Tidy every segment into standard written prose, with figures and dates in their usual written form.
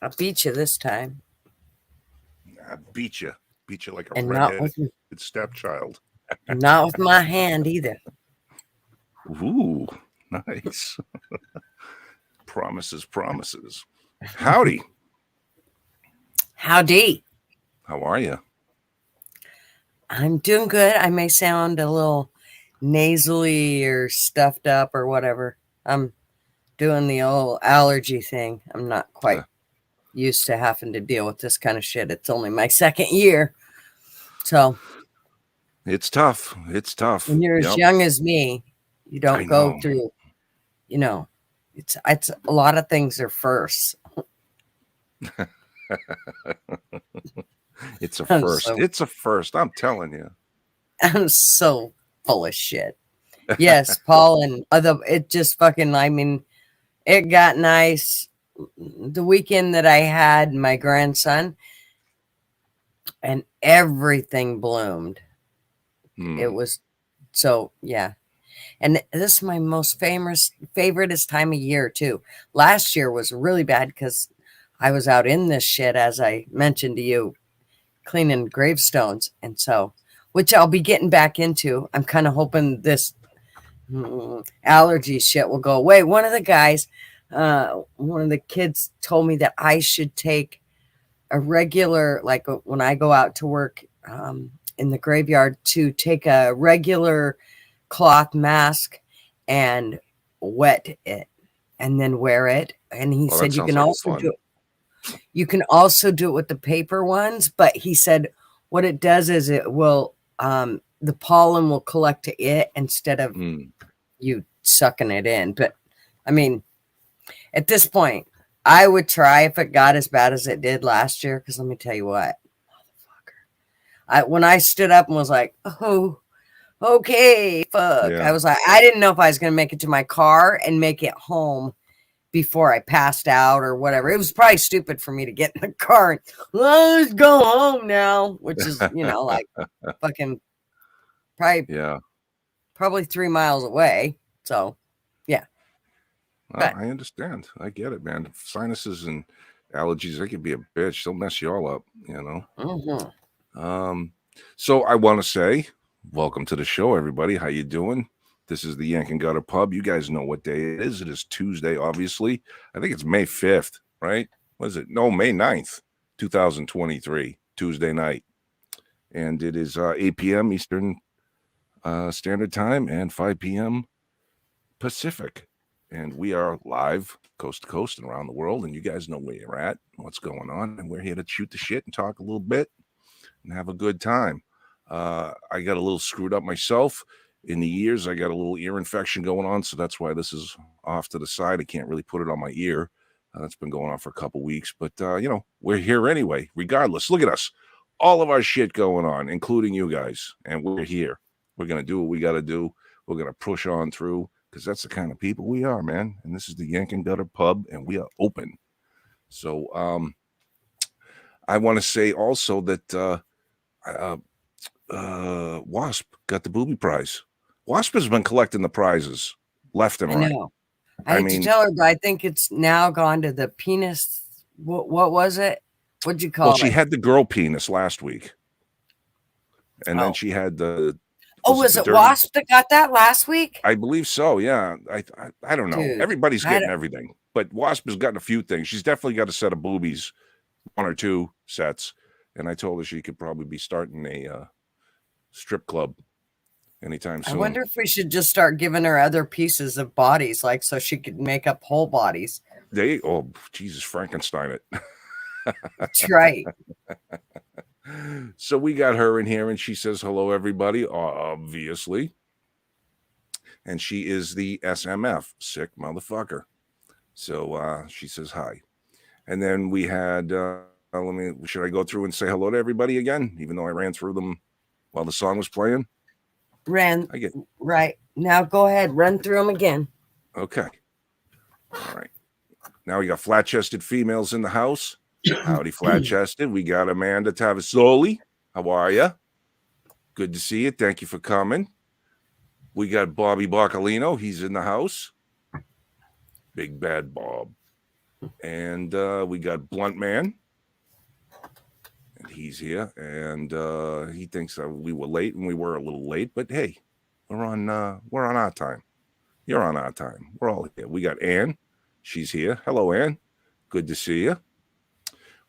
I beat you this time. I beat you. Beat you like a And not redheaded with stepchild. not with my hand either. Ooh, nice. Promises, promises. Howdy. Howdy. How are you? I'm doing good. I may sound a little nasally or stuffed up or whatever. I'm doing the old allergy thing. I'm not quite Uh, used to having to deal with this kind of shit. It's only my second year. So it's tough. It's tough. when you're as Yep. young as me, you I don't go know. through, you know, it's a lot of things are first. It's a I'm first. so It's a first. I'm telling you. I'm so full of shit. Yes, Paul and other it just fucking I mean, it got nice the weekend that I had my grandson and everything bloomed. It Hmm. was so yeah. And this is my most famous favoriteest time of year too. Last year was really bad because I was out in this shit as I mentioned to you, cleaning gravestones. And so which I'll be getting back into. I'm kind of hoping this allergy shit will go away. One of the kids told me that I should take a regular, like when I go out to work in the graveyard, to take a regular cloth mask and wet it and then wear it. And he Well, that said sounds like fun. you can also do it with the paper ones, but he said what it does is it will the pollen will collect to it instead of Hmm. you sucking it in. But I mean, at this point, I would try if it got as bad as it did last year. Because let me tell you what, I when I stood up and was like, "Oh, okay, fuck," I Yeah. was like, I didn't know if I was going to make it to my car and make it home before I passed out or whatever. It was probably stupid for me to get in the car and let's go home now, which is like fucking probably Yeah. 3 miles away. So yeah, Well, but I understand. I get it, man. Sinuses and allergies, they can be a bitch. They'll mess you all up. mhm. Um, so I want to say, welcome to the show, everybody. How you doing? This is the Yank and Gutter Pub. You guys know what day it is. It is Tuesday, obviously. I think it's May 5th, right? What is it? No, May 9th, 2023, Tuesday night. And it is 8 p.m. Eastern Standard Time and 5 p.m. Pacific. And we are live coast to coast and around the world. And you guys know where you're at, what's going on. And we're here to shoot the shit and talk a little bit and have a good time. I got a little screwed up myself in the ears. I got a little ear infection going on. So that's why this is off to the side. I can't really put it on my ear. That's been going on for a couple weeks. But, we're here anyway, regardless. Look at us. All of our shit going on, including you guys. And we're here. We're going to do what we got to do. We're going to push on through because that's the kind of people we are, man. And this is the Yank and Gutter Pub, and we are open. So I want to say also that uh, Wasp got the booby prize. Wasp has been collecting the prizes left and I right. know. I I hate to mean, tell her, but I think it's now gone to the penis. What was it? What'd you well, call she it? had the girl penis last week, and then Oh, she had the oh, was it was the it dirty? Wasp that got that last week? I believe so. Yeah, I don't know. Dude, Everybody's I getting don't, everything, but Wasp has gotten a few things. She's definitely got a set of boobies, one or two sets, and I told her she could probably be starting a strip club anytime I soon. wonder if we should just start giving her other pieces of bodies, like so she could make up whole bodies. Oh Jesus, Frankenstein it. That's right. So we got her in here, and she says hello, everybody. Obviously, and she is the SMF, sick motherfucker. So she says hi, and then we had. Should I go through and say hello to everybody again, even though I ran through them while the song was playing? Ran I get right now. Go ahead, run through them again. okay. All right. Now we got flat-chested females in the house. Howdy, flat-chested. We got Amanda Tavasoli. How are you? Good to see you. Thank you for coming. We got Bobby Boccalino. He's in the house. Big bad Bob. And we got Blunt Man. And he's here. And he thinks we were late, and we were a little late. But hey, we're on our time. You're on our time. We're all here. We got Ann. She's here. Hello, Ann. Good to see you.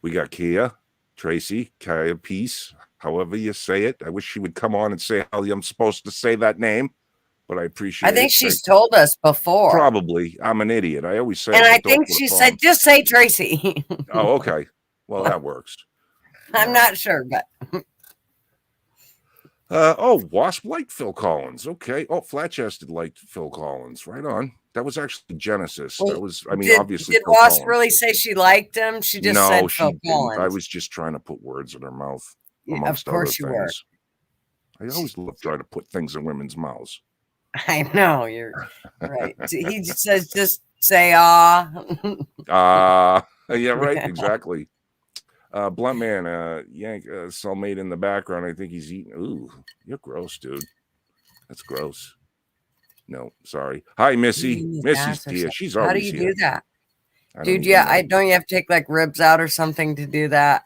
We got Kia, Tracy, Kaya Peace, however you say it. I wish she would come on and say how I'm supposed to say that name, but I appreciate I think it. she's told us before. Probably. I'm an idiot. I always say And it. I think she said, just say Tracy. Oh, okay. Well, that works. I'm not sure, but. Wasp liked Phil Collins. Okay. Oh, Flatchested liked Phil Collins. Right on. That was actually Genesis. Well, that was, I mean, did, obviously. Did Phil Wasp Collins. really say she liked him? She just said Phil Collins. I was just trying to put words in her mouth, amongst of course other you things. Were. I always love trying to put things in women's mouths. I know, you're right. He just says, just say, ah. Yeah, right. Exactly. Blunt Man, Yank, cellmate in the background. I think he's eating. Ooh, you're gross, dude. That's gross. No, sorry. Hi, Missy. Missy's here. She's always here. How do you do that? Dude, I don't you have to take like ribs out or something to do that?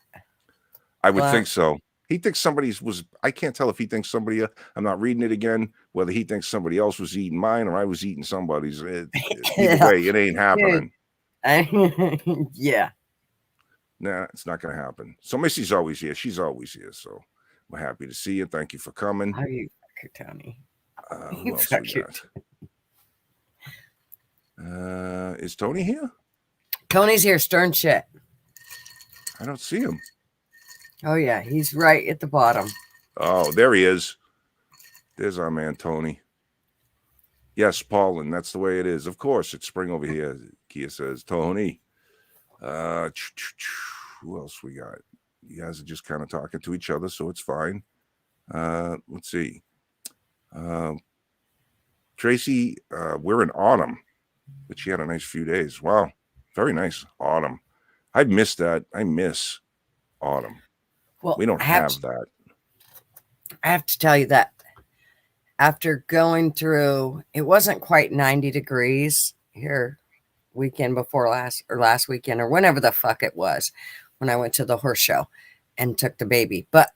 I would think so. He thinks somebody's was. I can't tell if he thinks somebody. I'm not reading it again. Whether he thinks somebody else was eating mine or I was eating somebody's. Either way, it ain't happening. Yeah. Nah, it's not going to happen. So Missy's always here. She's always here. So we're happy to see you. Thank you for coming. How you fuck your Tony? Who else we got? Is Tony here? Tony's here. Stern shit. I don't see him. Oh yeah, he's right at the bottom. Oh, there he is. There's our man Tony. Yes, Paulin, that's the way it is. Of course, it's spring over here. Kia says, Tony. Who else we got? You guys are just kind of talking to each other, so it's fine. Let's see. Tracy, we're in autumn, but she had a nice few days. Wow, very nice autumn. I missed that. I miss autumn. Well, we don't have that. I have to tell you that after going through, it wasn't quite 90 degrees here weekend before last weekend or whenever the fuck it was when I went to the horse show and took the baby. But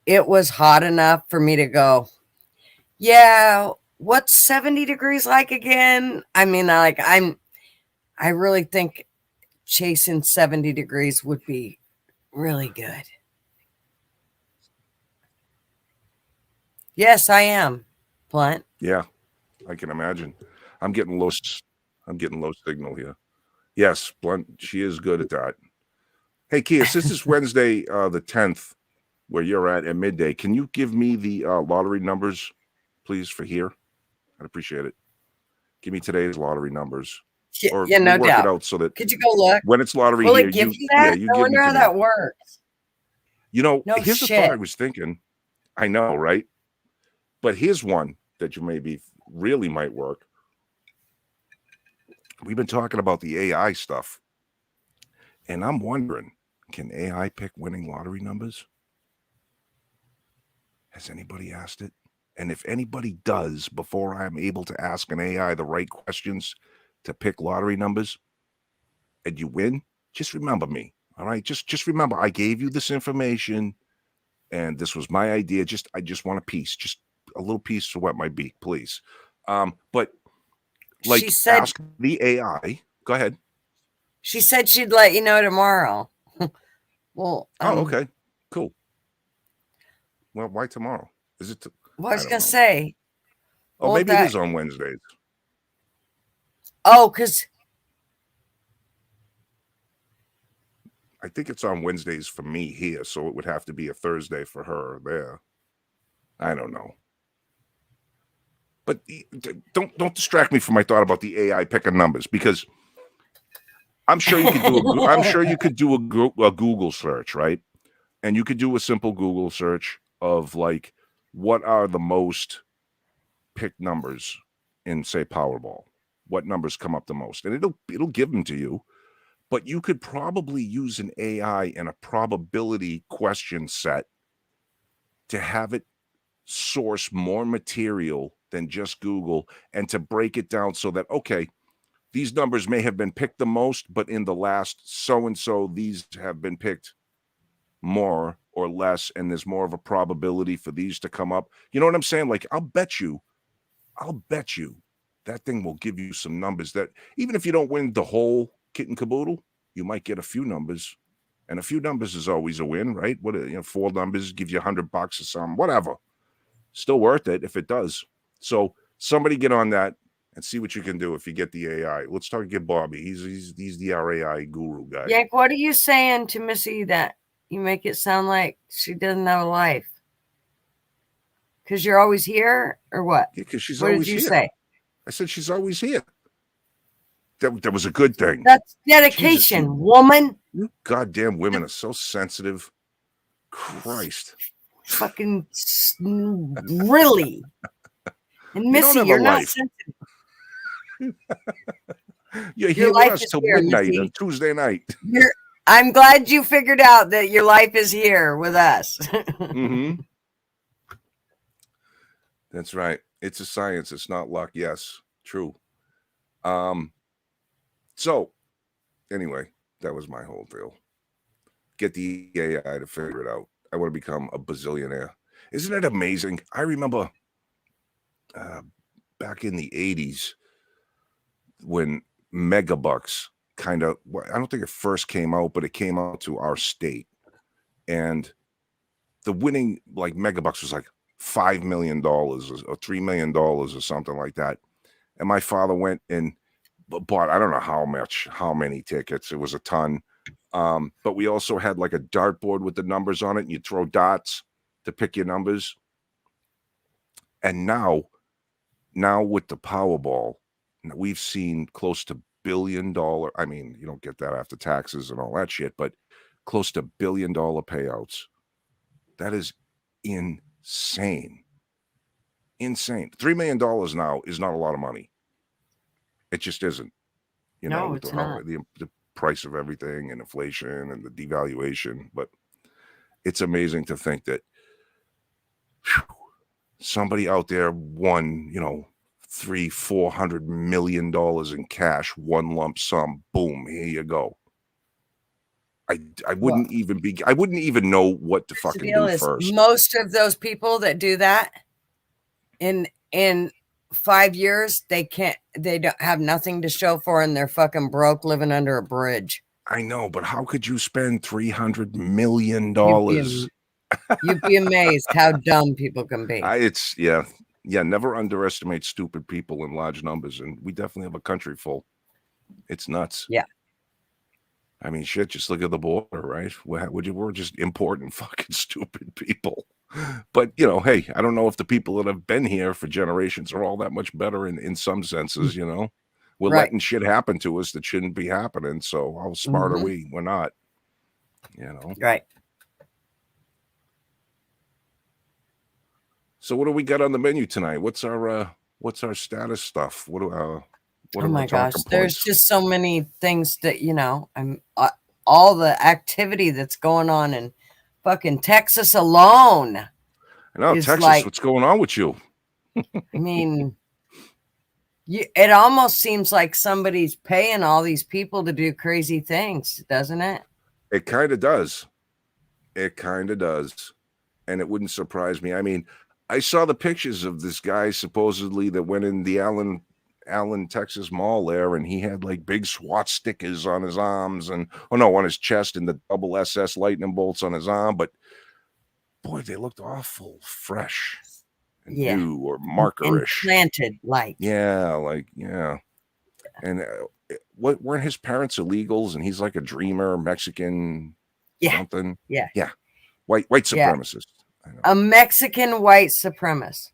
it was hot enough for me to go, yeah, what's 70 degrees like again? I mean, I really think chasing 70 degrees would be really good. Yes, I am, Blunt. Yeah, I can imagine. I'm getting low signal here. Yes, Blunt, she is good at that. Hey, Kias, this is Wednesday, the 10th, where you're at midday. Can you give me the lottery numbers, please, for here? I'd appreciate it. Give me today's lottery numbers. Or no work doubt. It out so that could you go look when it's lottery will here? It give you that? I wonder how that works. You know, here's the thought I was thinking. I know, right? But here's one that you maybe really might work. We've been talking about the AI stuff, and I'm wondering, can AI pick winning lottery numbers? Has anybody asked it? And if anybody does, before I'm able to ask an AI the right questions to pick lottery numbers, and you win, just remember me. All right. Just remember, I gave you this information and this was my idea. I just want a piece, just a little piece for what might be, please. But like, she said, ask the AI. Go ahead. She said she'd let you know tomorrow. Well, okay, cool. Well, why tomorrow? Is it? Well, I was gonna say. Oh, maybe it is on Wednesdays. Oh, because I think it's on Wednesdays for me here, so it would have to be a Thursday for her there. I don't know. But don't distract me from my thought about the AI picking numbers, because I'm sure you could do a Google search, right? And you could do a simple Google search of like, what are the most picked numbers in, say, Powerball? What numbers come up the most? And it'll give them to you. But you could probably use an AI and a probability question set to have it source more material than just Google, and to break it down so that, okay, these numbers may have been picked the most, but in the last so and so, these have been picked more or less, and there's more of a probability for these to come up. You know what I'm saying? Like, I'll bet you that thing will give you some numbers that even if you don't win the whole kit and caboodle, you might get a few numbers. And a few numbers is always a win, right? What, 4 numbers gives you $100 or something, whatever. Still worth it if it does. So somebody get on that and see what you can do if you get the AI. Let's get Bobby. He's the AI guru guy. Yank, what are you saying to Missy that you make it sound like she doesn't have a life? Because you're always here, or what? Yeah, because she's what always did you here. say? I said she's always here. That was a good thing. That's dedication, Jesus, woman. You goddamn women are so sensitive. Christ. Fucking really. And Missy, you're not sensitive. You're here with us till midnight on Tuesday night. I'm glad you figured out that your life is here with us. Mm-hmm. That's right. It's a science. It's not luck. Yes, true. So anyway, that was my whole deal. Get the AI to figure it out. I want to become a bazillionaire. Isn't it amazing? I remember back in the 80s when Megabucks kind of, I don't think it first came out, but it came out to our state. And the winning like Megabucks was like $5 million or $3 million or something like that. And my father went and bought, I don't know how many tickets. It was a ton. But we also had like a dartboard with the numbers on it, and you throw dots to pick your numbers. And now with the Powerball, we've seen close to $1 billion. I mean, you don't get that after taxes and all that shit, but close to $1 billion payouts. That is insane. Insane. $3 million now is not a lot of money. It just isn't. No, it's not. The price of everything and inflation and the devaluation. But it's amazing to think that somebody out there won, $300-400 million in cash, one lump sum. Boom, here you go. I wouldn't even know what to fucking do first. Most of those people that do that in 5 years, they don't have nothing to show for, and they're fucking broke living under a bridge. I know, but how could you spend $300 million? You'd be amazed how dumb people can be. Never underestimate stupid people in large numbers, and we definitely have a country full. It's nuts. Yeah. I mean, shit, just look at the border, right? We're just important fucking stupid people. But, hey, I don't know if the people that have been here for generations are all that much better in some senses, We're letting shit happen to us that shouldn't be happening. So how smart are we? We're not, Right. So what do we got on the menu tonight? What's our status stuff? What oh my gosh, there's just so many things that I'm all the activity that's going on in fucking Texas alone. I know, Texas, what's going on with you? I mean, it almost seems like somebody's paying all these people to do crazy things, doesn't it? It kind of does. And it wouldn't surprise me. I mean, I saw the pictures of this guy supposedly that went in the Allen, Texas mall there, and he had like big SWAT stickers on his arms on his chest, and the double SS lightning bolts on his arm. But boy, they looked awful fresh and new or markerish. Implanted, And what weren't his parents illegals? And he's like a dreamer, Mexican, something. Yeah. White supremacist. A Mexican white supremacist.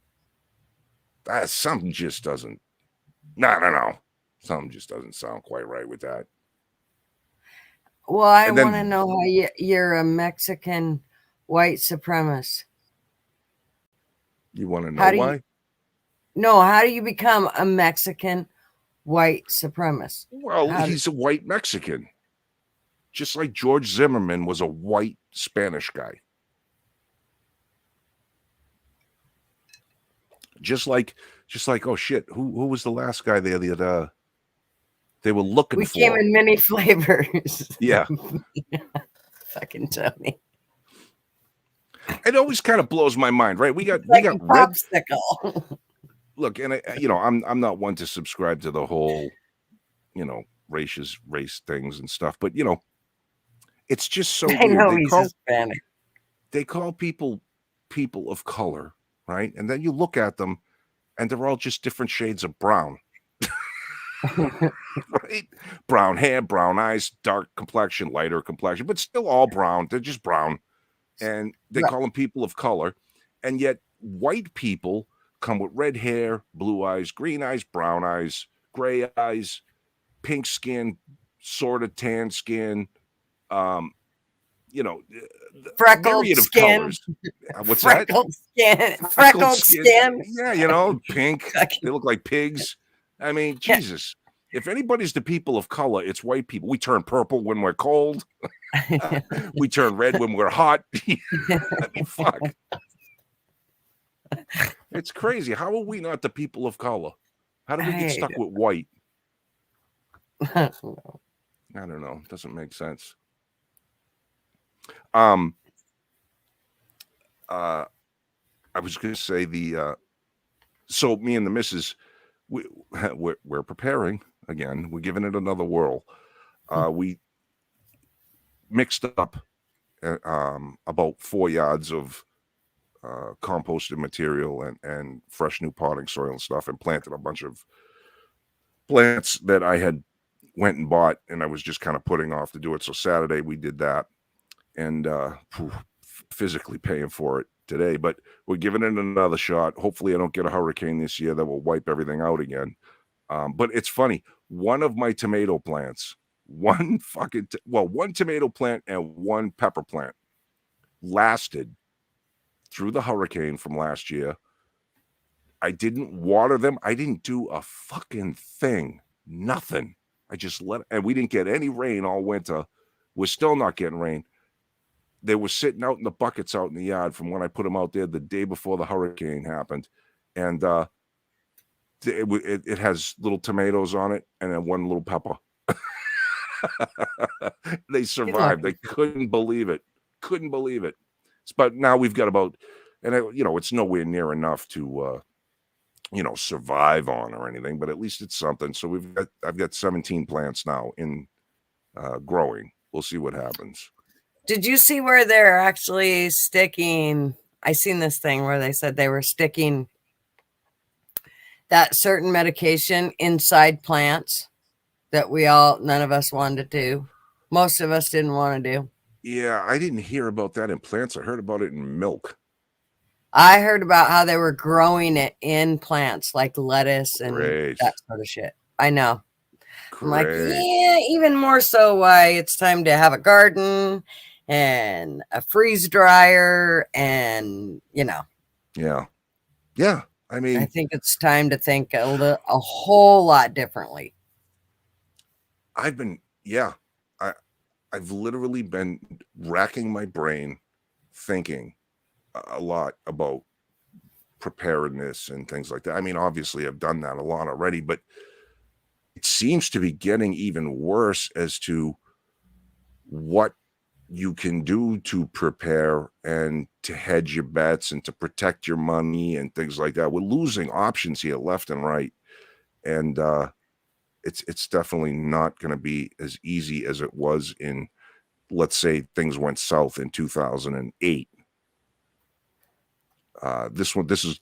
Something just doesn't. No. Something just doesn't sound quite right with that. Well, I want to know how you're a Mexican white supremacist. You want to know why? How do you become a Mexican white supremacist? Well, he's a white Mexican. Just like George Zimmerman was a white Spanish guy. Just like, oh shit, who was the last guy there that They were looking We came for. in many flavors. Yeah. Fucking Tony. It always kind of blows my mind, right? We It's got like a red. popsicle. Look, and I'm not one to subscribe to the whole, race things and stuff, but it's just so I weird. know he's Hispanic. They call people of color, right? And then you look at them and they're all just different shades of brown. Right? Brown hair, brown eyes, dark complexion, lighter complexion, but still all brown. They're just brown. And they Right. call them people of color. And yet white people come with red hair, blue eyes, green eyes, brown eyes, gray eyes, pink skin, sort of tan skin, Freckled myriad of skin. colors. What's Freckled that? skin. Freckled skin. Yeah, pink. They look like pigs. I mean, Jesus. If anybody's the people of color, it's white people. We turn purple when we're cold. We turn red when we're hot. I mean, fuck. It's crazy. How are we not the people of color? How do we get stuck with white? I don't know. It doesn't make sense. I was going to say so me and the missus, we're preparing again. We're giving it another whirl. We mixed up about 4 yards of composted material and fresh new potting soil and stuff, and planted a bunch of plants that I had went and bought, and I was just kind of putting off to do it. So Saturday we did that, and physically paying for it today, but we're giving it another shot. Hopefully I don't get a hurricane this year that will wipe everything out again. But it's funny. One of my tomato plants, one tomato plant and one pepper plant lasted through the hurricane from last year. I didn't water them. I didn't do a fucking thing. Nothing. I just and we didn't get any rain all winter. We're still not getting rain. They were sitting out in the buckets out in the yard from when I put them out there the day before the hurricane happened. And it has little tomatoes on it and then one little pepper. They survived. They couldn't believe it. But now we've got about, and it's nowhere near enough to, survive on or anything, but at least it's something. So I've got 17 plants now in growing. We'll see what happens. Did you see where they're actually sticking? I seen this thing where they said they were sticking that certain medication inside plants that none of us wanted to do. Most of us didn't want to do. Yeah, I didn't hear about that in plants. I heard about it in milk. I heard about how they were growing it in plants like lettuce and Great. that sort of shit. I know. Great. I'm like, yeah, even more so why it's time to have a garden and a freeze dryer and, Yeah. I mean, I think it's time to think a whole lot differently. I've literally been racking my brain thinking a lot about preparedness and things like that. I mean, obviously I've done that a lot already, but it seems to be getting even worse as to what you can do to prepare and to hedge your bets and to protect your money and things like that. We're losing options here left and right. And it's definitely not going to be as easy as it was in, let's say, things went south in 2008.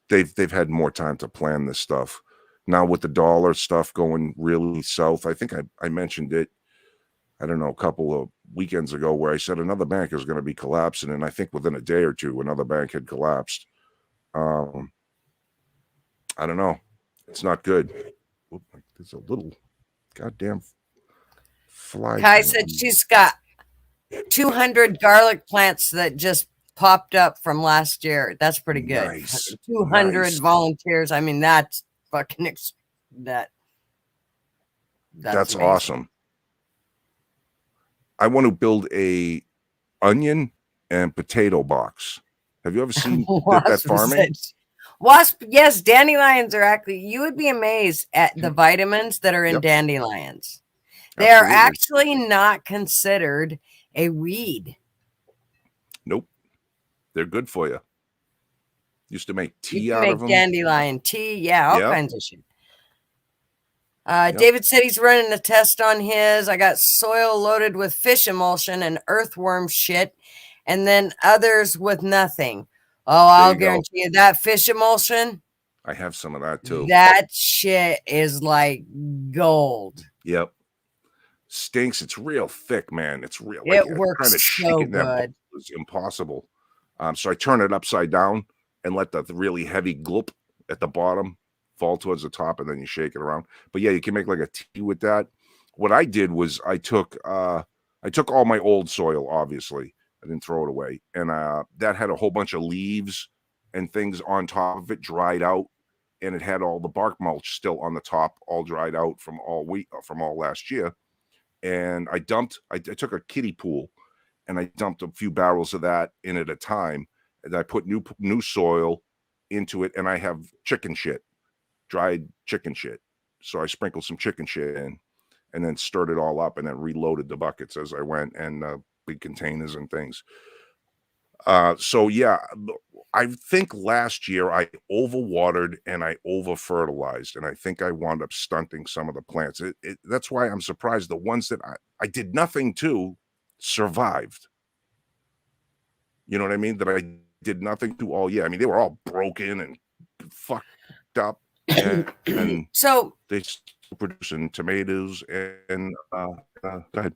They've had more time to plan this stuff. Now with the dollar stuff going really south, I think I mentioned it, I don't know, a couple of weekends ago where I said another bank is going to be collapsing, and I think within a day or two another bank had collapsed. I don't know. It's not good. There's a little goddamn fly. Kai said she's got 200 garlic plants that just popped up from last year. That's pretty good. Nice. 200 volunteers. I mean, that's fucking that's awesome. I want to build a onion and potato box. Have you ever seen that farming? Wasp, yes, dandelions are actually, you would be amazed at the vitamins that are in dandelions. They are Absolutely. actually not considered a weed. Nope. They're good for you. Used to make You tea can out of make them. dandelion tea, yeah, all Yep. kinds of shit. Yep. David said he's running a test on his. I got soil loaded with fish emulsion and earthworm shit, and then others with nothing. Oh, There I'll you go. guarantee you that fish emulsion, I have some of that too. that shit is like gold. Yep. Stinks. It's real thick, man. It's real like It works trying to shake so it in that bowl good. is impossible. So I turn it upside down and let the really heavy glop at the bottom fall towards the top, and then you shake it around. But yeah, you can make like a tea with that. What I did was I took all my old soil, obviously. I didn't throw it away. And that had a whole bunch of leaves and things on top of it dried out, and it had all the bark mulch still on the top, all dried out from all last year. And I took a kiddie pool and I dumped a few barrels of that in at a time. And I put new soil into it, and I have chicken shit, dried chicken shit. So I sprinkled some chicken shit in, and then stirred it all up, and then reloaded the buckets as I went, and big containers and things. So yeah, I think last year I overwatered and I over fertilized, and I think I wound up stunting some of the plants. That's why I'm surprised the ones that I did nothing to survived. You know what I mean? That I did nothing to all year. I mean, they were all broken and fucked up, and So, they still producing tomatoes and go ahead.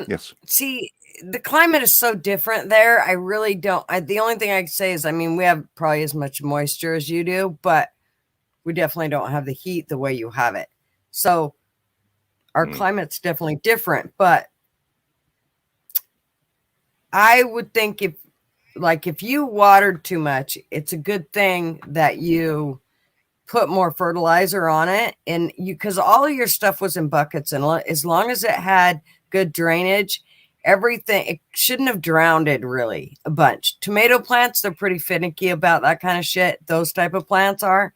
Yes. see, the climate is so different there. I really don't. The only thing I can say is, I mean, we have probably as much moisture as you do, but we definitely don't have the heat the way you have it. So our climate's definitely different. But I would think if you watered too much, it's a good thing that you put more fertilizer on it, and because all of your stuff was in buckets, and as long as it had good drainage, everything, it shouldn't have drowned it really a bunch. Tomato plants, they're pretty finicky about that kind of shit. Those type of plants are.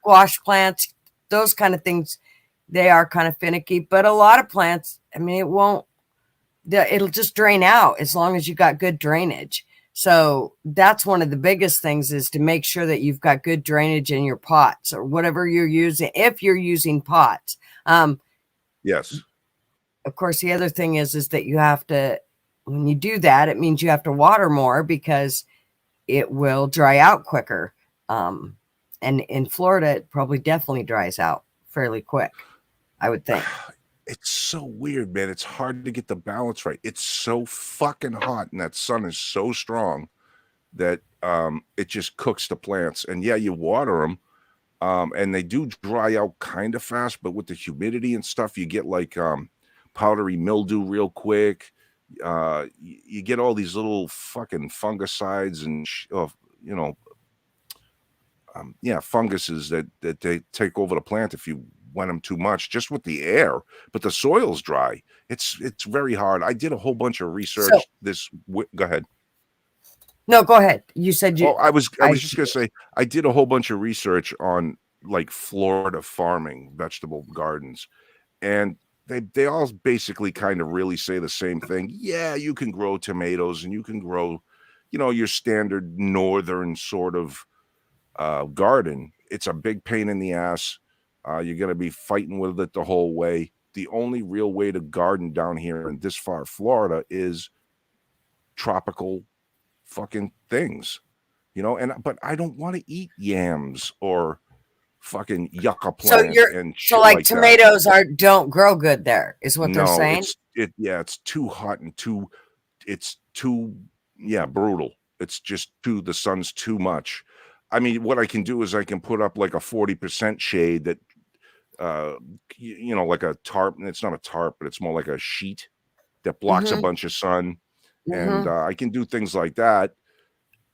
Squash plants, those kind of things, they are kind of finicky. But a lot of plants, I mean, it'll just drain out as long as you got good drainage. So that's one of the biggest things, is to make sure that you've got good drainage in your pots or whatever you're using, if you're using pots. Yes. Of course, the other thing is that you have to, when you do that, it means you have to water more, because it will dry out quicker. And in Florida, it probably definitely dries out fairly quick, I would think. It's so weird, man. It's hard to get the balance right. It's so fucking hot, and that sun is so strong that it just cooks the plants. And yeah, you water them, and they do dry out kind of fast, but with the humidity and stuff, you get like powdery mildew real quick. You get all these little fucking fungicides and you know, funguses that they take over the plant if you wet them too much, just with the air. But the soil's dry. It's very hard. I did a whole bunch of research. Go ahead. No, go ahead. You said you. Oh, I was just gonna say I did a whole bunch of research on like Florida farming, vegetable gardens, and they all basically kind of really say the same thing. Yeah, you can grow tomatoes and you can grow, your standard northern sort of garden. It's a big pain in the ass. You're going to be fighting with it the whole way. The only real way to garden down here in this far Florida is tropical fucking things, but I don't want to eat yams or fucking yucca plants and shit like like tomatoes that. don't grow good there, is what they're No, saying. It's too hot and it's too brutal. It's just the sun's too much. I mean, what I can do is I can put up like a 40% shade that like a tarp. It's not a tarp, but it's more like a sheet that blocks a bunch of sun. And I can do things like that,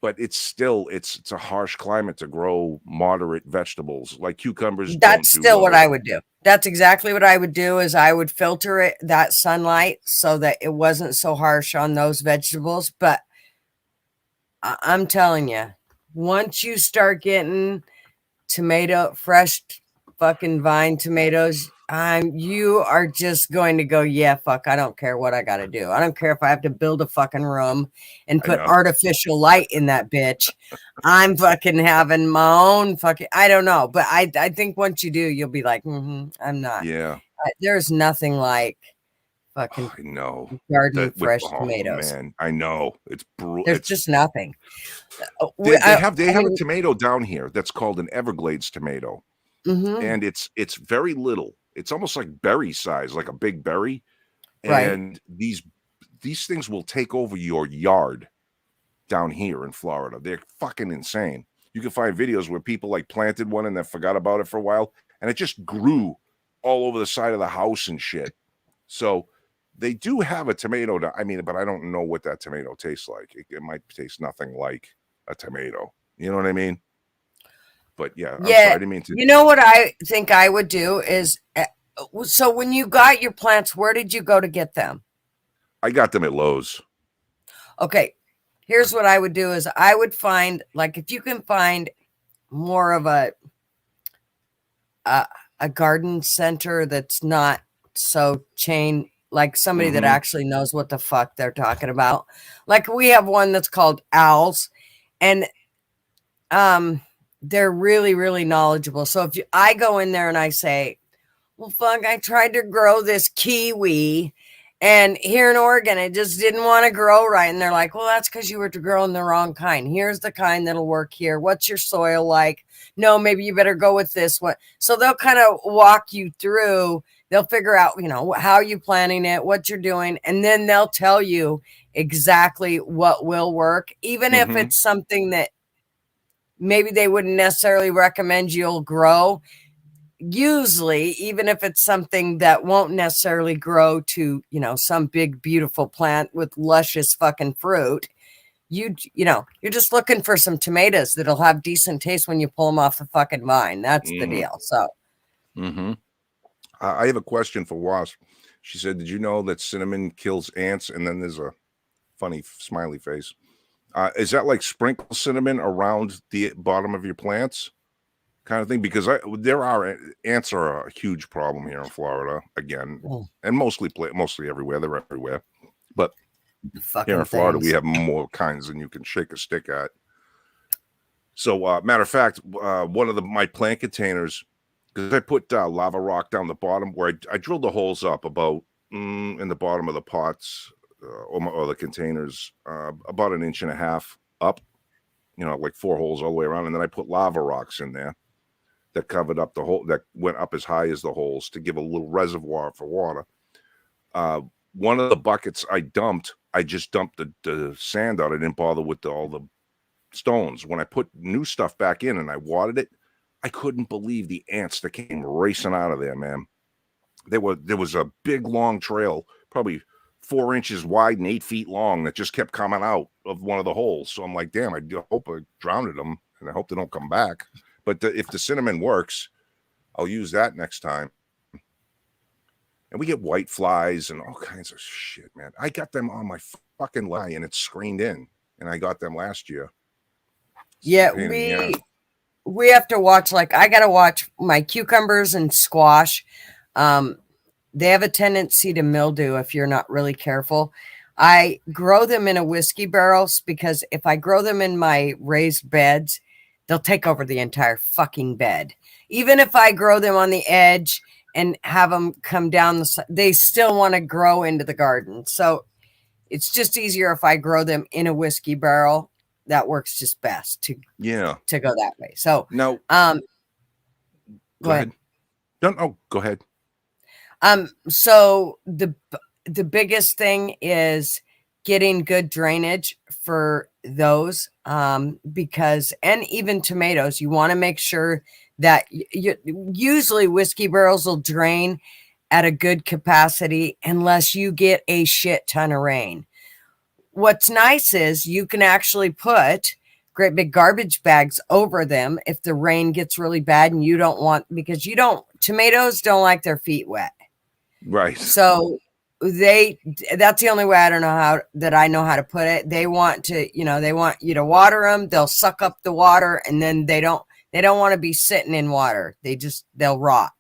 but it's a harsh climate to grow moderate vegetables like cucumbers. That's still what I would do. That's exactly what I would do, is I would filter that sunlight so that it wasn't so harsh on those vegetables. But I'm telling you, once you start getting fresh fucking vine tomatoes, you are just going to go, yeah, fuck, I don't care what I got to do. I don't care if I have to build a fucking room and I put know. artificial light in that bitch. I'm fucking having my own fucking, I don't know. But I think once you do, you'll be like, I'm not. Yeah. There's nothing like Oh, fucking I know. garden That with fresh oh tomatoes. man, I know. It's brutal. There's It's just nothing. they I have a mean, tomato down here that's called an Everglades tomato. mhm, And it's very little. It's almost like berry size, like a big berry. right. And these things will take over your yard down here in Florida. They're fucking insane. You can find videos where people like planted one and then forgot about it for a while, and it just grew all over the side of the house and shit. So they do have a tomato. I mean, but I don't know what that tomato tastes like. It might taste nothing like a tomato. You know what I mean? But yeah, I'm sorry. Yeah, I didn't mean to. you know what I think I would do is so when you got your plants, where did you go to get them? I got them at Lowe's. Okay, here's what I would do is I would find like if you can find more of a, a garden center that's not so chain like somebody that Mm-hmm. actually knows what the fuck they're talking about. Like we have one that's called Owls and um they're really really knowledgeable. So if I go in there and I say, well, fuck, I tried to grow this kiwi and here in Oregon, it just didn't want to grow right. And they're like, well, that's because you were growing the wrong kind. Here's the kind that'll work here. What's your soil like? No, maybe you better go with this one. So they'll kind of walk you through. They'll figure out, how you planting it, what you're doing, and then they'll tell you exactly what will work, even if Mm-hmm. it's something that maybe they wouldn't necessarily recommend you'll grow. Usually, even if it's something that won't necessarily grow to, some big beautiful plant with luscious fucking fruit, you're just looking for some tomatoes that'll have decent taste when you pull them off the fucking vine. That's the Mm-hmm. deal. So, Mm-hmm. I have a question for Wasp. She said, "Did you know that cinnamon kills ants?" And then there's a funny smiley face. Is that like sprinkle cinnamon around the bottom of your plants, kind of thing? Because there are ants are a huge problem here in Florida again, oh, and mostly everywhere. They're everywhere, but here in fucking Florida we things. have more kinds than you can shake a stick at. So, matter of fact, one of my plant containers, because I put lava rock down the bottom where I drilled the holes up about in the bottom of the pots or the containers, about an inch and a half up, like 4 holes all the way around. And then I put lava rocks in there that covered up the hole, that went up as high as the holes to give a little reservoir for water. One of the buckets I just dumped the sand out. I didn't bother with all the stones. When I put new stuff back in and I watered it, I couldn't believe the ants that came racing out of there, man. There was a big long trail, probably 4 inches wide and 8 feet long, that just kept coming out of one of the holes. So I'm like, damn, I hope I drowned them and I hope they don't come back. But if the cinnamon works, I'll use that next time. And we get white flies and all kinds of shit, man. I got them on my fucking line and it's screened in, and I got them last year. It's a Yeah, pain in the ass. we have to watch, like, I got to watch my cucumbers and squash. Um, they have a tendency to mildew if you're not really careful. I grow them in a whiskey barrels because if I grow them in my raised beds, they'll take over the entire fucking bed. Even if I grow them on the edge and have them come down they still want to grow into the garden. So it's just easier if I grow them in a whiskey barrel. That works just best Yeah. to go that way. So, Now, um, go go ahead. ahead. No, go ahead. So the biggest thing is getting good drainage for those, because, and even tomatoes, you want to make sure that usually whiskey barrels will drain at a good capacity unless you get a shit ton of rain. What's nice is you can actually put great big garbage bags over them if the rain gets really bad and you don't want, because tomatoes don't like their feet wet. Right. So that's the only way I know how to put it. They want you to water them. They'll suck up the water and then They don't want to be sitting in water. They'll rot.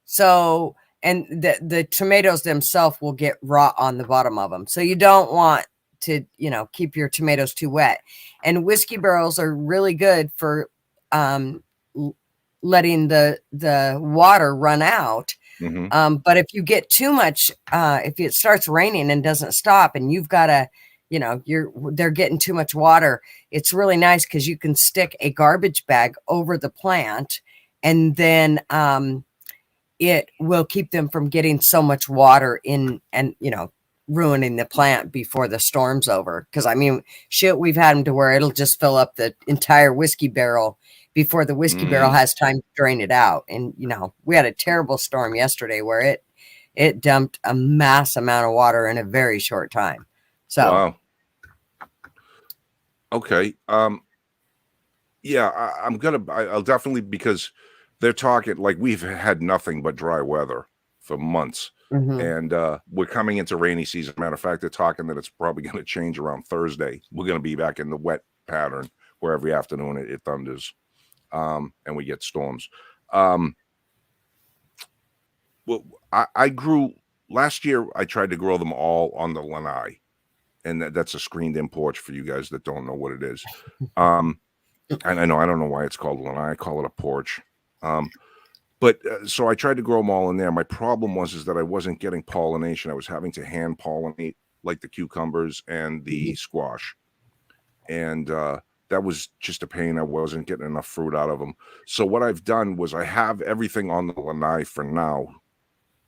So, and the tomatoes themselves will get rot on the bottom of them. So you don't want to, keep your tomatoes too wet. And whiskey barrels are really good for letting the water run out. But if you get too much, if it starts raining and doesn't stop, and you've got to, they're getting too much water, it's really nice because you can stick a garbage bag over the plant, and then it will keep them from getting so much water in and, ruining the plant before the storm's over. Because, I mean, shit, we've had them to where it'll just fill up the entire whiskey barrel before the whiskey barrel has time to drain it out. And, we had a terrible storm yesterday where it dumped a mass amount of water in a very short time. So, wow. Okay. Yeah, I'll definitely, because they're talking like we've had nothing but dry weather for months. And we're coming into rainy season. Matter of fact, they're talking that it's probably going to change around Thursday. We're going to be back in the wet pattern where every afternoon it thunders, and we get storms. Well, I grew last year. I tried to grow them all on the lanai, and that's a screened-in porch for you guys that don't know what it is. And I don't know why it's called lanai. I call it a porch. But so I tried to grow them all in there. My problem was that I wasn't getting pollination. I was having to hand pollinate like the cucumbers and the squash. And that was just a pain. I wasn't getting enough fruit out of them. So what I've done was I have everything on the lanai for now,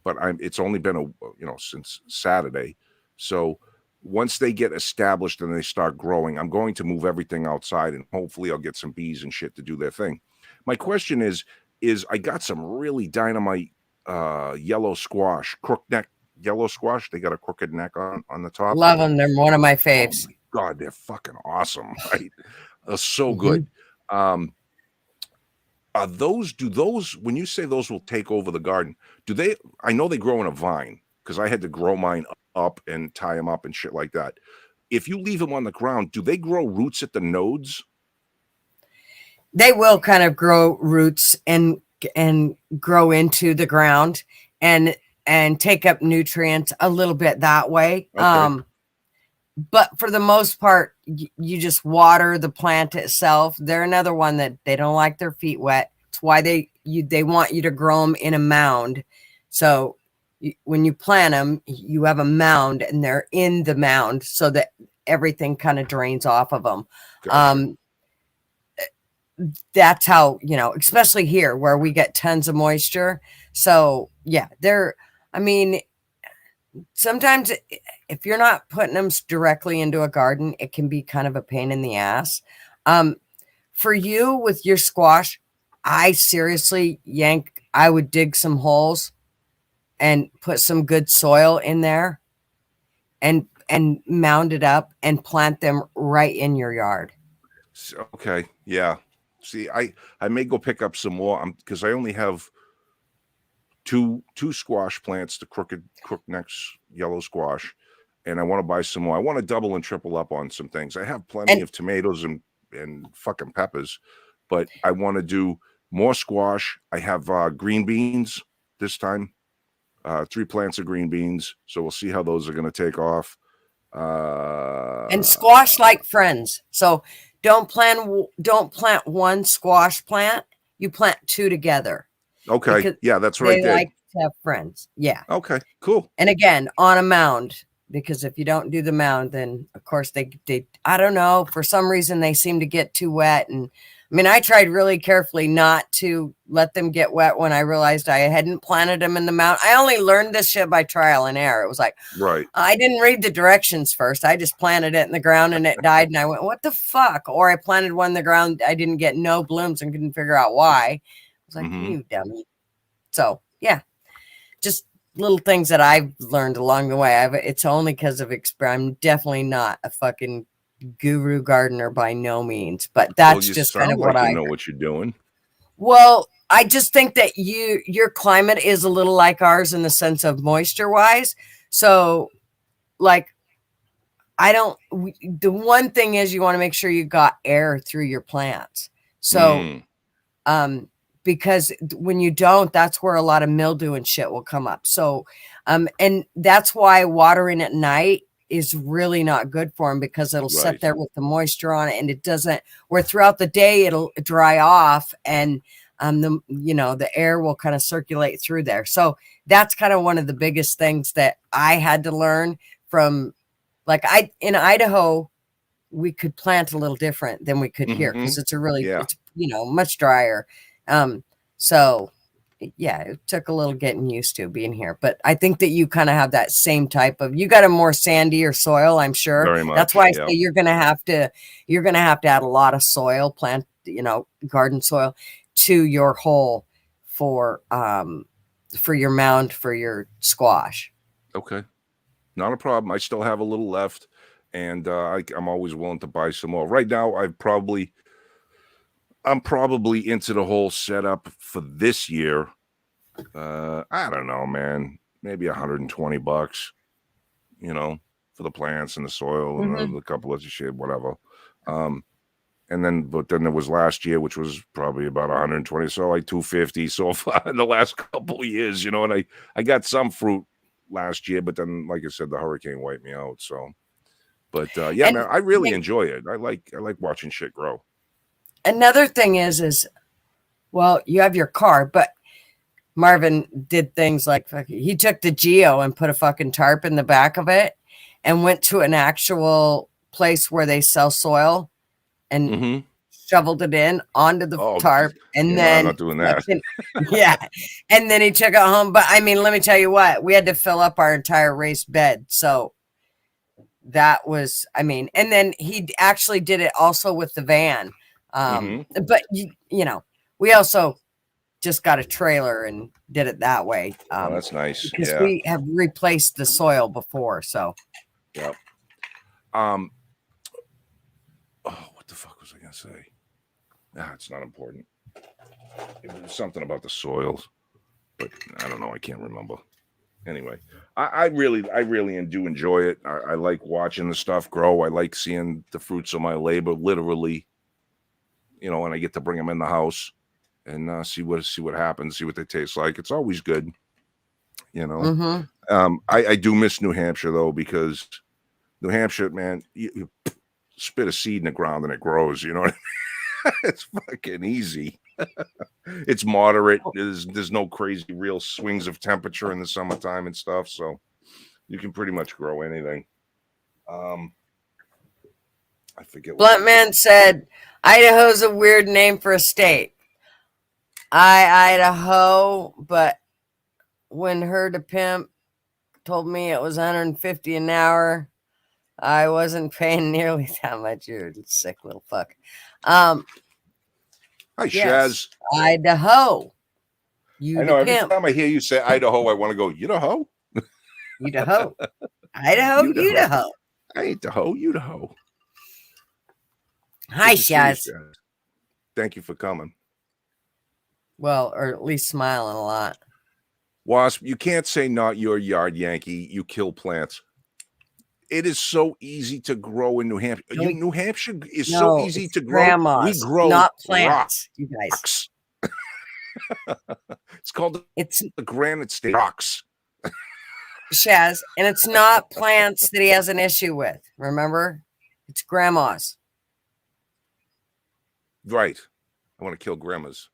but it's only been since Saturday. So once they get established and they start growing, I'm going to move everything outside, and hopefully I'll get some bees and shit to do their thing. My question is I got some really dynamite yellow squash, crookneck yellow squash. They got a crooked neck on the top. love them. They're one of my faves. Oh my God, they're fucking awesome, right? They're so good. Do those, when you say those will take over the garden, I know they grow in a vine because I had to grow mine up and tie them up and shit like that. If you leave them on the ground, do they grow roots at the nodes? They will kind of grow roots and grow into the ground and take up nutrients a little bit that way. Okay. But for the most part, you just water the plant itself. They're another one that they don't like their feet wet. It's why they want you to grow them in a mound. So when you plant them, you have a mound and they're in the mound so that everything kind of drains off of them. Gotcha. That's how, especially here where we get tons of moisture. So yeah, sometimes if you're not putting them directly into a garden, it can be kind of a pain in the ass. For you with your squash, I seriously, I would dig some holes and put some good soil in there and mound it up and plant them right in your yard. Okay. Yeah. See, I may go pick up some more because I only have two squash plants, the crooknecks yellow squash, and I want to buy some more. I want to double and triple up on some things. I have plenty of tomatoes and fucking peppers, but I want to do more squash. I have green beans this time, 3 plants of green beans. So we'll see how those are going to take off. And squash like friends. So don't plant one squash plant. You plant 2 together. Okay. Yeah, that's right. They like to have friends. Yeah. Okay, cool. And again, on a mound, because if you don't do the mound, then of course they I don't know, for some reason they seem to get too wet. And I mean, I tried really carefully not to let them get wet when I realized I hadn't planted them in the mound. I only learned this shit by trial and error. It was like, right. I didn't read the directions first. I just planted it in the ground and it died. And I went, what the fuck? Or I planted one in the ground. I didn't get no blooms and couldn't figure out why. I was like, you dummy. So yeah, just little things that I've learned along the way. It's only because of experience. I'm definitely not a fucking guru gardener by no means, but that's just kind of what I know what you're doing. Well, I just think that your climate is a little like ours in the sense of moisture wise. So like, the one thing is you want to make sure you got air through your plants. So Because when you don't, that's where a lot of mildew and shit will come up. So, and that's why watering at night is really not good for them, because it'll sit Right. there with the moisture on it, and it doesn't, where throughout the day it'll dry off, and the air will kind of circulate through there. So that's kind of one of the biggest things that I had to learn from, like, in Idaho, we could plant a little different than we could here, because it's Yeah. much drier. So yeah, it took a little getting used to being here, but I think that you kind of have that same type of, you got a more sandier soil, I'm sure. Very That's much. why I Yeah. say you're gonna have to add a lot of soil, garden soil to your hole for your mound for your squash. Okay. Not a problem. I still have a little left, and I'm always willing to buy some more. Right now, I'm probably into the whole setup for this year. I don't know, man. Maybe $120, for the plants and the soil and a couple of shit, whatever. But then there was last year, which was probably about 120, so like 250 so far in the last couple of years, and I got some fruit last year, but then, like I said, the hurricane wiped me out. So, but yeah, And man, I really enjoy it. I like watching shit grow. another thing is, well, you have your car, but Marvin did things like, he took the Geo and put a fucking tarp in the back of it and went to an actual place where they sell soil and shoveled it in onto the tarp, and no, I'm then not doing that. yeah, and then he took it home. But I mean, let me tell you what, we had to fill up our entire raised bed, so that was, I mean, and then he actually did it also with the van. But we also just got a trailer and did it that way. Oh, that's nice. Because Yeah. we have replaced the soil before, so. Yep. What the fuck was I gonna say? It's not important. It was something about the soils, but I don't know. I can't remember. Anyway, I really do enjoy it. I like watching the stuff grow. I like seeing the fruits of my labor, literally. And I get to bring them in the house and see what happens, see what they taste like. It's always good. I do miss New Hampshire though, because New Hampshire, man, you spit a seed in the ground and it grows. You know what I mean? It's fucking easy. It's moderate. There's no crazy real swings of temperature in the summertime and stuff, so you can pretty much grow anything. I forget. Bluntman said, Idaho's a weird name for a state. Idaho, but when Her to Pimp told me it was 150 an hour, I wasn't paying nearly that much. You're a sick little fuck. Hi, Yes, Shaz. Idaho. I know. Every time I hear you say Idaho, I want to go, Idaho? Idaho. Idaho, Idaho. Idaho, Idaho. Hi, Shaz. Thank you for coming. Well, or at least smiling a lot. Wasp, you can't say not your yard, Yankee. You kill plants. It is so easy to grow in New Hampshire. New Hampshire is so easy to grow. Grandmas, we grow not plants, you guys. Rocks. It's called the Granite State rocks. Shaz, and it's not plants that he has an issue with. Remember, it's grandmas. Right. I want to kill grandmas.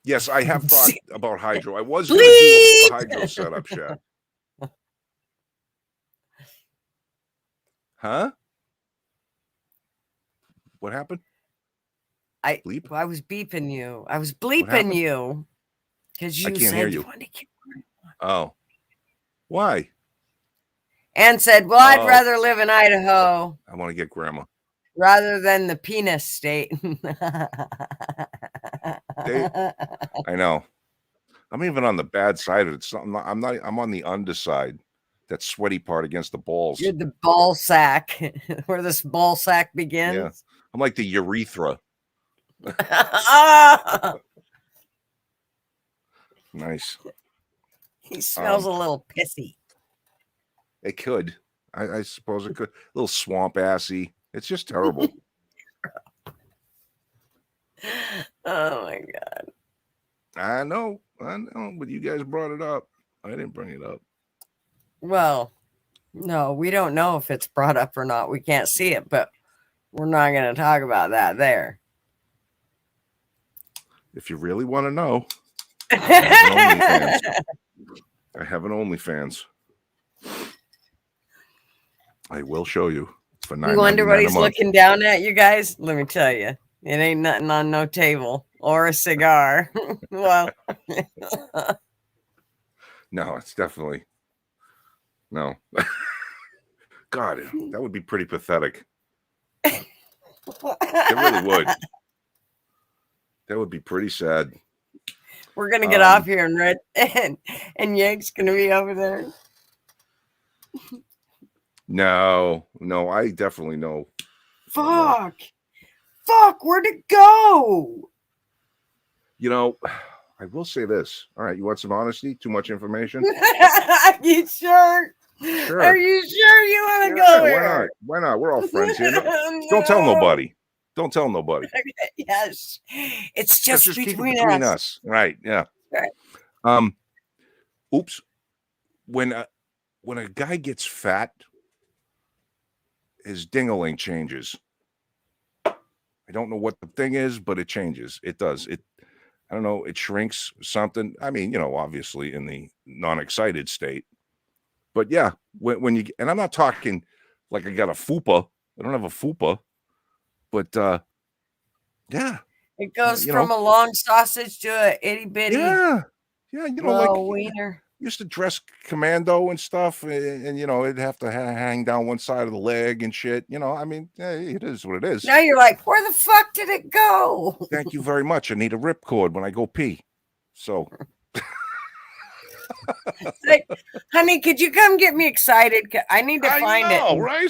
Yes, I have thought about hydro. I was going to do a hydro setup, Shad. Huh? What happened? I was beeping you. I was bleeping you because you said you wanted to kill grandma. Oh. Why? And said, well, I'd rather live in Idaho. I want to get grandma. Rather than the penis state. I know. I'm even on the bad side of it. I'm on the underside. That sweaty part against the balls. You're the ball sack, where this ball sack begins. Yeah. I'm like the urethra. Nice. He smells a little pissy. It could. I suppose it could. A little swamp assy. It's just terrible. Oh my God. I know, but you guys brought it up. I didn't bring it up. Well, no, we don't know if it's brought up or not. We can't see it, but we're not going to talk about that there. If you really want to know, I have an OnlyFans. I will show you for $9.99 You wonder what a he's month. looking down at, you guys? Let me tell you, it ain't nothing on no table or a cigar. Well, No, it's definitely no. God, that would be pretty pathetic. It really would. That would be pretty sad. We're gonna get off here and Red and Yank's gonna be over there. No, I definitely know. Fuck, where'd it go? You know, I will say this. All right, you want some honesty? Too much information? Are you sure? Sure. Are you sure you want to go here? Why not? We're all friends here. No, don't tell nobody. Don't tell nobody. Okay, yes, it's just keep it between between us. us. Right? Yeah. Right. Oops. When a guy gets fat, his ding-a-ling changes. I don't know what the thing is, but it changes. It does. I don't know. It shrinks something. I mean, obviously in the non-excited state. But yeah, when you, and I'm not talking like I got a fupa. I don't have a fupa, but yeah, It goes from a long sausage to a itty bitty. Yeah, like wiener. Used to dress commando and stuff, and it'd have to hang down one side of the leg and shit. I mean, it is what it is. Now you're like, where the fuck did it go? Thank you very much. I need a ripcord when I go pee. So. Like, honey, could you come get me excited? I need to find it. Right?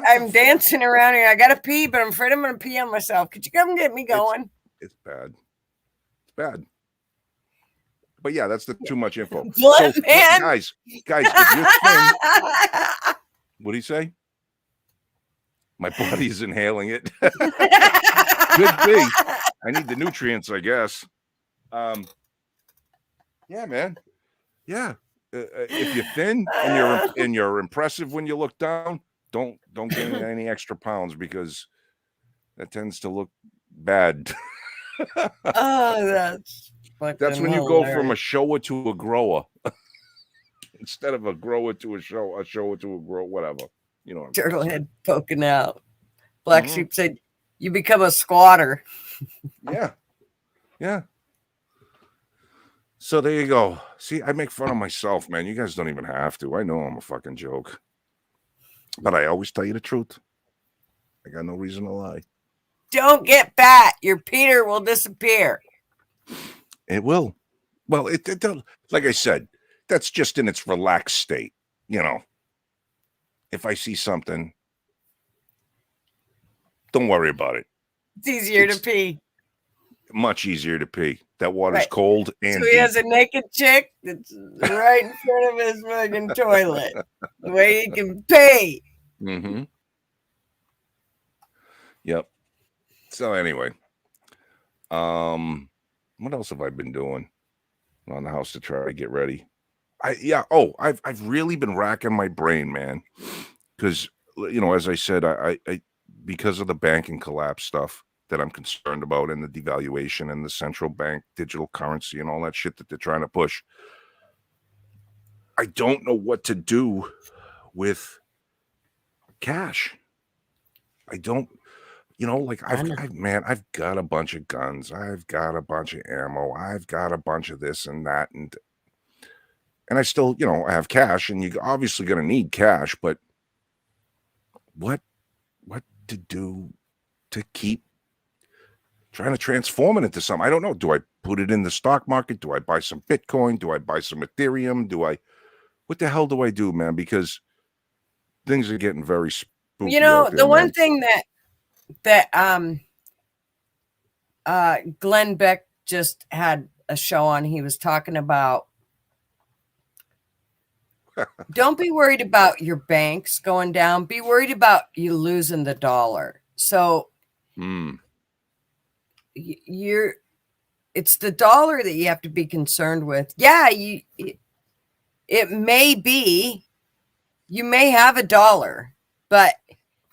I'm dancing around here. I gotta pee, but I'm afraid I'm gonna pee on myself. Could you come get me going? It's bad. It's bad. But yeah, that's the too much info. What, so, man? Guys, if you're thin, what do you say? My body's inhaling it. Could be. I need the nutrients, I guess. Yeah, man. Yeah, if you're thin and you're impressive when you look down, don't gain any extra pounds because that tends to look bad. Oh, that's when you go from a shower to a grower instead of a grower to a shower to a grower, whatever. Turtle head poking out. Black Sheep said, "You become a squatter." Yeah. So there you go. See, I make fun of myself, man. You guys don't even have to. I know I'm a fucking joke. But I always tell you the truth. I got no reason to lie. Don't get fat. Your Peter will disappear. It will. Well, it like I said, that's just in its relaxed state. If I see something, don't worry about it. It's easier to pee. Much easier to pee. That water's cold and so he has a naked chick that's right in front of his fucking toilet. The way he can pee. Mm-hmm. Yep. So anyway, what else have I been doing around the house to try to get ready? I've really been racking my brain, man, because as I said, I because of the banking collapse stuff that I'm concerned about and the devaluation and the central bank digital currency and all that shit that they're trying to push. I don't know what to do with cash. I don't, I've got a bunch of guns. I've got a bunch of ammo. I've got a bunch of this and that. And I still, I have cash, and you're obviously going to need cash, but what to do to keep trying to transform it into something? I don't know. Do I put it in the stock market? Do I buy some Bitcoin? Do I buy some Ethereum? What the hell do I do, man? Because things are getting very spooky. The one thing that Glenn Beck just had a show on, he was talking about, don't be worried about your banks going down. Be worried about you losing the dollar. So you're it's the dollar that you have to be concerned with. Yeah, it may be, you may have a dollar, but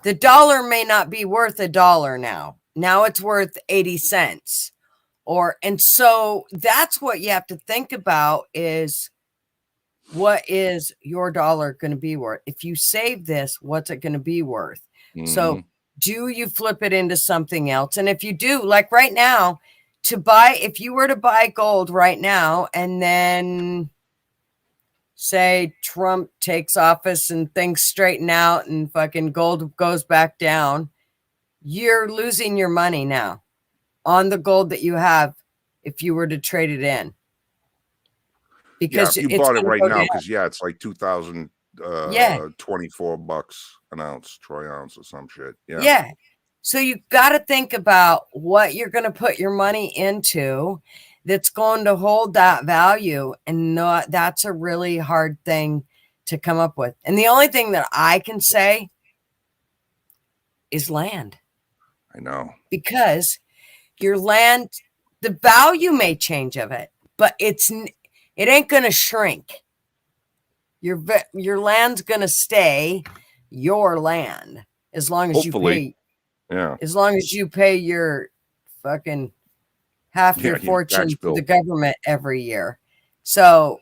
the dollar may not be worth a dollar now. Now it's worth 80 cents. And so that's what you have to think about is, what is your dollar going to be worth? If you save this, what's it going to be worth? So do you flip it into something else? And if you do, like right now, if you were to buy gold right now, and then say Trump takes office and things straighten out and fucking gold goes back down, you're losing your money now on the gold that you have if you were to trade it in. Because if you it's bought it going to right go now, down. because it's like $2,024 an ounce, troy ounce or some shit. Yeah. So you got to think about what you're going to put your money into that's going to hold that value. And that's a really hard thing to come up with. And the only thing that I can say is land. I know. Because your land, the value may change of it, but it ain't going to shrink. Your land's going to stay your land as long as Hopefully. as long as you pay your fucking half your fortune to the government every year. So,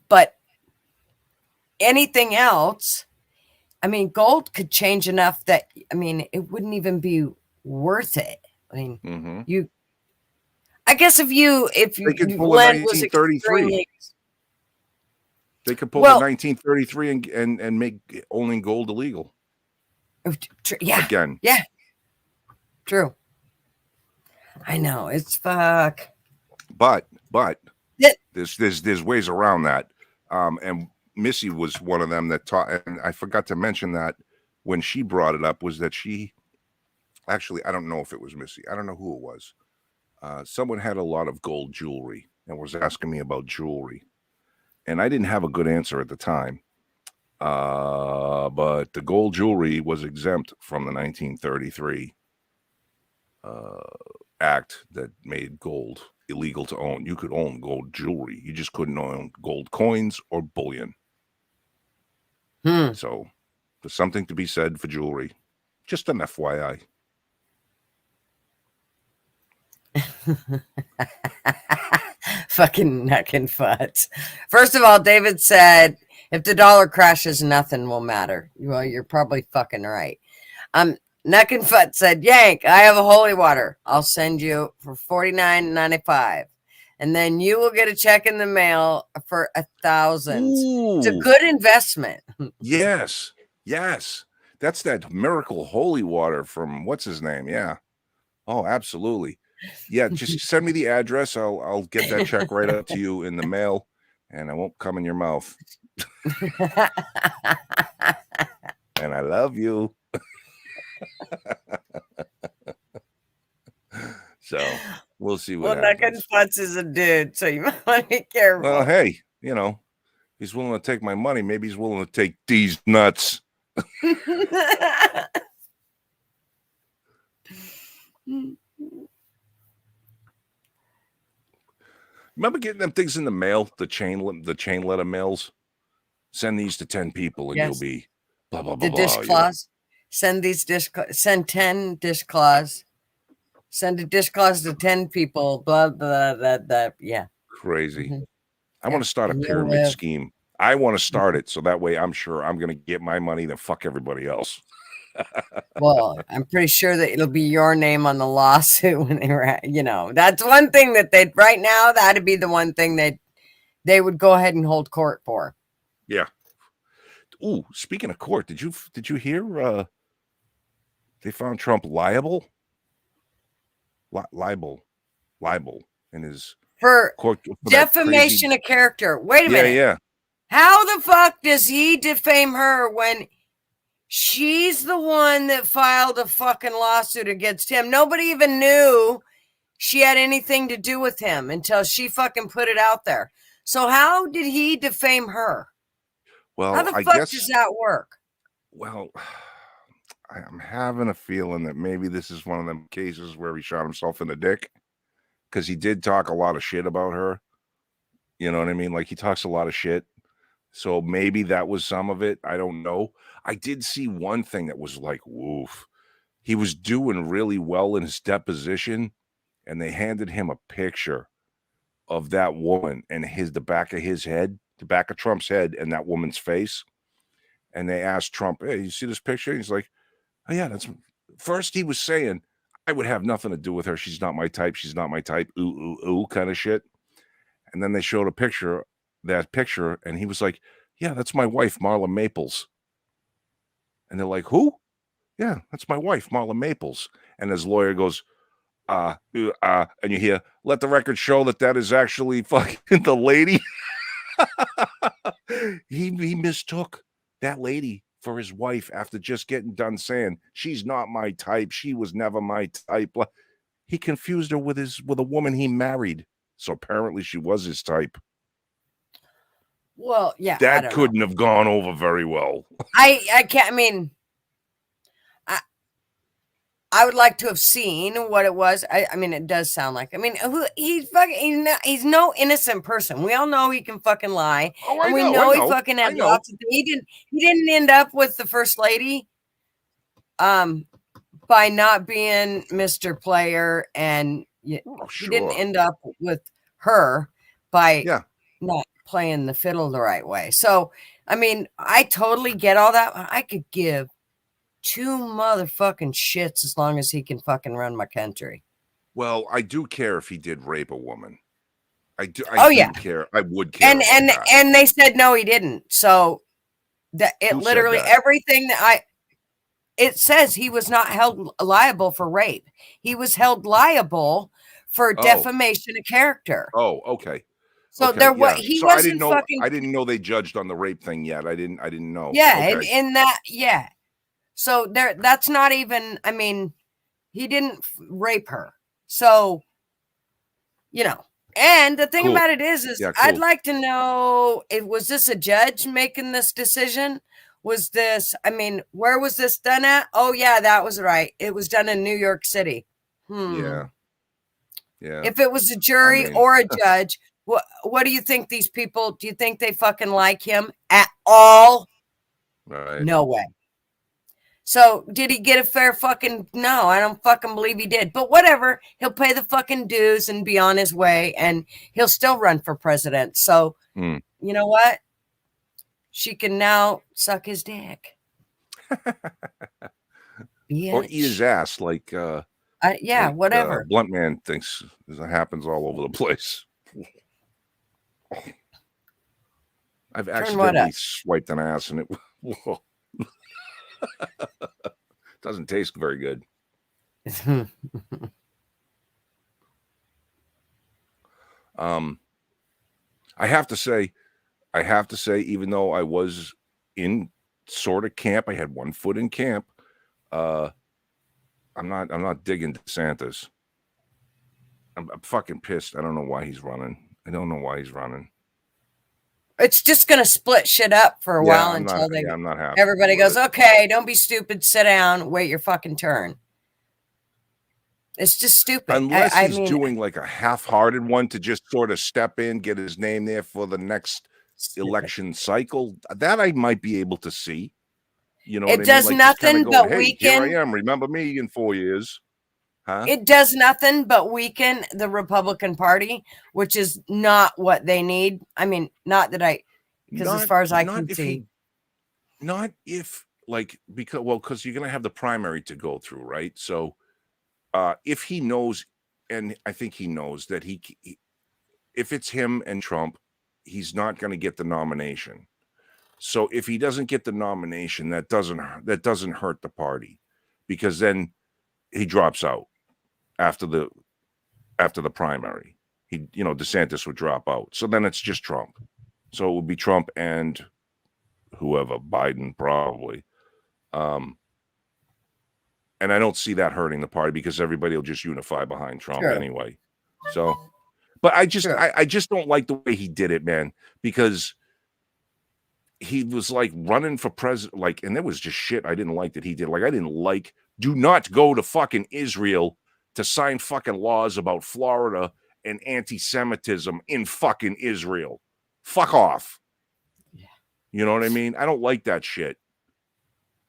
but anything else, I mean, gold could change enough that, I mean, it wouldn't even be worth it. I mean, I guess if they could pull land a was 1933. They could pull a 1933 and make owning gold illegal. Yeah. Again. Yeah. True. I know, it's fuck. But there's ways around that. And Missy was one of them that taught, and I forgot to mention that when she brought it up, was that she actually, I don't know if it was Missy, I don't know who it was. Someone had a lot of gold jewelry and was asking me about jewelry, and I didn't have a good answer at the time. But the gold jewelry was exempt from the 1933 act that made gold illegal to own. You could own gold jewelry, you just couldn't own gold coins or bullion. So there's something to be said for jewelry. Just an FYI. Fucking neck and foot. First of all, David said, if the dollar crashes, nothing will matter. Well, you're probably fucking right. Neck and foot said, Yank, I have a holy water. I'll send you for $49.95. And then you will get a check in the mail for $1,000. It's a good investment. Yes. That's that miracle holy water from what's his name? Yeah. Oh, absolutely. Yeah, just send me the address. I'll get that check right up to you in the mail, and I won't come in your mouth. And I love you. So we'll see what happens. Neck and Futz is a dude, so you might want to be careful. Well, hey, he's willing to take my money. Maybe he's willing to take these nuts. Remember getting them things in the mail, the chain letter mails? Send these to 10 people and you'll be blah, blah, blah, the dishcloths. Send 10 dishcloths. Send a dishcloth to 10 people. Blah, blah, blah, blah. Yeah. Crazy. I want to start a pyramid scheme. I want to start it so that way I'm sure I'm going to get my money, then fuck everybody else. Well, I'm pretty sure that it'll be your name on the lawsuit when they were, that's one thing that right now, that'd be the one thing that they would go ahead and hold court for. Yeah. Ooh, speaking of court, did you hear they found Trump liable in his for court defamation of character. Wait a minute. Yeah. How the fuck does he defame her when she's the one that filed a fucking lawsuit against him? Nobody even knew she had anything to do with him until she fucking put it out there. So how did he defame her? Well, how the fuck does that work? Well, I'm having a feeling that maybe this is one of them cases where he shot himself in the dick. because he did talk a lot of shit about her. You know what I mean? Like he talks a lot of shit. So maybe that was some of it. I don't know. I did see one thing that was like, woof. He was doing really well in his deposition, and they handed him a picture of that woman and the back of his head, the back of Trump's head, and that woman's face. And they asked Trump, "Hey, you see this picture?" He's like, "Oh yeah, that's." First, he was saying, "I would have nothing to do with her. She's not my type. She's not my type." Ooh, ooh, ooh, kind of shit. And then they showed that picture, and he was like, "Yeah, that's my wife, Marla Maples." And they're like, "Who?" "Yeah, that's my wife, Marla Maples." And his lawyer goes, and you hear, "Let the record show that is actually fucking the lady." he mistook that lady for his wife after just getting done saying, "She's not my type. She was never my type." He confused her with a woman he married. So apparently she was his type. Well, yeah, I That don't know. couldn't have gone over very well. I can't. I mean, I would like to have seen what it was. I mean, it does sound like. I mean, he's no innocent person. We all know he can fucking lie, Oh, and we I know he know. fucking had I know. lots of. He didn't end up with the first lady, by not being Mr. Player, and he didn't end up with her by not playing the fiddle the right way. So, I mean, I totally get all that. I could give two motherfucking shits as long as he can fucking run my country. Well, I do care if he did rape a woman. I do. Care. I would care. And they said no, he didn't. So that it Who literally everything that it says he was not held liable for rape. He was held liable for defamation of character. Oh, okay. So okay, he so wasn't I didn't know. fucking. I didn't know they judged on the rape thing yet. I didn't know. Yeah, okay. in that, yeah. So that's not even. I mean, he didn't rape her. So, you know. And the thing about it is cool. I'd like to know, was this a judge making this decision? Was this, I mean, where was this done at? Oh, yeah, that was right. It was done in New York City. Yeah. If it was a jury or a judge, what do you think these people, do you think they fucking like him at all? Right. No way. So did he get a fair fucking, no, I don't fucking believe he did, but whatever, he'll pay the fucking dues and be on his way, and he'll still run for president. So you know what? She can now suck his dick. Or eat his ass like, yeah, whatever. Blunt Man thinks it happens all over the place. I've accidentally swiped an ass and it doesn't taste very good. I have to say, even though I was in sort of camp, I had one foot in camp. I'm not digging DeSantis. I'm fucking pissed. I don't know why he's running. It's just gonna split shit up for a while until I'm not happy. Everybody goes, okay, don't be stupid, sit down, wait your fucking turn. It's just stupid. Unless he's doing like a half-hearted one to just sort of step in, get his name there for the next election cycle. That I might be able to see. You know, it does like nothing but weaken. Here I am. Remember me in 4 years. Huh? It does nothing but weaken the Republican Party, which is not what they need. I mean, not that because as far as I can see, because you're going to have the primary to go through, right? So if he knows, and I think he knows that if it's him and Trump, he's not going to get the nomination. So if he doesn't get the nomination, that doesn't hurt the party, because then he drops out after the primary. DeSantis would drop out. So then it's just Trump. So it would be Trump and whoever, Biden probably. And I don't see that hurting the party because everybody will just unify behind Trump anyway. So, but I just don't like the way he did it, man, because he was like running for president, and there was just shit I didn't like that he did. Do not go to fucking Israel to sign fucking laws about Florida and anti-Semitism in fucking Israel. Fuck off. Yeah. You know what I mean? I don't like that shit.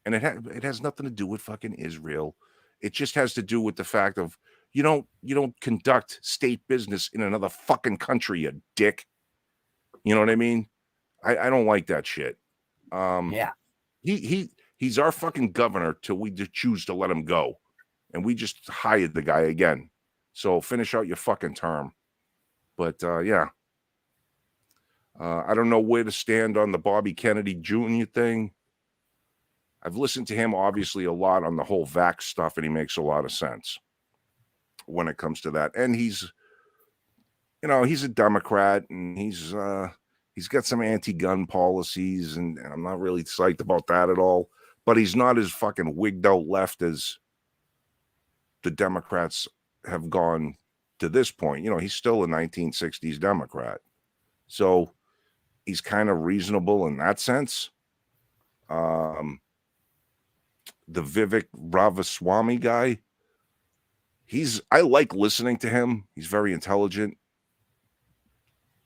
And it has nothing to do with fucking Israel. It just has to do with the fact of you don't conduct state business in another fucking country, you dick. You know what I mean? I don't like that shit. Yeah. He's our fucking governor till we choose to let him go. And we just hired the guy again. So finish out your fucking term. But yeah. I don't know where to stand on the Bobby Kennedy Jr. thing. I've listened to him obviously a lot on the whole vax stuff, and he makes a lot of sense when it comes to that. And he's a Democrat, and he's got some anti-gun policies, and I'm not really psyched about that at all. But he's not as fucking wigged out left as the Democrats have gone to this point. He's still a 1960s Democrat. So he's kind of reasonable in that sense. The Vivek Ramaswamy guy, I like listening to him. He's very intelligent.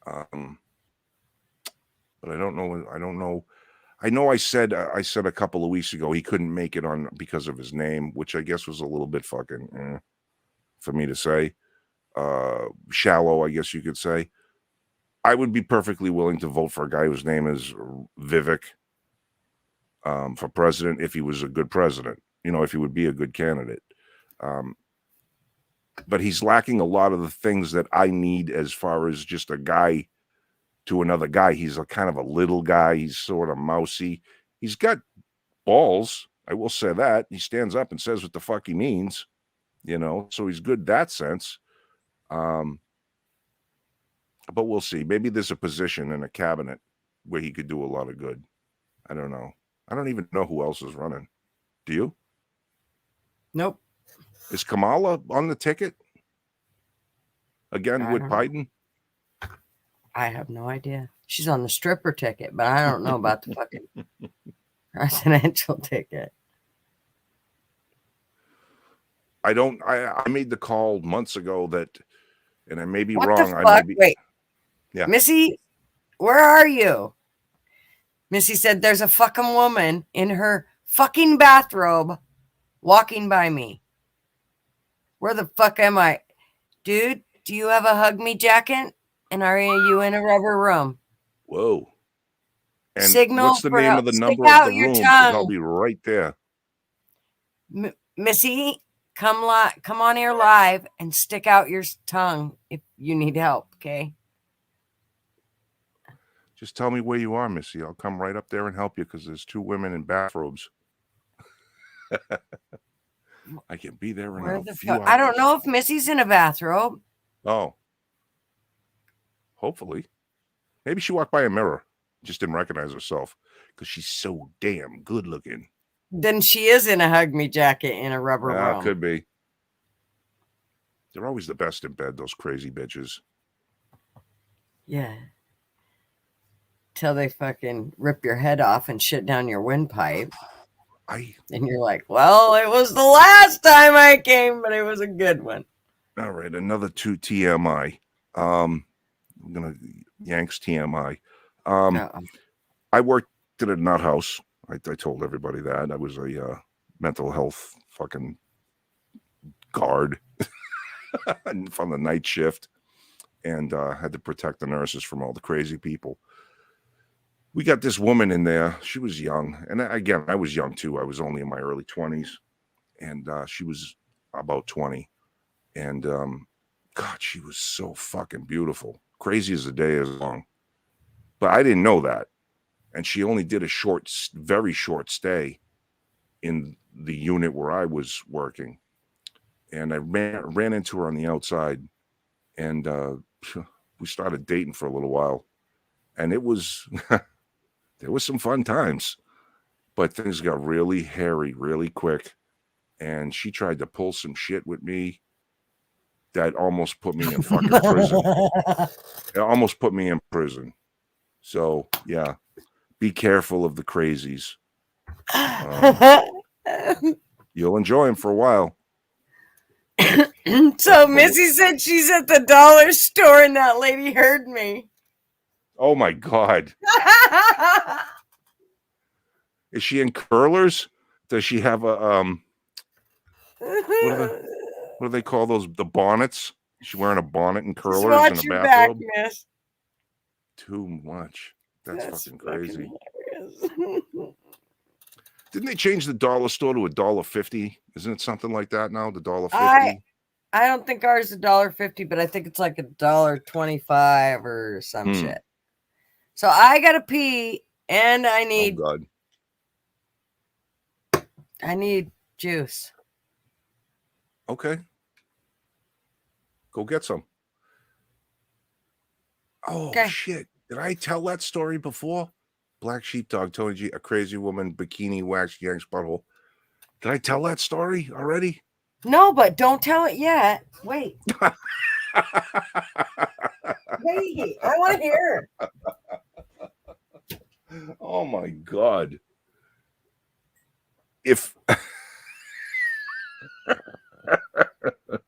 But I don't know. I know I said a couple of weeks ago he couldn't make it on because of his name, which I guess was a little bit fucking for me to say. Shallow, I guess you could say. I would be perfectly willing to vote for a guy whose name is Vivek for president if he was a good president, if he would be a good candidate. But he's lacking a lot of the things that I need as far as just a guy to another guy. He's a kind of a little guy. He's sort of mousy. He's got balls. I will say that. He stands up and says what the fuck he means, so he's good in that sense. But we'll see. Maybe there's a position in a cabinet where he could do a lot of good. I don't know. I don't even know who else is running. Do you? Nope. Is Kamala on the ticket again with Biden? I have no idea. She's on the stripper ticket, but I don't know about the fucking presidential ticket. I made the call months ago that, and I may be what wrong. The fuck? Wait. Yeah. Missy, where are you? Missy said there's a fucking woman in her fucking bathrobe walking by me. Where the fuck am I? Dude, do you have a hug me jacket? And are you in a rubber room? Whoa. And Signal what's the name of the number of the room? Because I'll be right there. Missy, come on here live and stick out your tongue if you need help, okay? Just tell me where you are, Missy. I'll come right up there and help you because there's two women in bathrobes. I can be there in a few hours. I don't know if Missy's in a bathrobe. Oh. Hopefully. Maybe she walked by a mirror. Just didn't recognize herself because she's so damn good looking. Then she is in a hug me jacket in a rubber room. Could be. They're always the best in bed, those crazy bitches. Yeah. Till they fucking rip your head off and shit down your windpipe. And you're like, well, it was the last time I came, but it was a good one. All right, another 2 TMI. I'm gonna Yanks TMI. I worked at a nut house. I told everybody that. I was a mental health fucking guard from the night shift, and had to protect the nurses from all the crazy people. We got this woman in there. She was young. And again, I was young too. I was only in my early 20s. And she was about 20. And God, she was so fucking beautiful. Crazy as the day is long. But I didn't know that. And she only did a very short stay in the unit where I was working. And I ran into her on the outside. And we started dating for a little while. And it was... There was some fun times, but things got really hairy really quick. And she tried to pull some shit with me that almost put me in fucking prison. It almost put me in prison. So, yeah, be careful of the crazies. You'll enjoy them for a while. So Missy said she's at the dollar store and that lady heard me. Oh my God. Is she in curlers? Does she have a what are they call those? The bonnets? Is she wearing a bonnet and Just curlers and watch a your back, bathrobe? miss. Too much. That's That's fucking fucking crazy. hilarious. Didn't they change the dollar store to $1.50? Isn't it something like that now? The I $1.50? I don't think ours is $1.50, but I think it's like $1.25 or some shit. So I gotta pee, and I Oh God. need juice. Okay. Go get some. Oh Okay. shit. Did I tell that story before? Black sheepdog, Tony G, a crazy woman, bikini wax yanks butthole. Did I tell that story already? No, but don't tell it yet. Wait. Wait. I want to hear. Oh my God. If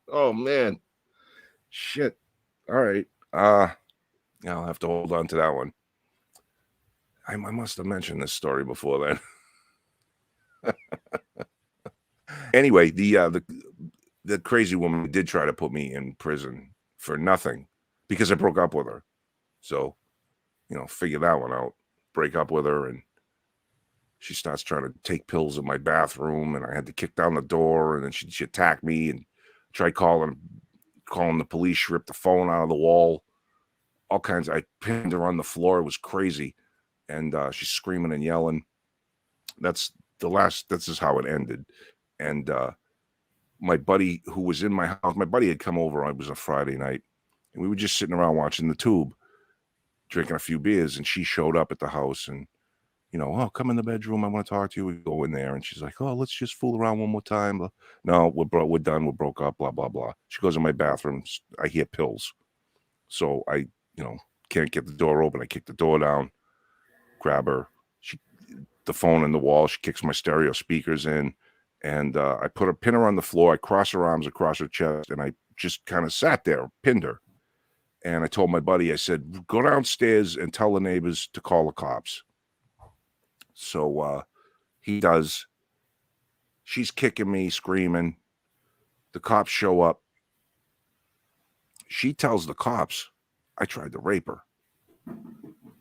oh man. Shit. All right. Yeah, I'll have to hold on to that one. I must have mentioned this story before then. Anyway, the crazy woman did try to put me in prison for nothing because I broke up with her. So, figure that one out. Break up with her, and she starts trying to take pills in my bathroom, and I had to kick down the door, and then she attacked me and tried calling the police. She ripped the phone out of the wall. All kinds. I pinned her on the floor. It was crazy, and she's screaming and yelling. That's the last. This is how it ended, and my buddy who was in my house, my buddy had come over. It was a Friday night, and we were just sitting around watching the tube, drinking a few beers, and she showed up at the house and, oh, come in the bedroom. I want to talk to you. We go in there, and she's like, oh, let's just fool around one more time. No, we're done. We're broke up, blah, blah, blah. She goes in my bathroom. I hear pills. So I, can't get the door open. I kick the door down, grab her. The phone in the wall. She kicks my stereo speakers in. And I pin her on the floor. I cross her arms across her chest, and I just kind of sat there, pinned her. And I told my buddy, I said, go downstairs and tell the neighbors to call the cops. So he does. She's kicking me, screaming. The cops show up. She tells the cops I tried to rape her.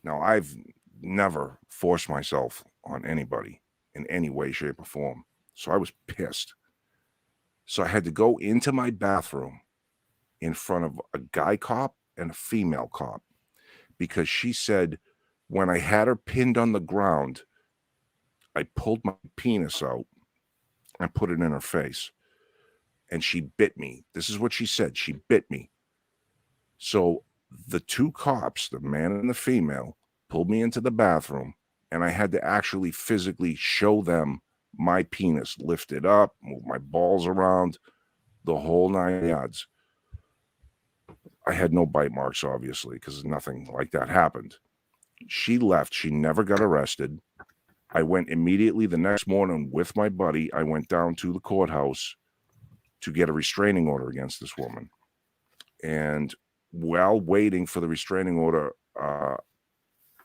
Now, I've never forced myself on anybody in any way, shape, or form. So I was pissed. So I had to go into my bathroom in front of a guy cop and a female cop because she said when I had her pinned on the ground, I pulled my penis out and put it in her face. And she bit me. This is what she said. She bit me. So the two cops, the man and the female, pulled me into the bathroom, and I had to actually physically show them my penis, lift it up, move my balls around, the whole 9 yards. I had no bite marks, obviously, because nothing like that happened. She left. She never got arrested. I went immediately the next morning with my buddy. I went down to the courthouse to get a restraining order against this woman. And while waiting for the restraining order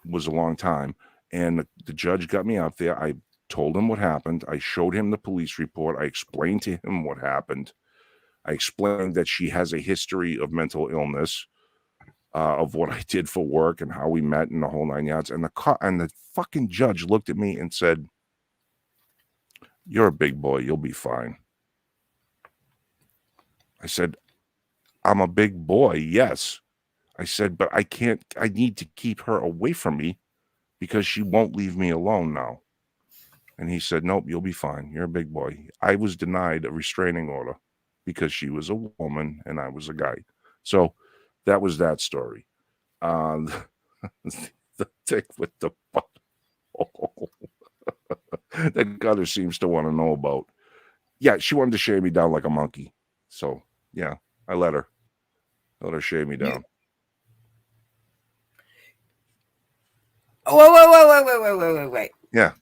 was a long time. And the judge got me out there. I told him what happened. I showed him the police report. I explained to him what happened. I explained that she has a history of mental illness, of what I did for work and how we met in the whole 9 yards. And the fucking judge looked at me and said, "You're a big boy. You'll be fine." I said, "I'm a big boy, yes." I said, "But I need to keep her away from me because she won't leave me alone now." And he said, "Nope, you'll be fine. You're a big boy." I was denied a restraining order because she was a woman and I was a guy. So that was that story. The tick with the butthole that Gutter seems to want to know about. Yeah, she wanted to shave me down like a monkey. So yeah, I let her shave me down. Wait. Yeah.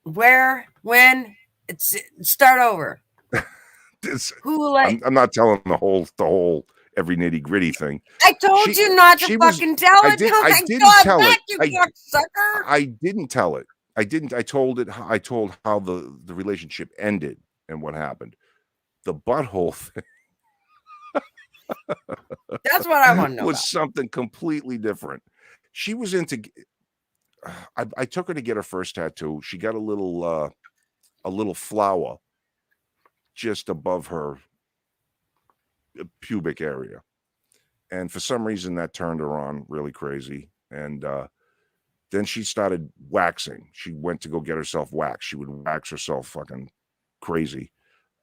Where? When? Start over. Who like? I'm not telling the whole every nitty gritty thing. I told you not to fucking tell it. Oh I my didn't God, tell it. back, you cocksucker. I didn't tell it. I didn't. I told it. I told how the relationship ended and what happened. The butthole thing That's what I want to know was about. something completely different. She was into. I took her to get her first tattoo. She got a little flower just above her pubic area, and for some reason that turned her on really crazy. And then she started waxing. She went to go get herself waxed. She would wax herself fucking crazy.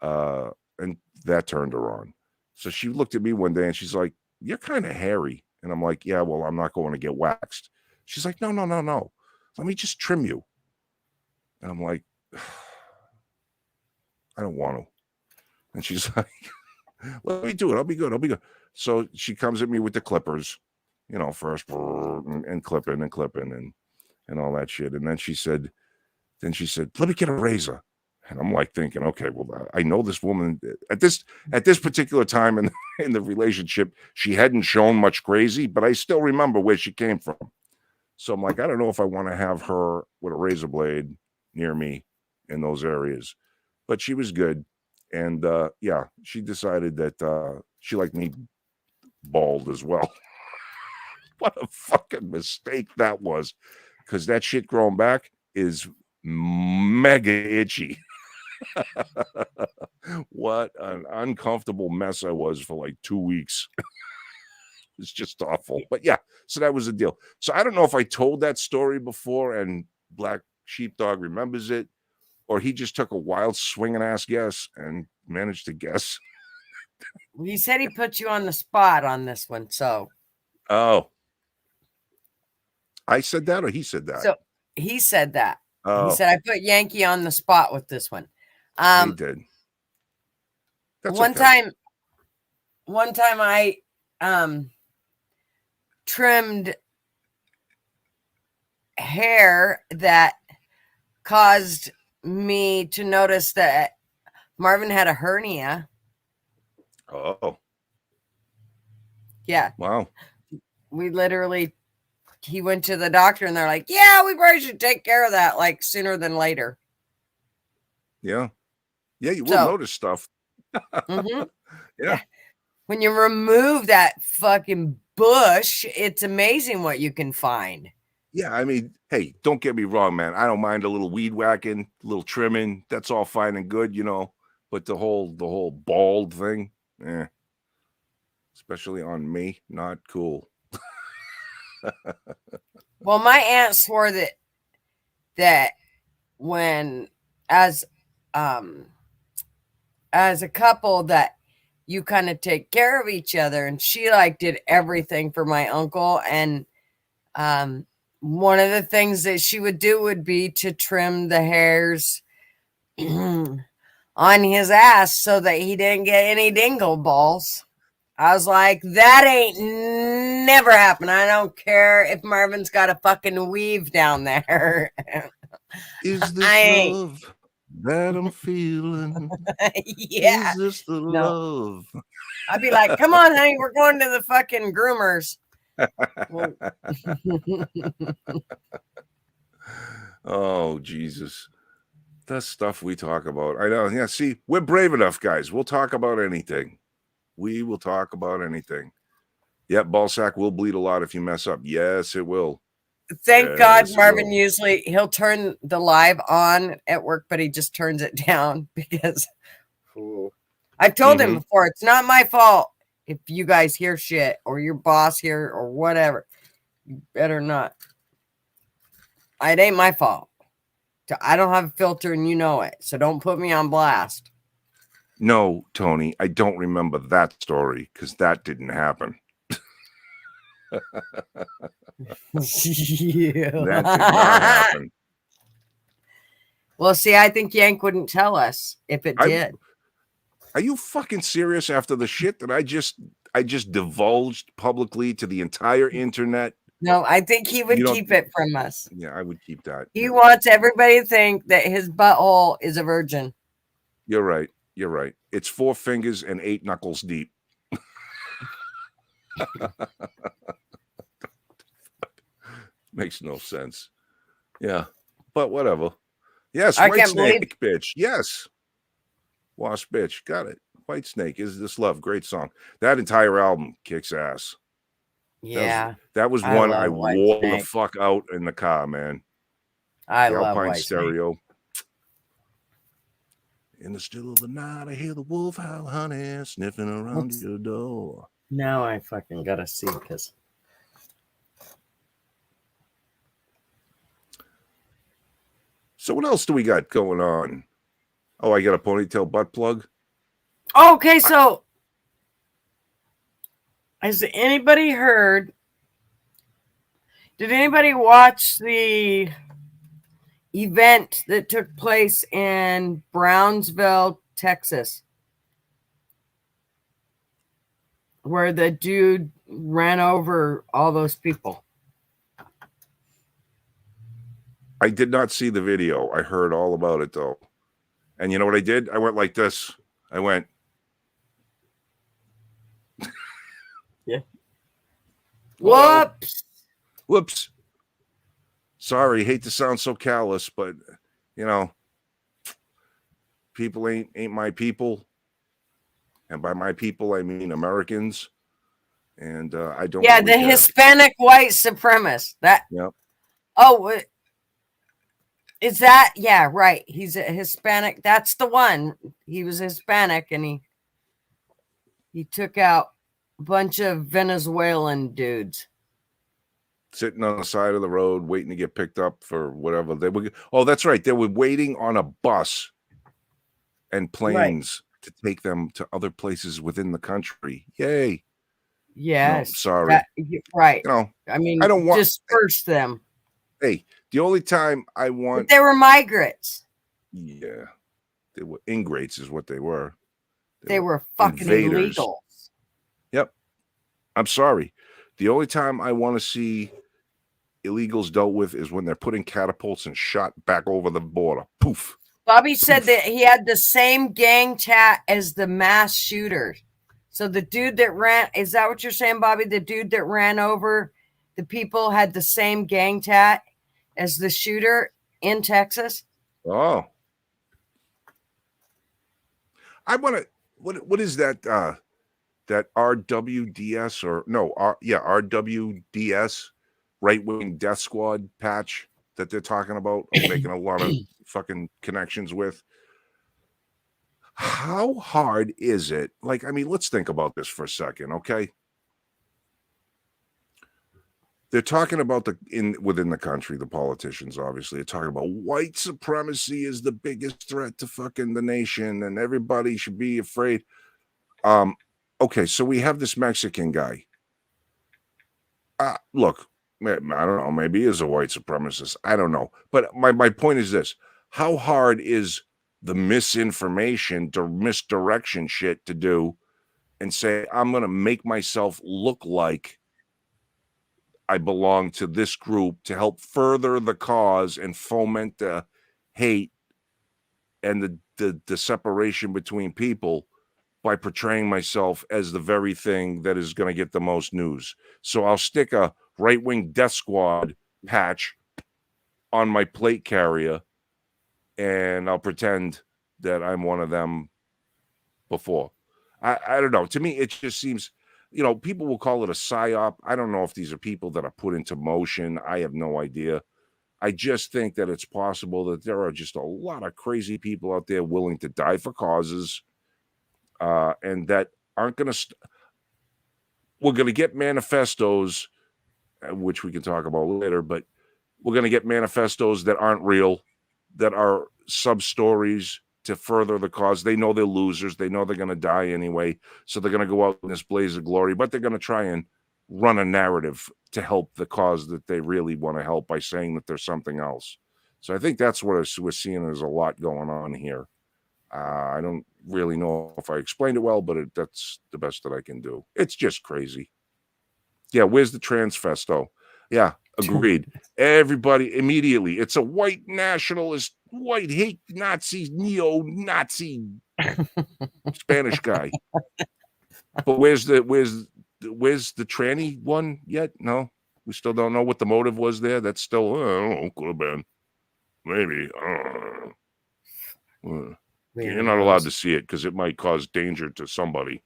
And that turned her on. So she looked at me one day and she's like, "You're kind of hairy." And I'm like, "Yeah, well, I'm not going to get waxed." She's like, "No, no, no, no. Let me just trim you." And I'm like, "I don't want to." And she's like, "Let me do it. I'll be good. I'll be good." So she comes at me with the clippers, first and clipping and all that shit. And then she said, "Let me get a razor." And I'm like thinking, okay, well, I know this woman at this particular time in the relationship, she hadn't shown much crazy, but I still remember where she came from. So I'm like, I don't know if I want to have her with a razor blade near me in those areas. But she was good. And yeah, she decided that she liked me bald as well. What a fucking mistake that was. Because that shit growing back is mega itchy. What an uncomfortable mess I was for like 2 weeks. It's just awful. But yeah, so that was the deal. So I don't know if I told that story before and Black Sheepdog remembers it, or he just took a wild swinging ass guess and managed to guess. He said he put you on the spot on this one, so. Oh. I said that or he said that? So he said that. Oh. He said I put Yankee on the spot with this one. He did. That's one okay. time I trimmed hair that caused me to notice that Marvin had a hernia. Oh. Yeah. Wow. He went to the doctor and they're like, yeah, we probably should take care of that like sooner than later. Yeah. Yeah, you will notice stuff. Mm-hmm. Yeah. When you remove that fucking bush, it's amazing what you can find. Yeah, I mean, hey, don't get me wrong, man. I don't mind a little weed whacking, a little trimming. That's all fine and good, But the whole bald thing, especially on me, not cool. Well, my aunt swore that when as a couple that you kind of take care of each other, and she like did everything for my uncle, and one of the things that she would do would be to trim the hairs on his ass so that he didn't get any dingle balls. I was like, that ain't never happened. I don't care if Marvin's got a fucking weave down there. Is this love that I'm feeling? Yeah. Is this the love? I'd be like, come on, honey, we're going to the fucking groomers. Oh, Jesus. That's stuff we talk about. I know. Yeah, see, we're brave enough, guys. We'll talk about anything. We will talk about anything. Yep, ballsack will bleed a lot if you mess up. Yes, it will. Thank God Marvin usually he'll turn the live on at work, but he just turns it down because I've told him before, it's not my fault if you guys hear shit or your boss here or whatever. You better not. It ain't my fault. I don't have a filter and you know it. So don't put me on blast. No, Tony, I don't remember that story because that didn't happen. Yeah. That did not happen. Well, see, I think Yank wouldn't tell us if it did. Are you fucking serious after the shit that I just divulged publicly to the entire internet? No, I think he would keep it from us. Yeah, I would keep that. He wants everybody to think that his butthole is a virgin. You're right. You're right. It's 4 fingers and 8 knuckles deep. Makes no sense. Yeah, but whatever. Yes, I White can't believe. Snake, bitch. Yes. Wasp, bitch. Got it. White Snake, Is This Love? Great song. That entire album kicks ass. Yeah, That was I one I love White wore the Snake. fuck out in the car, man. I The love Alpine White Snake. stereo. In the still of the night, I hear the wolf howl, honey, sniffing around your door. Now I fucking gotta see because. So what else do we got going on? Oh, I got a ponytail butt plug. Okay, so has anybody heard? Did anybody watch the event that took place in Brownsville, Texas, where the dude ran over all those people? I did not see the video. I heard all about it though. And you know what I did? I went like this. I went. Yeah. Hello? Whoops. Whoops. Sorry, hate to sound so callous, but you know, people ain't my people. And by my people, I mean Americans. And I don't. Yeah, the Hispanic white supremacist. That. Yep. Oh, is that? Yeah, right. He's a Hispanic. That's the one. He was Hispanic, and he took out a bunch of Venezuelan dudes Sitting on the side of the road, waiting to get picked up for whatever they were. Oh, that's right. They were waiting on a bus and planes to take them to other places within the country. Yay. Yes. No, sorry. Right. You know, I mean, I don't want disperse them. Hey, the only time I want. But they were migrants. Yeah. They were ingrates, is what they were. They were fucking invaders. illegals. Yep. I'm sorry. The only time I want to see illegals dealt with is when they're put in catapults and shot back over the border. Poof. Bobby said that he had the same gang tat as the mass shooter. So the dude that ran, is that what you're saying, Bobby? The dude that ran over the people had the same gang tat as the shooter in Texas? Oh. I want to, what is that, that RWDS or no, RWDS, right-wing death squad patch that they're talking about, making a lot of fucking connections with. How hard is it? Like, I mean, let's think about this for a second, okay? They're talking about within the country, the politicians obviously are talking about white supremacy is the biggest threat to fucking the nation, and everybody should be afraid. Okay, so we have this Mexican guy. Look, I don't know, maybe he is a white supremacist. I don't know. But my point is this: how hard is the misinformation, misdirection shit to do, and say I'm going to make myself look like I belong to this group to help further the cause and foment the hate and the separation between people by portraying myself as the very thing that is going to get the most news. So I'll stick a right-wing death squad patch on my plate carrier and I'll pretend that I'm one of them before. I don't know. To me, it just seems, people will call it a psyop. I don't know if these are people that are put into motion. I have no idea. I just think that it's possible that there are just a lot of crazy people out there willing to die for causes, and that aren't going to. We're going to get manifestos, which we can talk about later, but we're going to get manifestos that aren't real, that are sub-stories to further the cause. They know they're losers. They know they're going to die anyway. So they're going to go out in this blaze of glory, but they're going to try and run a narrative to help the cause that they really want to help by saying that there's something else. So I think that's what we're seeing. There's a lot going on here. I don't really know if I explained it well, but that's the best that I can do. It's just crazy. Yeah, where's the transfesto? Yeah, agreed. Everybody immediately. It's a white nationalist white hate Nazi, neo-Nazi Spanish guy. But where's the tranny one yet? No, we still don't know what the motive was there. That's still, I don't know, could have been. Maybe. You're not allowed to see it because it might cause danger to somebody,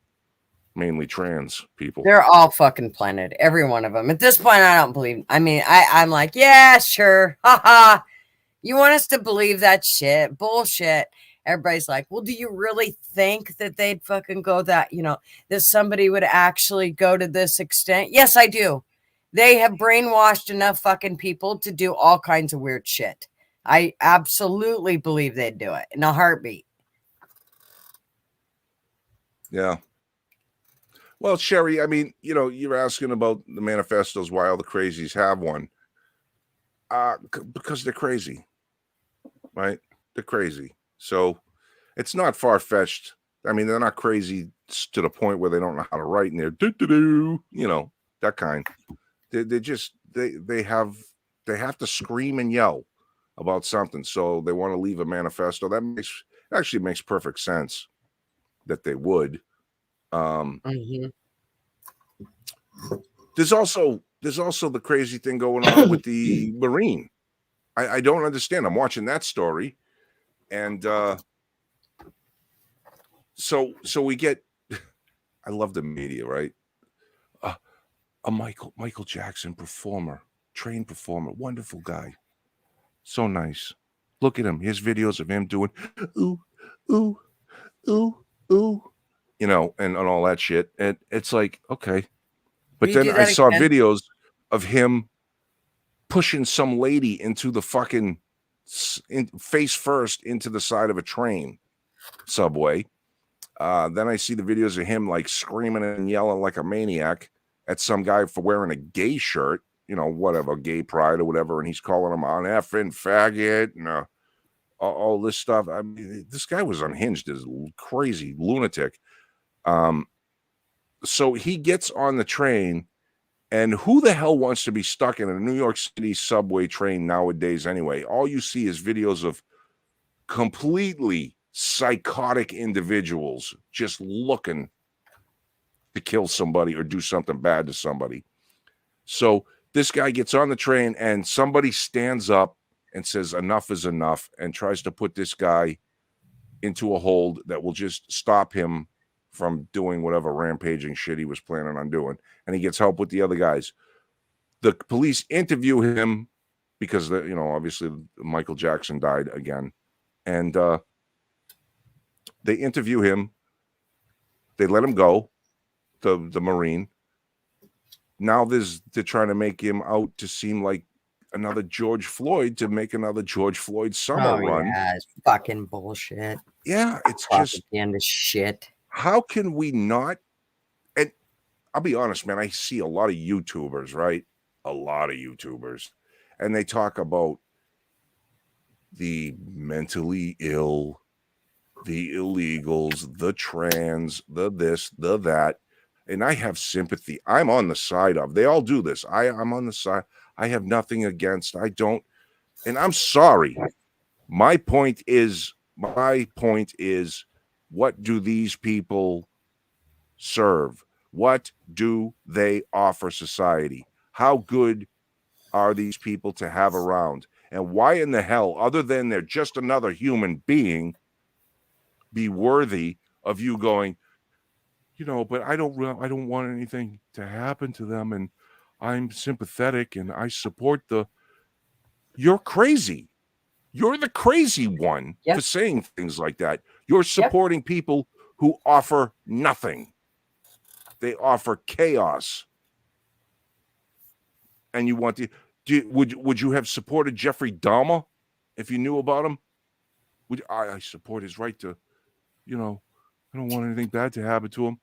mainly trans people. They're all fucking planted, every one of them. At this point, I don't believe. I mean, I'm like, yeah, sure, haha. You want us to believe that shit? Bullshit. Everybody's like, well, do you really think that they'd fucking go that, that somebody would actually go to this extent? Yes, I do. They have brainwashed enough fucking people to do all kinds of weird shit. I absolutely believe they'd do it in a heartbeat. Yeah. Well, Sherry, I mean, you're asking about the manifestos, why all the crazies have one. Because they're crazy, right? They're crazy. So it's not far-fetched. I mean, they're not crazy to the point where they don't know how to write and they're that kind. They just they have to scream and yell about something. So they want to leave a manifesto. That actually makes perfect sense that they would. There's also the crazy thing going on with the Marine. I don't understand. I'm watching that story, and so we get. I love the media, right? A Michael Jackson performer, trained performer, wonderful guy, so nice. Look at him. Here's videos of him doing ooh, ooh, ooh, ooh, and all that shit. And it's like, okay. But then I saw videos of him pushing some lady into the fucking face first into the side of a train subway. Then I see the videos of him like screaming and yelling like a maniac at some guy for wearing a gay shirt, whatever, gay pride or whatever. And he's calling him an effing faggot and all this stuff. I mean, this guy was unhinged, this crazy lunatic. So he gets on the train, and who the hell wants to be stuck in a New York City subway train nowadays anyway? All you see is videos of completely psychotic individuals just looking to kill somebody or do something bad to somebody. So this guy gets on the train and somebody stands up and says enough is enough and tries to put this guy into a hold that will just stop him from doing whatever rampaging shit he was planning on doing. And he gets help with the other guys. The police interview him because, obviously Michael Jackson died again. And they interview him. They let him go, the Marine. Now they're trying to make him out to seem like another George Floyd, to make another George Floyd summer run. Yeah, it's fucking bullshit. Yeah, it's propaganda shit. How can we not? And I'll be honest, man, I see a lot of YouTubers, right? A lot of YouTubers. And they talk about the mentally ill, the illegals, the trans, the this, the that. And I have sympathy. I'm on the side of. They all do this. I'm on the side. I have nothing against. I don't. And I'm sorry. My point is, what do these people serve? What do they offer society? How good are these people to have around? And why in the hell, other than they're just another human being, be worthy of you going, but I don't want anything to happen to them, and I'm sympathetic and I support you're crazy. You're the crazy one for saying things like that. You're supporting people who offer nothing. They offer chaos. And you want would you have supported Jeffrey Dahmer if you knew about him? I support his right to, I don't want anything bad to happen to him.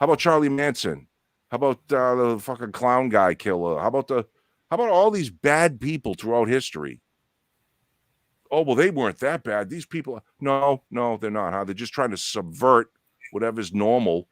How about Charlie Manson? How about the fucking clown guy killer? How about all these bad people throughout history? Oh, well, they weren't that bad. These people, no, they're not. Huh? They're just trying to subvert whatever's normal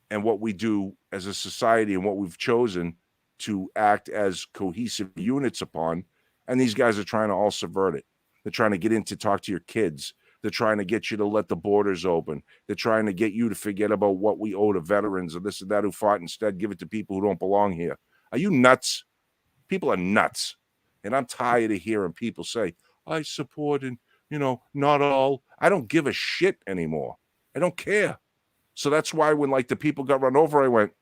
and what we do as a society and what we've chosen to act as cohesive units upon. And these guys are trying to all subvert it. They're trying to get in to talk to your kids. They're trying to get you to let the borders open. They're trying to get you to forget about what we owe to veterans or this and that who fought. Instead, give it to people who don't belong here. Are you nuts? People are nuts. And I'm tired of hearing people say, I support and, not all. I don't give a shit anymore. I don't care. So that's why when like the people got run over, I went,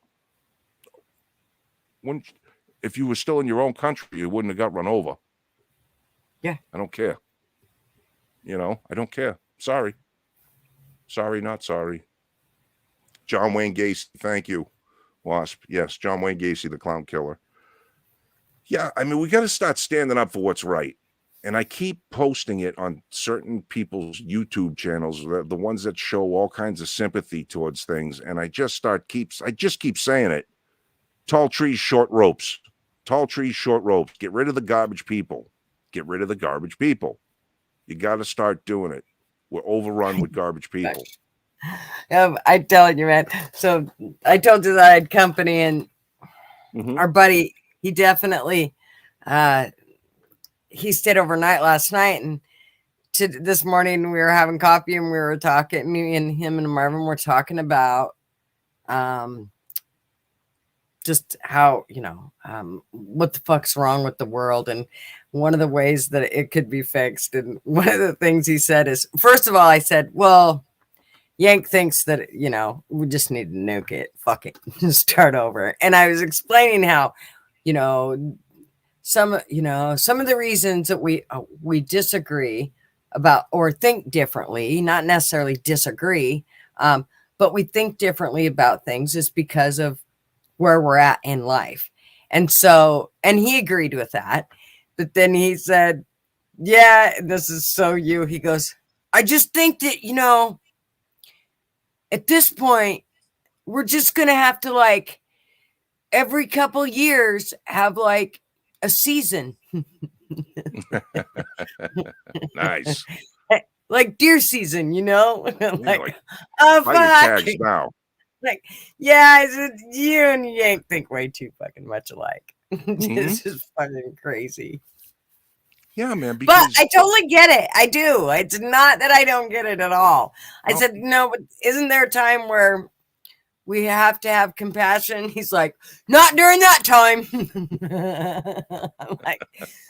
if you were still in your own country, you wouldn't have got run over. Yeah. I don't care. I don't care. Sorry. Sorry, not sorry. John Wayne Gacy, thank you. Wasp. Yes, John Wayne Gacy, the clown killer. Yeah, I mean, we got to start standing up for what's right. And I keep posting it on certain people's YouTube channels, the ones that show all kinds of sympathy towards things. And I just keep saying it. Tall trees, short ropes. Tall trees, short ropes. Get rid of the garbage people. Get rid of the garbage people. You got to start doing it. We're overrun with garbage people. I'm telling you, man. So I told you that I had company, and our buddy, he definitely, he stayed overnight last night, and this morning we were having coffee and we were talking, me and him and Marvin were talking about, just how, what the fuck's wrong with the world and one of the ways that it could be fixed. And one of the things he said is, first of all, I said, well, Yank thinks that, we just need to nuke it. Fuck it. Start over. And I was explaining how, some of the reasons that we disagree about or think differently, not necessarily disagree, but we think differently about things is because of where we're at in life. And so, and he agreed with that. But then he said, yeah, this is so you. He goes, I just think that, at this point, we're just going to have to, like, every couple years have, like, a season. Nice. Like deer season, like oh, fuck. Tags now. Like, yeah, I said, you and Yank think way too fucking much alike. This is fucking crazy. Yeah, man. But I totally get it. I do. It's not that I don't get it at all. I said, no, but isn't there a time where we have to have compassion? He's like, not during that time. I'm like,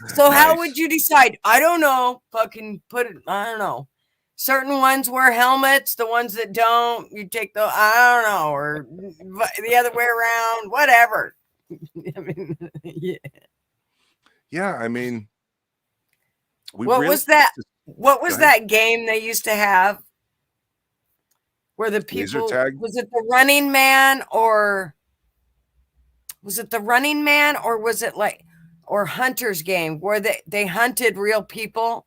so nice. How would you decide? I don't know. Fucking put it, I don't know. Certain ones wear helmets. The ones that don't, you take the, I don't know, or the other way around, whatever. I mean, yeah. Yeah, I mean, what was that? What was that game they used to have? Where the people, was it the Running Man or was it like, or Hunter's Game where they hunted real people?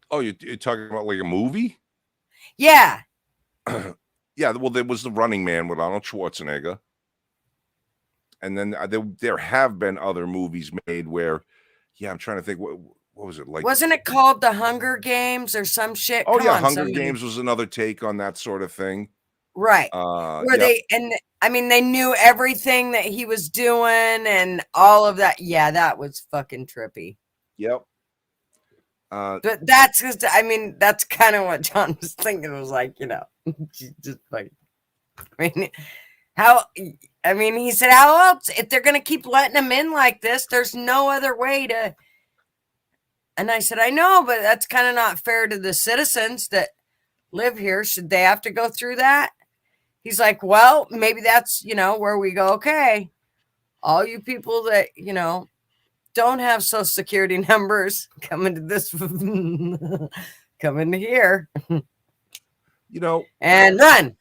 Oh, you're talking about like a movie? Yeah. Yeah, well, there was the Running Man with Arnold Schwarzenegger. And then there have been other movies made where, I'm trying to think, what was it like? Wasn't it called The Hunger Games or some shit? Oh, yeah, Hunger Games was another take on that sort of thing. Right. Where they knew everything that he was doing and all of that. Yeah, that was fucking trippy. Yep. But that's just, that's kind of what John was thinking. It was like, just like, he said, how else, if they're going to keep letting them in like this, there's no other way to. And I said, I know, but that's kind of not fair to the citizens that live here. Should they have to go through that? He's like, well, maybe that's, where we go. Okay. All you people that, don't have social security numbers, come into this, come into here, and run.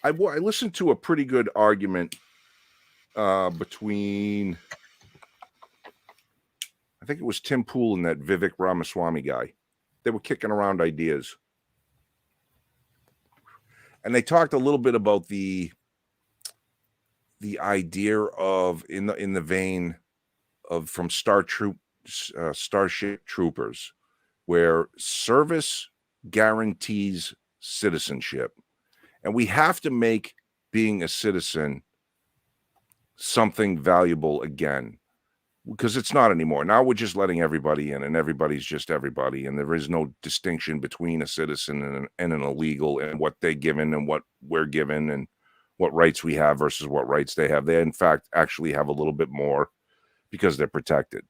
I listened to a pretty good argument between, I think it was Tim Pool and that Vivek Ramaswamy guy. They were kicking around ideas. And they talked a little bit about the idea of in the vein of from Starship Troopers, where service guarantees citizenship, and we have to make being a citizen something valuable again. because it's not anymore. Now we're just letting everybody in, and everybody's just everybody, and there is no distinction between a citizen and an illegal, and what they're given and what we're given, and what rights we have versus what rights they have. They, in fact, actually have a little bit more because they're protected.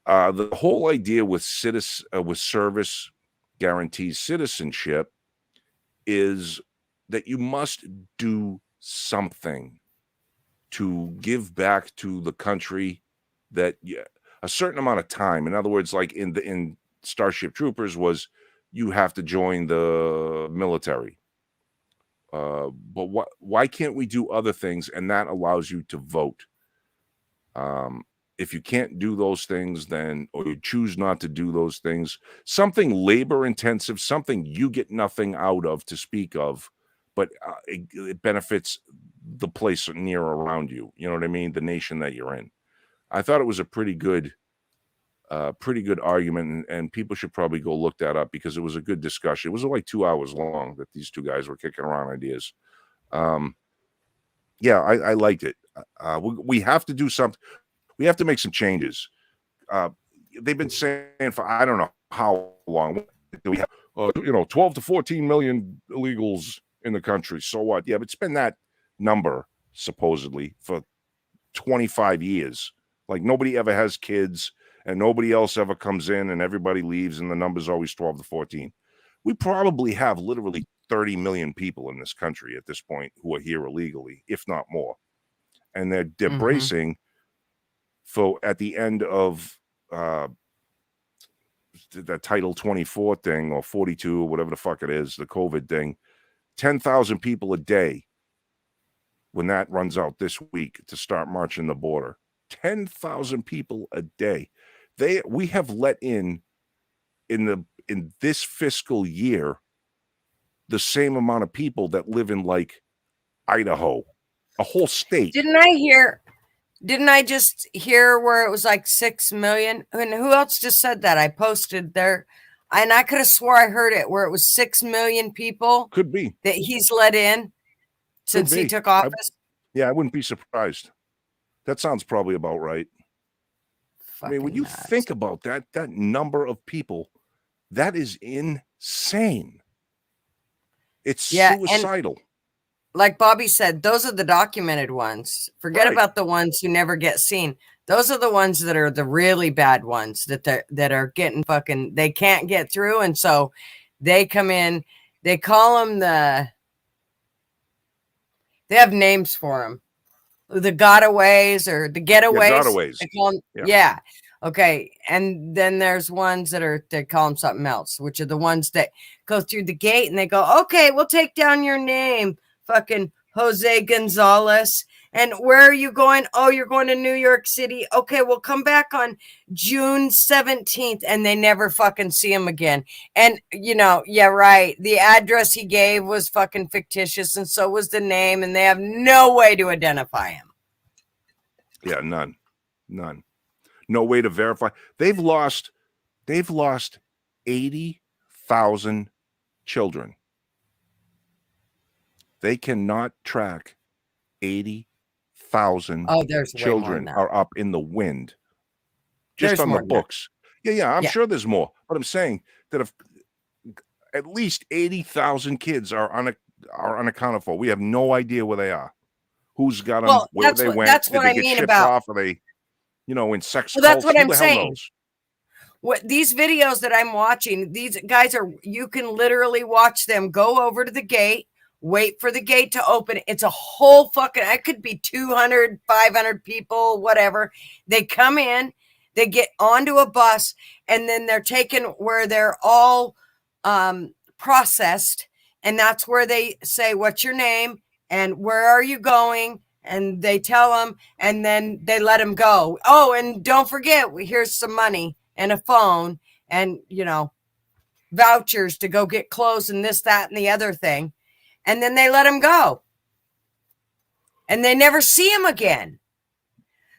The whole idea with service guarantees citizenship is that you must do something to give back to the country that a certain amount of time. In other words, like in Starship Troopers, was you have to join the military. But why can't we do other things? And that allows you to vote. If you can't do those things, then, or you choose not to do those things, something labor intensive, something you get nothing out of to speak of, but it benefits the place near around you. You know what I mean? The nation that you're in. I thought it was a pretty good argument, and people should probably go look that up because it was a good discussion. It was like 2 hours long that these two guys were kicking around ideas. Yeah, I liked it. We have to do something. We have to make some changes. They've been saying for I don't know how long. We have, 12 to 14 million illegals in the country. So what? Yeah, but it's been that number supposedly for 25 years. Like nobody ever has kids, and nobody else ever comes in, and everybody leaves, and the number's always 12 to 14. We probably have literally 30 million people in this country at this point who are here illegally, if not more. And they're bracing for at the end of the Title 24 thing, or 42, or whatever the fuck it is, the COVID thing, 10,000 people a day when that runs out this week to start marching the border. 10,000 people a day. We have let in this fiscal year the same amount of people that live in like Idaho, a whole state. Didn't I just hear where it was like 6 million? And who else just said that? I posted there, and I could have swore I heard it where it was 6 million people. Could be that he's let in since he took office. I wouldn't be surprised. That sounds probably about right. Fucking when you nuts. think about that number of people, that is insane. It's suicidal. Like Bobby said, those are the documented ones. Forget about the ones who never get seen. Those are the ones that are the really bad ones that are getting fucking, they can't get through. And so they come in, they call them they have names for them. The gotaways or the getaways. Yeah, gotaways. They call them, yeah. Okay. And then there's ones they call them something else, which are the ones that go through the gate and they go, okay, we'll take down your name. Fucking Jose Gonzalez. And where are you going? Oh, you're going to New York City. Okay, we'll come back on June 17th. And they never fucking see him again. And, yeah, right. The address he gave was fucking fictitious, and so was the name. And they have no way to identify him. Yeah, none. No way to verify. They've lost 80,000 children. They cannot track 80,000 children are up in the wind. Just on the books. Yeah, I'm sure there's more. But I'm saying that if at least 80,000 kids are unaccounted for, we have no idea where they are. Who's got them, where they went, that's did what they I get mean shipped about, off, are they, in sex cults? That's what Who I'm the hell saying. knows? What these videos that I'm watching, these guys you can literally watch them go over to the gate, wait for the gate to open. It's a whole it could be 200, 500 people, whatever. They come in, they get onto a bus, and then they're taken where they're all processed. And that's where they say, what's your name? And where are you going? And they tell them, and then they let them go. Oh, and don't forget, here's some money and a phone and, vouchers to go get clothes and this, that, and the other thing. And then they let them go. And they never see him again.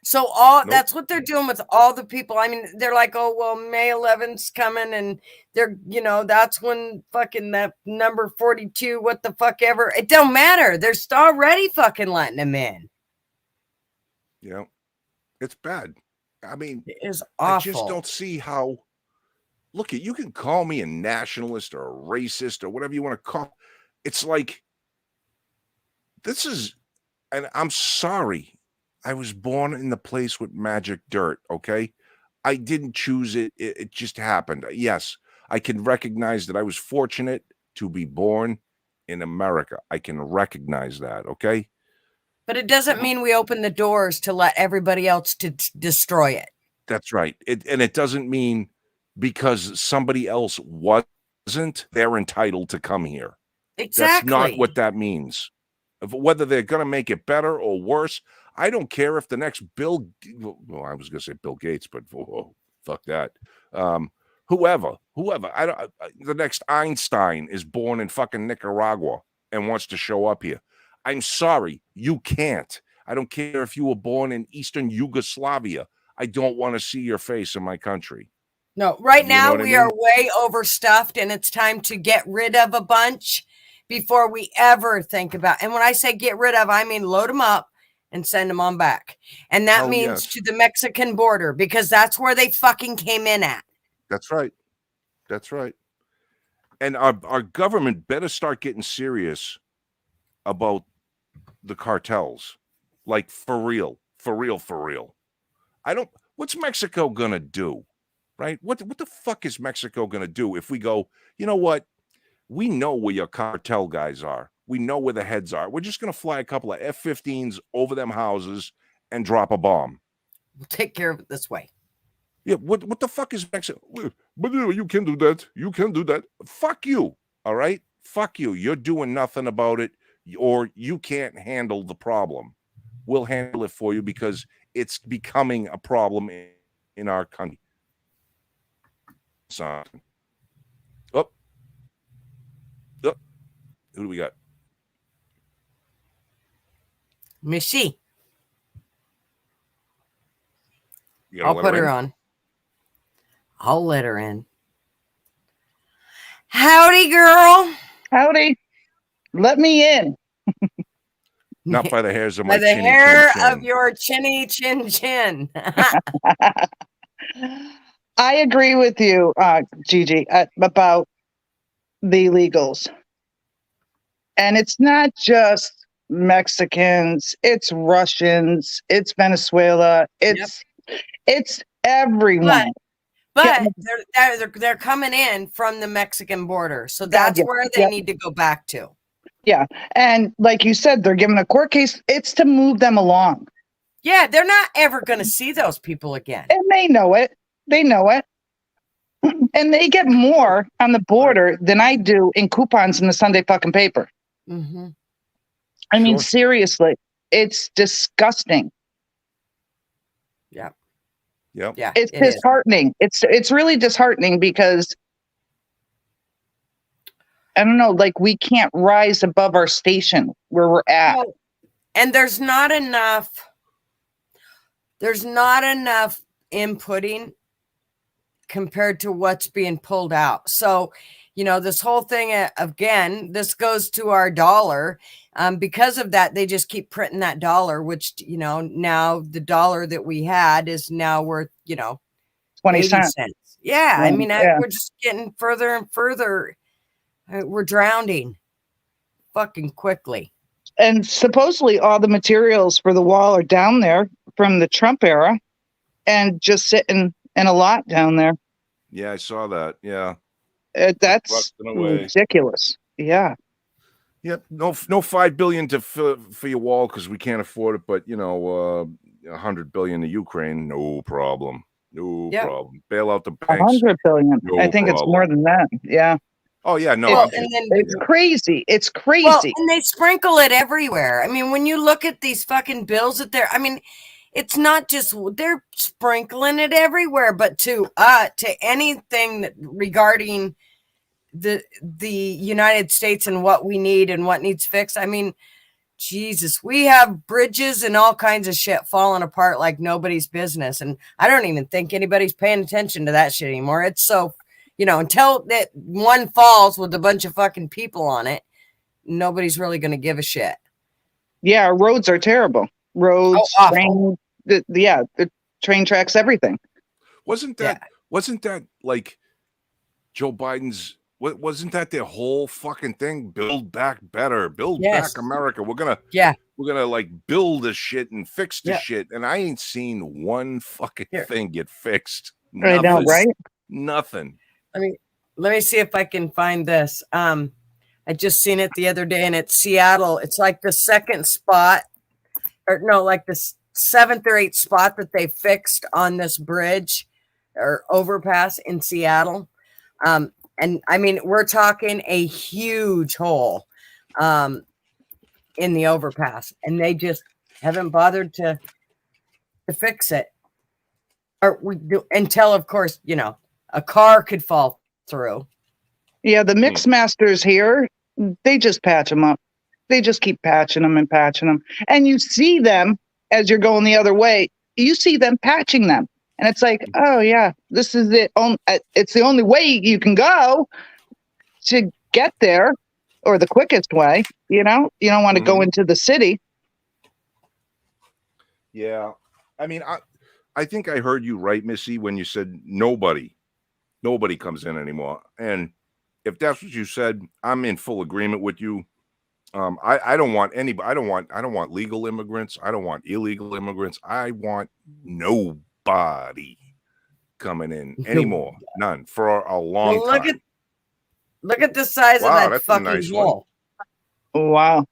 So that's what they're doing with all the people. I mean, they're like, oh, well, May 11th's coming, and they're, that's when fucking that number 42, what the fuck ever. It don't matter. They're already fucking letting them in. Yeah. It's bad. I mean, It is I just awful. don't see how. Look, you can call me a nationalist or a racist or whatever you want to call. It's like this is, and I'm sorry. I was born in the place with magic dirt. Okay, I didn't choose it. It just happened. Yes, I can recognize that I was fortunate to be born in America. I can recognize that. Okay. But it doesn't mean we open the doors to let everybody else to destroy it. That's right. And it doesn't mean because somebody else wasn't, they're entitled to come here. That's not what Exactly. that means. Whether they're going to make it better or worse, I don't care if the next well, I was going to say Bill Gates, but fuck that. Whoever, the next Einstein is born in fucking Nicaragua and wants to show up here. I'm sorry, you can't. I don't care if you were born in Eastern Yugoslavia. I don't want to see your face in my country. No, right You know now what I we mean? are way overstuffed and it's time to get rid of a bunch before we ever think about. And when I say get rid of, I mean load them up and send them on back. And that Hell means yes. to the Mexican border because that's where they fucking came in at. That's right. That's right. And our government better start getting serious about the cartels. Like for real. For real, for real. What's Mexico gonna do? Right? What the fuck is Mexico gonna do if we go, you know what? We know where your cartel guys are. We know where the heads are. We're just gonna fly a couple of F-15s over them houses and drop a bomb. We'll take care of it this way. Yeah, what the fuck is Mexico? But you can do that. You can do that. Fuck you. All right? Fuck you. You're doing nothing about it, or you can't handle the problem. We'll handle it for you because it's becoming a problem in our country. Son. Oh. Oh. Who do we got? Missy. I'll put her on. I'll let her in. Howdy, girl. Howdy. Let me in. Not by the hairs of my by the chinny hair chin chin. of your chinny chin chin. I agree with you, Gigi, about the illegals. And it's not just Mexicans, it's Russians, it's Venezuela, it's everyone. But they're coming in from the Mexican border. So that's where they need to go back to. Yeah. And like you said, they're given a court case. It's to move them along. Yeah, they're not ever going to see those people again. And they know it. They know it. And they get more on the border than I do in coupons in the Sunday fucking paper. Mm-hmm. I mean, seriously, it's disgusting. Yeah. Yep. Yeah. It's disheartening. It's really disheartening because I don't know, like we can't rise above our station where we're at. No. And there's not enough inputting compared to what's being pulled out. So, this whole thing, again, this goes to our dollar. Because of that, they just keep printing that dollar, which, now the dollar that we had is now worth, 20 cents. Yeah. I mean, we're just getting further and further. We're drowning fucking quickly. And supposedly all the materials for the wall are down there from the Trump era and just sitting in a lot down there. Yeah, I saw that. Yeah. That's ridiculous. Yeah. Yep. No $5 billion for your wall because we can't afford it. But $100 billion to Ukraine, no problem. No problem. Bail out the banks. $100 billion. No I think problem. it's more than that. Yeah. Oh yeah, no. It's crazy. It's crazy. Well, and they sprinkle it everywhere. I mean, when you look at these fucking bills it's not just they're sprinkling it everywhere, but to anything regarding the United States and what we need and what needs fixed. I mean, Jesus, we have bridges and all kinds of shit falling apart like nobody's business. And I don't even think anybody's paying attention to that shit anymore. It's so, until that one falls with a bunch of fucking people on it, nobody's really going to give a shit. Yeah, roads are terrible. Roads, The train tracks everything. Wasn't that like Joe Biden's? Wasn't that their whole fucking thing? Build back better, build Yes. back America. We're gonna like build this shit and fix the shit. And I ain't seen one fucking thing get fixed. I know, right? Nothing. Let me see if I can find this. I just seen it the other day, and it's Seattle. It's like the second spot, or no, like the 7th or 8th spot that they fixed on this bridge or overpass in Seattle. And I mean, we're talking a huge hole in the overpass, and they just haven't bothered to fix it. Or we do until, of course, a car could fall through. Yeah, the mix masters here, they just patch them up. They just keep patching them and patching them. And you see them as you're going the other way. You see them patching them. And it's like, oh, yeah, this is it. It's the only way you can go to get there, or the quickest way. You don't want to go into the city. Yeah. I mean, I think I heard you right, Missy, when you said nobody comes in anymore. And if that's what you said, I'm in full agreement with you. I don't want anybody. I don't want legal immigrants. I don't want illegal immigrants. I want nobody coming in anymore. None for a long time. Look at the size of that fucking hole. Oh, wow.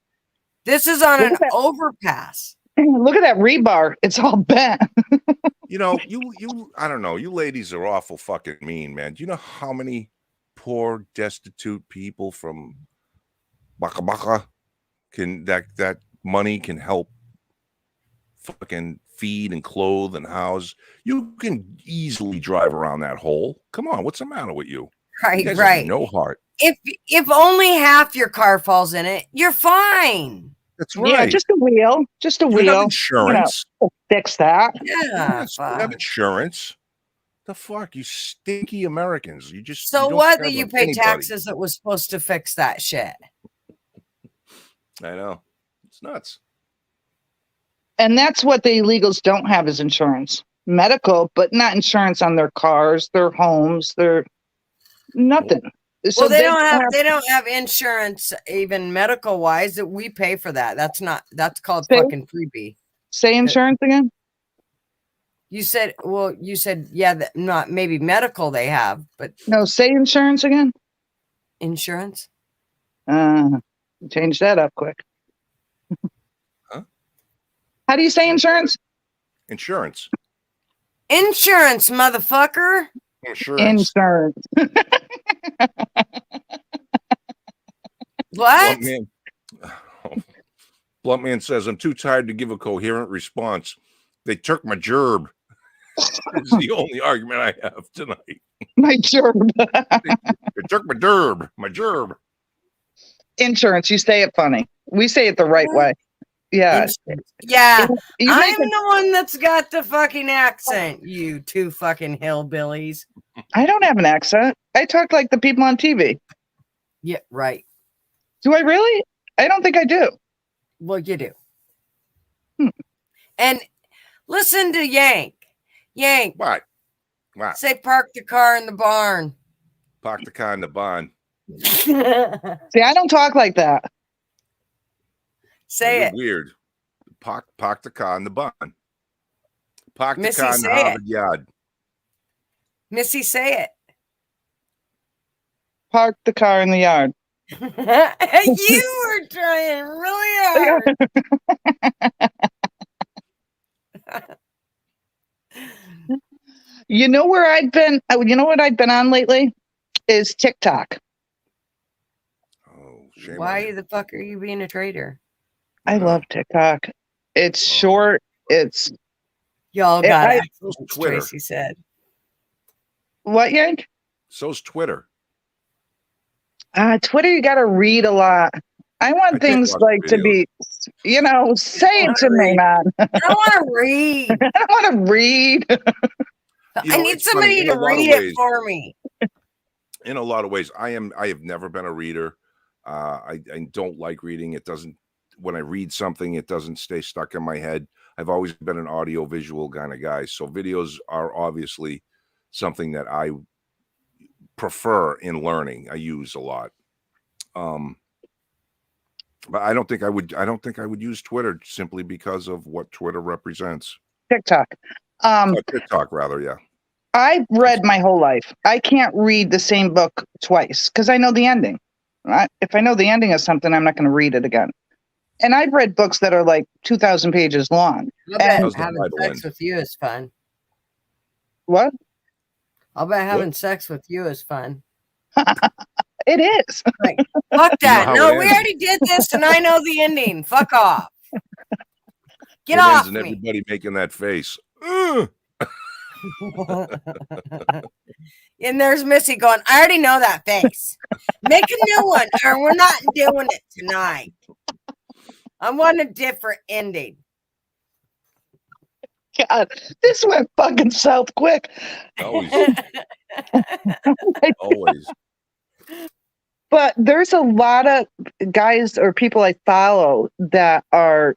This is on an overpass. Look at that rebar. It's all bent. I don't know. You ladies are awful fucking mean, man. Do you know how many poor, destitute people from Baka Baka that money can help fucking feed and clothe and house? You can easily drive around that hole. Come on, what's the matter with you? Right, you guys right. Have no heart. If only half your car falls in it, you're fine. That's right. Yeah, just a wheel. Just a wheel. Have insurance. Fix that. Yeah. Have insurance. The fuck, you stinky Americans. So what that you pay taxes that was supposed to fix that shit? I know. It's nuts. And that's what the illegals don't have is insurance. Medical, but not insurance on their cars, their homes, their nothing. So they don't have insurance, even medical wise, that we pay for that. That's called fucking freebie. Say insurance again. You said, yeah, not maybe medical they have, but no, say insurance again. Insurance. Change that up quick. Huh? How do you say insurance? Insurance. Insurance, motherfucker. Insurance. What? Blunt Man says, I'm too tired to give a coherent response. They took my gerb. It's the only argument I have tonight. My gerb. They took my derb. My gerb. Insurance. You say it funny. We say it the right way. Yeah. Yeah. I'm the one that's got the fucking accent, you two fucking hillbillies. I don't have an accent. I talk like the people on TV. Yeah, right. Do I really? I don't think I do. Well, you do. And listen to Yank. Yank. What? Say park the car in the barn. Park the car in the barn. See, I don't talk like that. Say it. Weird. Park the car in the barn. Park the car in the Harvard yard. Missy, say it. Park the car in the yard. You were trying really hard. You know where I've been? You know what I've been on lately? Is TikTok. Oh, shame. Why the fuck are you being a traitor? I love TikTok. It's short. It's y'all got it. Twitter. Tracy said. What, Yank? So's Twitter. Twitter, you got to read a lot. I want things like videos. To be, say it to me, man. I don't want to read. I don't want to read. I need somebody to read it for me. In a lot of ways, I have never been a reader. I don't like reading. It doesn't when I read something, it doesn't stay stuck in my head. I've always been an audio visual kind of guy. So videos are obviously something that I prefer in learning. I use a lot. But I don't think I would use Twitter simply because of what Twitter represents. TikTok. TikTok rather, yeah. I've read my whole life. I can't read the same book twice because I know the ending. If I know the ending of something, I'm not going to read it again. And I've read books that are like 2,000 pages long. I bet And having sex with you is fun. what? I'll bet having sex with you is fun. It is. Like, fuck that. how No, it we ends. already did this and I know the ending. Fuck off. Get It off ends and me. everybody making that face. Ugh. And there's Missy going, I already know that face. Make a new one or we're not doing it tonight. I want a different ending. God, this went fucking south quick. Always. Always. But there's a lot of guys or people I follow that are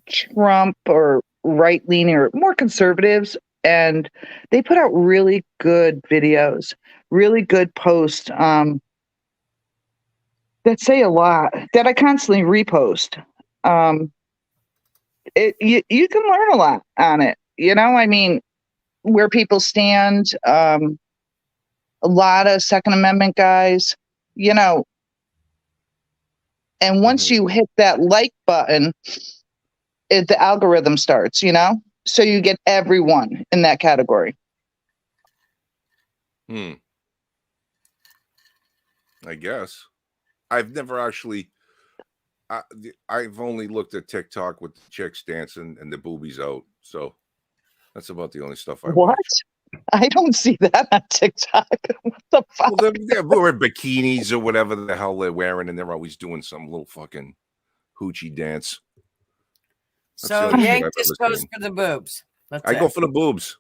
Trump or right leaning or more conservatives, and they put out really good videos, really good posts that say a lot that I constantly repost. You can learn a lot on it. You know, I mean, where people stand. A lot of Second Amendment guys, you know, and once you hit that like button, the algorithm starts, you know, so you get everyone in that category. I guess I've never actually. I've only looked at TikTok with the chicks dancing and the boobies out, so that's about the only stuff I watch. I don't see that on TikTok. What the fuck? Well, they're wearing bikinis or whatever the hell they're wearing, and they're always doing some little fucking hoochie dance. So Yank just goes for the boobs. I go for the boobs.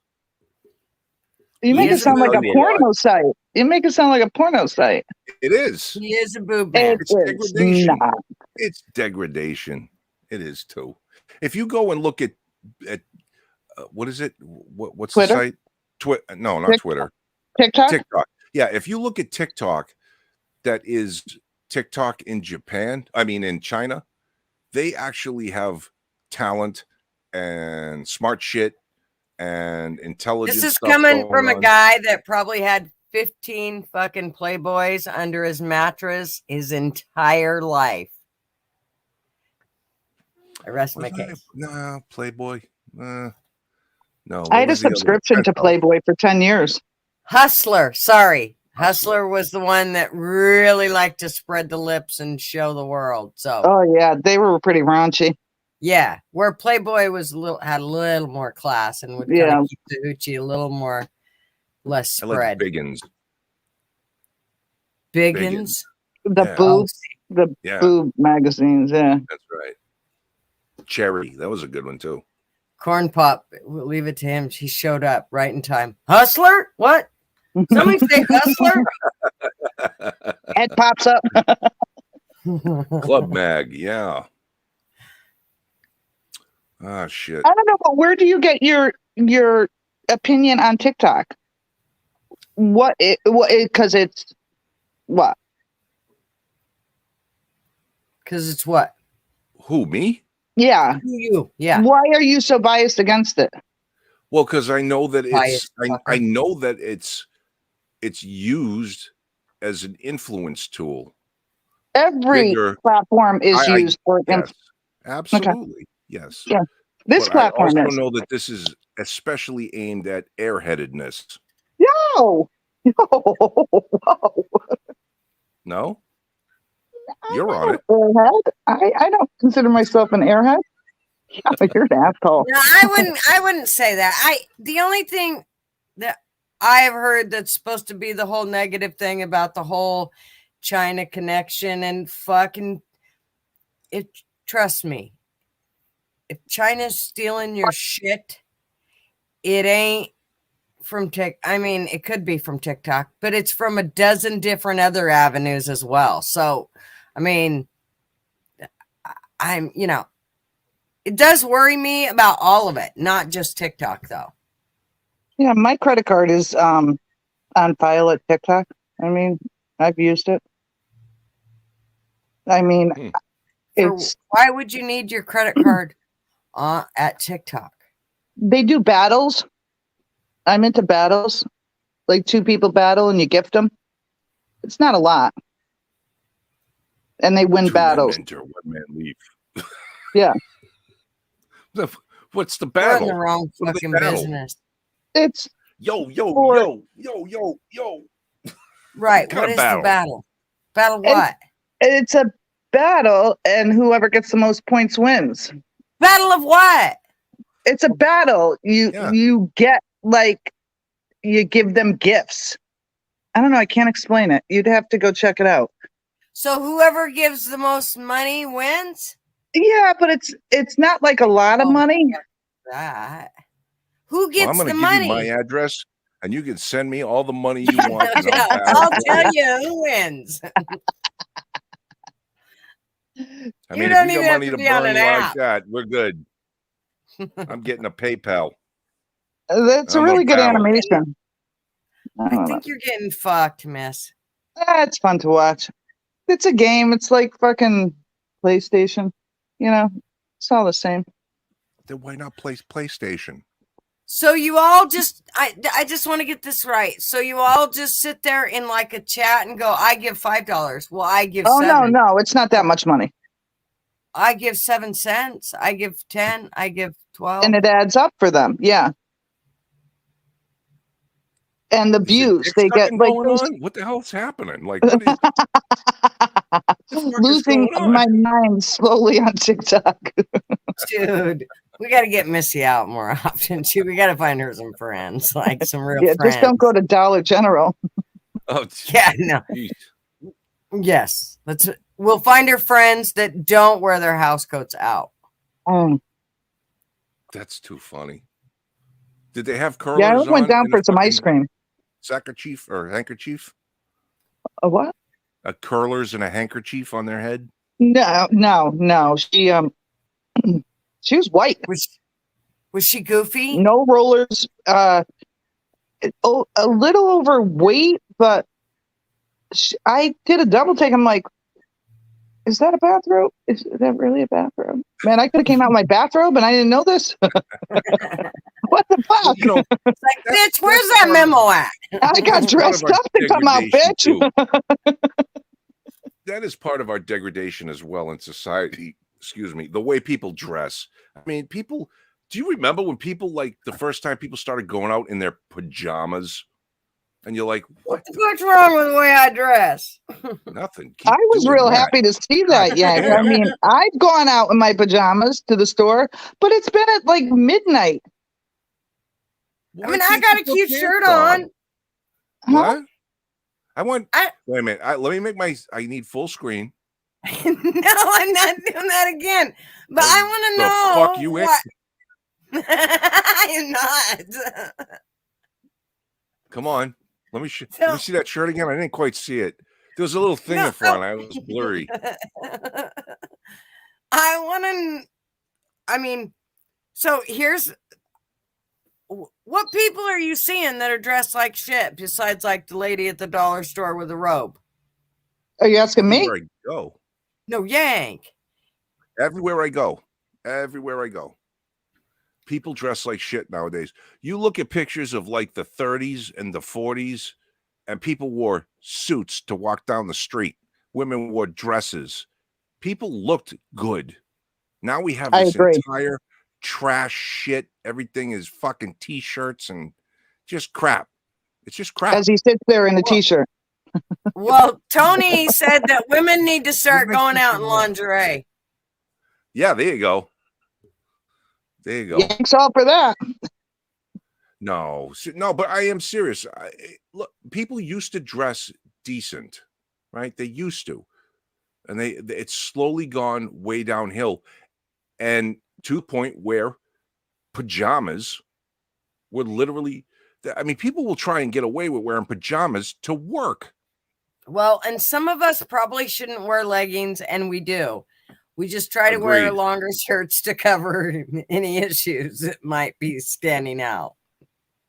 You make it sound like a porno site. You make it sound like a porno site. It is. He is a boob man. It's degradation. It's degradation. It is too. If you go and look at what is it? What's Twitter? the site? No, not Twitter. TikTok? TikTok. Yeah, if you look at TikTok, that is TikTok in Japan. I mean, in China, they actually have talent and smart shit and intelligence. This is coming from a guy that probably had 15 fucking Playboys under his mattress his entire life. I rest my case. No, Playboy. No. I had a subscription to Playboy for 10 years. Hustler. Sorry. Hustler was the one that really liked to spread the lips and show the world. So. Oh yeah, they were pretty raunchy. Yeah, where Playboy was had a little more class and would kind of keep the hoochie a little more less spread. I like Biggins. Biggins? The boob magazines, yeah. That's right. Cherry, that was a good one too. Corn Pop, we'll leave it to him. He showed up right in time. Hustler? What? Somebody say Hustler? Head pops up. Club Mag, yeah. Ah, shit. I don't know, but where do you get your opinion on TikTok? Because it's what? Because it's what? Who, me? Yeah. You. Yeah. Why are you so biased against it? Well, because I know that I know that it's used as an influence tool. Every platform is used for yes, absolutely. Okay. Yes. Yeah. This platform I also know that this is especially aimed at airheadedness. No. No? You're on it. Airhead? I don't consider myself an airhead. You're an asshole. No, I wouldn't say that. The only thing that I have heard that's supposed to be the whole negative thing about the whole China connection and fucking trust me, if China's stealing your shit, it ain't from I mean, it could be from TikTok, but it's from a dozen different other avenues as well. So, I mean, it does worry me about all of it, not just TikTok though. Yeah, my credit card is on file at TikTok. I mean, I've used it. I mean, Why would you need your credit card at TikTok? They do battles. I'm into battles, like 2 people battle and you gift them. It's not a lot, and they win 2 battles. men enter, 1 man leave. Yeah. What's the We're in battle? the wrong What do they fucking battle? business. It's Yo. Right. What What is battle? the battle? Battle what? it's a battle, and whoever gets the most points wins. Battle of what? It's a battle. You get, like, you give them gifts. I don't know. I can't explain it. You'd have to go check it out. So whoever gives the most money wins? Yeah, but it's not like a lot of money. That. Who gets I'm the going to money? give you my address, and you can send me all the money you want. I'll tell you who wins. I mean, don't if you even got have money to to be on burn an like app. that, we're good. I'm getting a PayPal. That's a really good animation. I think you're getting fucked, miss. It's fun to watch. It's a game. It's like fucking PlayStation. It's all the same. Then why not play PlayStation? So you all just, I just want to get this right. So you all just sit there in like a chat and go, I give $5. Well, I give $7. No, it's not that much money. I give 7 cents. I give 10. I give 12. And it adds up for them. Yeah. And the views they get, like, going on? What the hell's happening? Like, what is losing my mind slowly on TikTok. Dude, we got to get Missy out more often too. We got to find her some friends, like some real friends. Just don't go to Dollar General. Oh, yeah, no. Geez. Yes, we'll find her friends that don't wear their house coats out. That's too funny. Did they have curlers? Yeah, I went down for some ice cream. Handkerchief or handkerchief? A what? A curlers and a handkerchief on their head? No. She was white. Was she goofy? No rollers. A little overweight, but I did a double take. I'm like, is that a bathrobe? Is that really a bathrobe? Man, I could have came out in my bathrobe and I didn't know this. What the fuck? It's like, bitch, where's that memo at? I got dressed up to come out, bitch. That is part of our degradation as well in society. Excuse me. The way people dress. I mean, do you remember when people, like, the first time people started going out in their pajamas? And you're like, what's wrong with the way I dress? Nothing. I was real happy to see that. Yeah. I mean, I've gone out in my pajamas to the store, but it's been at like midnight. I mean, I got a cute shirt on. What? Wait a minute. Let me make I need full screen. No, I'm not doing that again. But I want to know. Fuck you in. I am not. Come on. Let me see that shirt again. I didn't quite see it. There was a little thing in front. I was blurry. So here's what people are you seeing that are dressed like shit besides like the lady at the dollar store with a robe? Are you asking me? Everywhere I go. No, Yank. Everywhere I go. People dress like shit nowadays. You look at pictures of like the 30s and the 40s, and people wore suits to walk down the street. Women wore dresses. People looked good. Now we have this entire trash shit. Everything is fucking t-shirts and just crap. It's just crap. As he sits there in a t-shirt. Well, Tony said that women need to start going out in lingerie. Yeah, there you go. Thanks all for that. No, but I am serious. Look, people used to dress decent, right? They used to, and it's slowly gone way downhill, and to the point where pajamas were literally. I mean, people will try and get away with wearing pajamas to work. Well, and some of us probably shouldn't wear leggings, and we do. We just try to wear Agreed. longer shirts to cover any issues that might be standing out.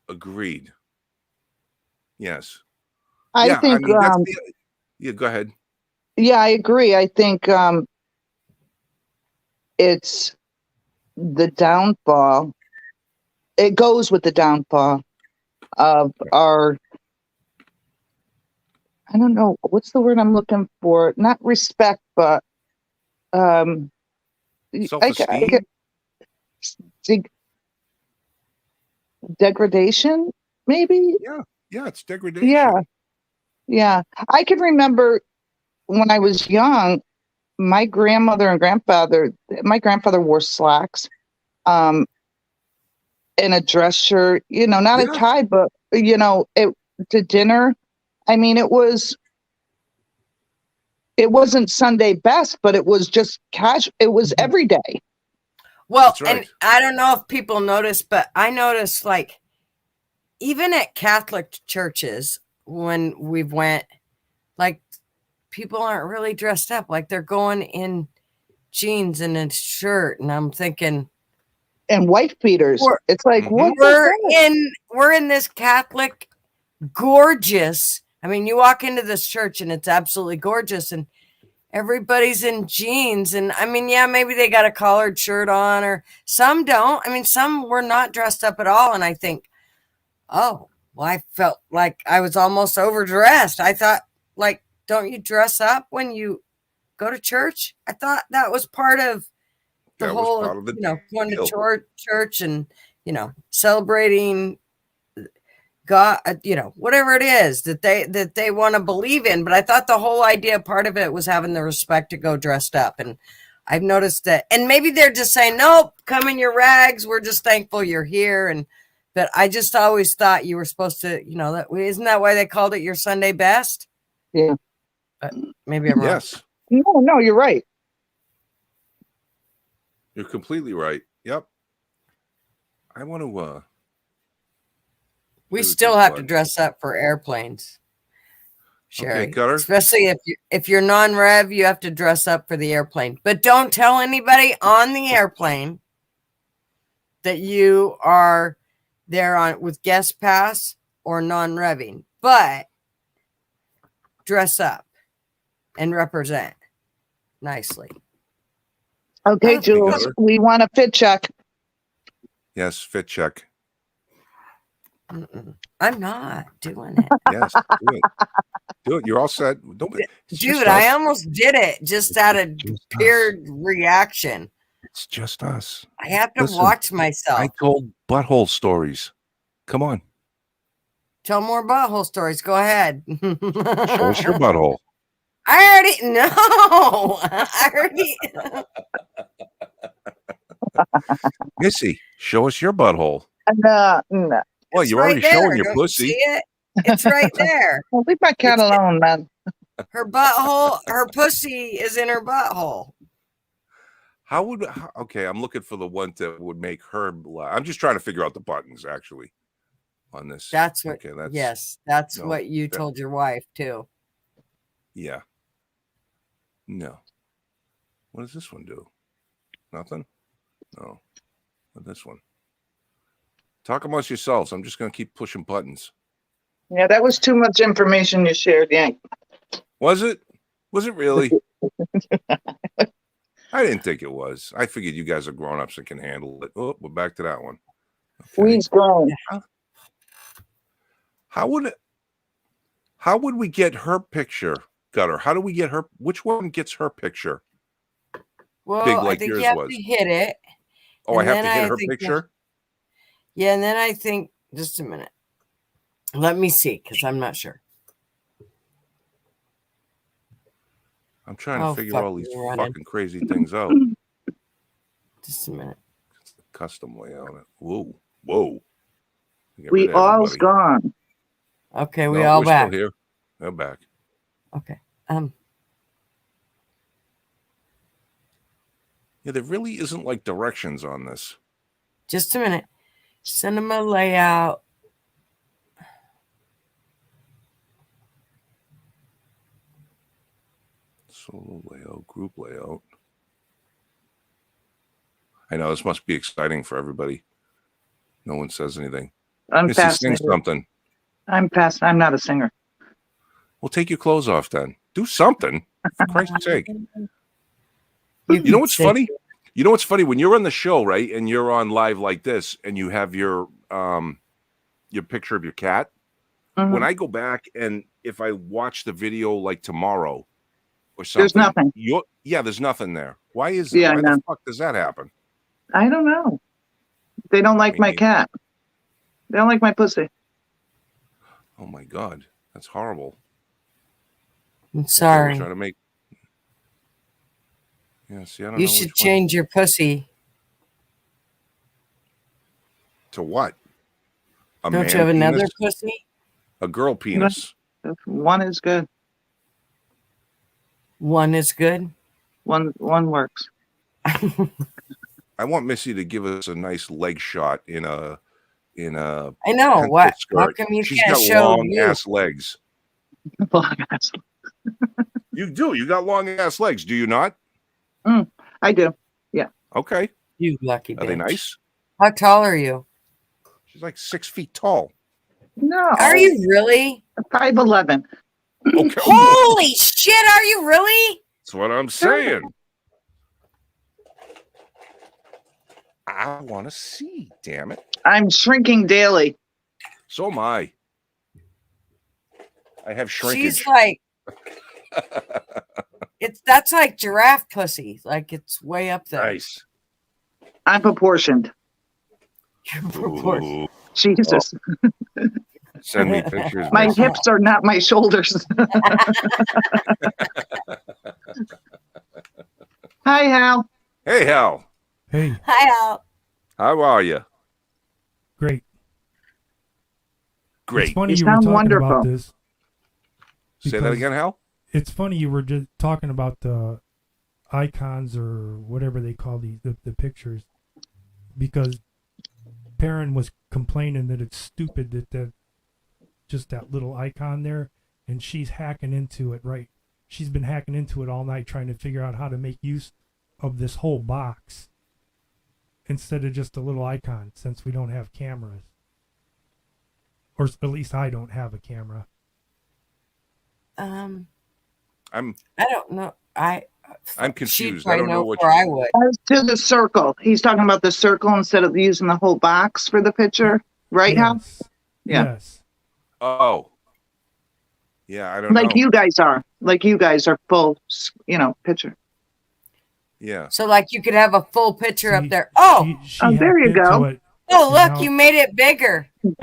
Agreed. Yes. I Yeah. I think, mean, that's the. Yeah. Go ahead. yeah, I agree. I think it's the downfall. It goes with the downfall of our, I don't know, what's the word I'm looking for? Not respect, but I Self-esteem. get degradation, maybe? Yeah. Yeah. It's degradation. Yeah, yeah. I can remember when I was young, my grandmother and grandfather, my grandfather wore slacks, um, and a dress shirt, not a Yes. tie, but, to dinner. I mean, it wasn't Sunday best, but it was just casual. It was every day. Well, That's right. and I don't know if people notice, but I noticed like even at Catholic churches when we went, like people aren't really dressed up. Like they're going in jeans and a shirt, and I'm thinking And wife beaters. we're It's like, Mhm. what the heck? we're in this Catholic gorgeous. I mean, you walk into this church and it's absolutely gorgeous, and everybody's in jeans. And I mean, yeah, maybe they got a collared shirt on, or some don't. I mean, some were not dressed up at all. And I think, oh, well, I felt like I was almost overdressed. I thought, like, don't you dress up when you go to church? I thought that was part of the That was whole, part of the going to deal. church and, celebrating God, whatever it is that they want to believe in. But I thought the whole idea, part of it was having the respect to go dressed up. And I've noticed that, and maybe they're just saying, nope, come in your rags. We're just thankful you're here. But I just always thought you were supposed to, isn't that why they called it your Sunday best? Yeah. But maybe I'm wrong. Yes. No, you're right. You're completely right. Yep. I want to We play with still these have to buttons. dress up for airplanes, Okay, Sherry. Cutter. Especially if you're non-rev, you have to dress up for the airplane. But don't tell anybody on the airplane that you are there on with guest pass or non-revving. But dress up and represent nicely. Okay, Oh, Jules, Cutter. we want a fit check. Yes, fit check. I'm not doing it. Yes, do it. Do it. You're all set. Don't. It's just Dude, I us. almost did it just out of Just us. pure reaction. It's just us. I have to Listen, watch I myself. told butthole stories. Come on, Tell more butthole stories. Go ahead. show us your butthole. I already no. I already. Missy, show us your butthole. No. Well, It's you're right already there. showing your Don't you pussy. see it? It's right there. Well, leave my cat alone, man. Her butthole, her pussy is in her butthole. Okay, I'm looking for the one that would make her laugh. I'm just trying to figure out the buttons actually on this. That's what. Okay, that's no, what you told your wife too. Yeah. No. What does this one do? Nothing? No. What this one? Talk amongst yourselves. I'm just going to keep pushing buttons. Yeah, that was too much information you shared, Yank. Was it? Was it really? I didn't think it was. I figured you guys are grown-ups and can handle it. Oh, we're back to that one. Okay. We's grown. How would we get her picture, Gutter? How do we get her? Which one gets her picture? Well, Big I like think yours you have was. to hit it. Oh, I and have to then hit I her think picture? Yeah, and then I think just a minute. Let me see, because I'm not sure. I'm trying to figure all these running. fucking crazy things out. Just a minute. Custom layout. Whoa. Whoa. Get We rid of all's everybody. gone. Okay, we No, all we're back. still here. They're back. Okay. Yeah, there really isn't like directions on this. Just a minute. Cinema layout. Solo layout, group layout. I know this must be exciting for everybody. No one says anything. I'm Missy, sing fascinated. something. I'm not a singer. Well, take your clothes off then. Do something, for Christ's sake. You You know could what's say- funny? You know what's funny? When you're on the show, right, and you're on live like this, and you have your picture of your cat. Mhm. When I go back and if I watch the video like tomorrow or something, There's nothing. There's nothing there. Why is that? Yeah, I Why know. the fuck does that happen? I don't know. They don't like Me my neither. cat. They don't like my pussy. Oh my god, that's horrible. I'm Okay, sorry. we're trying to make. Yeah, see, I don't You know should which one. change your pussy. To what? A Don't man you have another penis? pussy? A girl penis? One is good. One is good. One works. I want Missy to give us a nice leg shot in a I know. pencil What? skirt. How come you She's can't got show long you? ass legs. You do. You got long ass legs, do you not? I do. Okay. You lucky Are they bitch. nice? How tall are you? She's like 6 feet tall. No. Are you really? 5'11"? Okay. Holy shit! Are you really? That's what I'm saying. I want to see, damn it. I'm shrinking daily. So am I. I have shrinkage. She's like, that's like giraffe pussy. Like it's way up there. Nice. I'm proportioned. Ooh. Jesus. Send me pictures. My Missy. hips are not my shoulders. Hi, Hal. Hey, Hal. Hey, Hi, Al. How are you? great. Great. It's funny You you were sound talking wonderful. about this. Say that because again, Hal? It's funny you were just talking about the icons or whatever they call the pictures, because Perrin was complaining that it's stupid that just that little icon there, and she's hacking into it, right? She's been hacking into it all night trying to figure out how to make use of this whole box instead of just a little icon, since we don't have cameras. Or at least I don't have a camera. I'm I don't know. I'm She'd confused. I probably don't know know what before I would. As to the circle. He's talking about the circle instead of using the whole box for the picture. Right, Hal? Yes. Yeah. Yes. Oh. Yeah, I don't Like know. you guys are. Like you guys are full, picture. Yeah. So, like, you could have a full picture up See, there. Oh, she Oh, there hacked you go. into it. oh, look, now- you made it bigger. Leave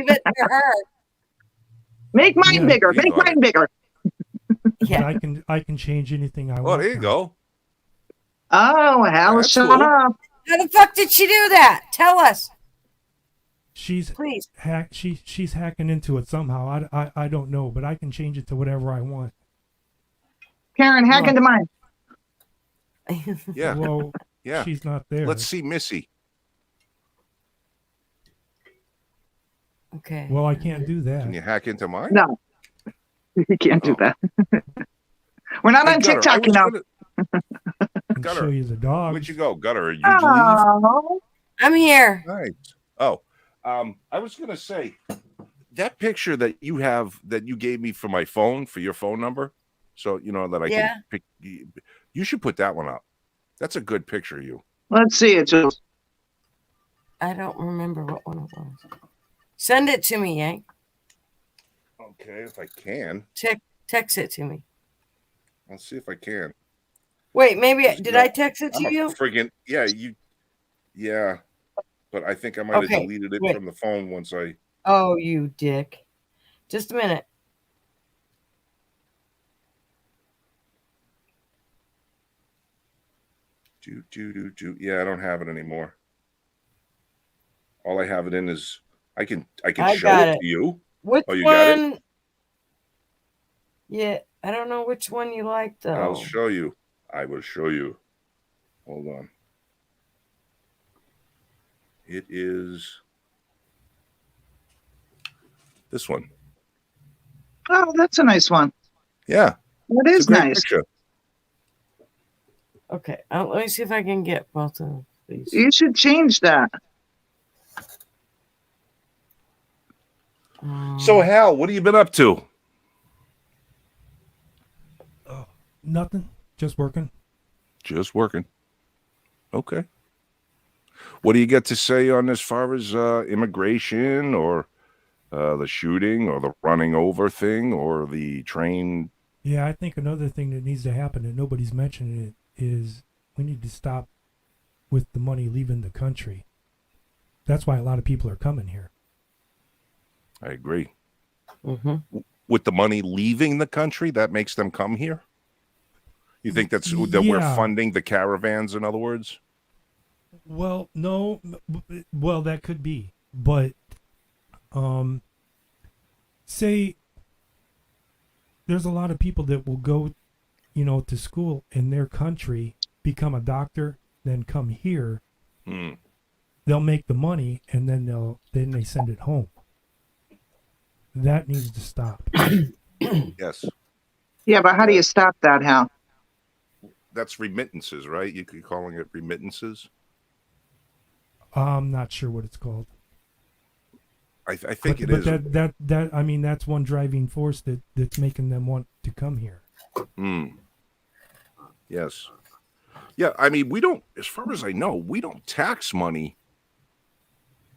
it for her. Make mine Yeah, bigger. you Make got mine it. bigger. But Yeah. I can change anything I Oh, want. there you now. go. Oh, Hal is That's showing cool. off. How the fuck did she do that? Tell us, She's please. she's hacking into it somehow. I don't know, but I can change it to whatever I want. Karen, hack Well- into mine. Yeah. Well, Yeah. she's not there. Let's see Missy. Okay. Well, I can't do that. Can you hack into mine? No. You can't do Oh. that. We're not Hey, on Gutter, I TikTok, was you know. gonna- I can Gutter. show you the dog. Where'd you go, Gutter? Did you leave? Oh, I'm here. Nice. Oh, I was gonna say that picture that you have that you gave me for my phone for your phone number, so you know that I Yeah. can pick. You should put that one up. That's a good picture of you. let's see it, Jules. I don't remember what one it was. Send it to me, Yank. Okay, if I can, Text it to me. I'll see if I can. Wait, maybe Just did no, I text it I'm to a you? friggin' yeah, but I think I might have Okay, deleted it wait. from the phone once I. Oh, you dick. Just a minute. Yeah, I don't have it anymore. All I have it in is I can I show got it it. to you. Which Oh, you got it? one? Yeah, I don't know which one you like though. I'll show you. I will show you. Hold on. It is this one. Oh, that's a nice one. Yeah, That it's is a great nice. picture. Okay, let me see if I can get both of Please. You should change that. So, Hal, what have you been up to? Nothing. Just working. Just working. Okay. What do you get to say on as far as immigration or the shooting or the running over thing or the train? Yeah, I think another thing that needs to happen and nobody's mentioning it is we need to stop with the money leaving the country. That's why a lot of people are coming here. I agree. Mm-hmm. With the money leaving the country, that makes them come here? You think that we're funding the caravans, in other words? Well, no. Well, that could be. But say there's a lot of people that will go, to school in their country, become a doctor, then come here. They'll make the money, and then they send it home. That needs to stop. Yes. Yeah, but how do you stop that, Hal? That's remittances, right? You're calling it remittances? I'm not sure what it's called. I think it but is. That I mean, that's one driving force that's making them want to come here. Yes. Yeah, I mean, we don't, as far as I know, we don't tax money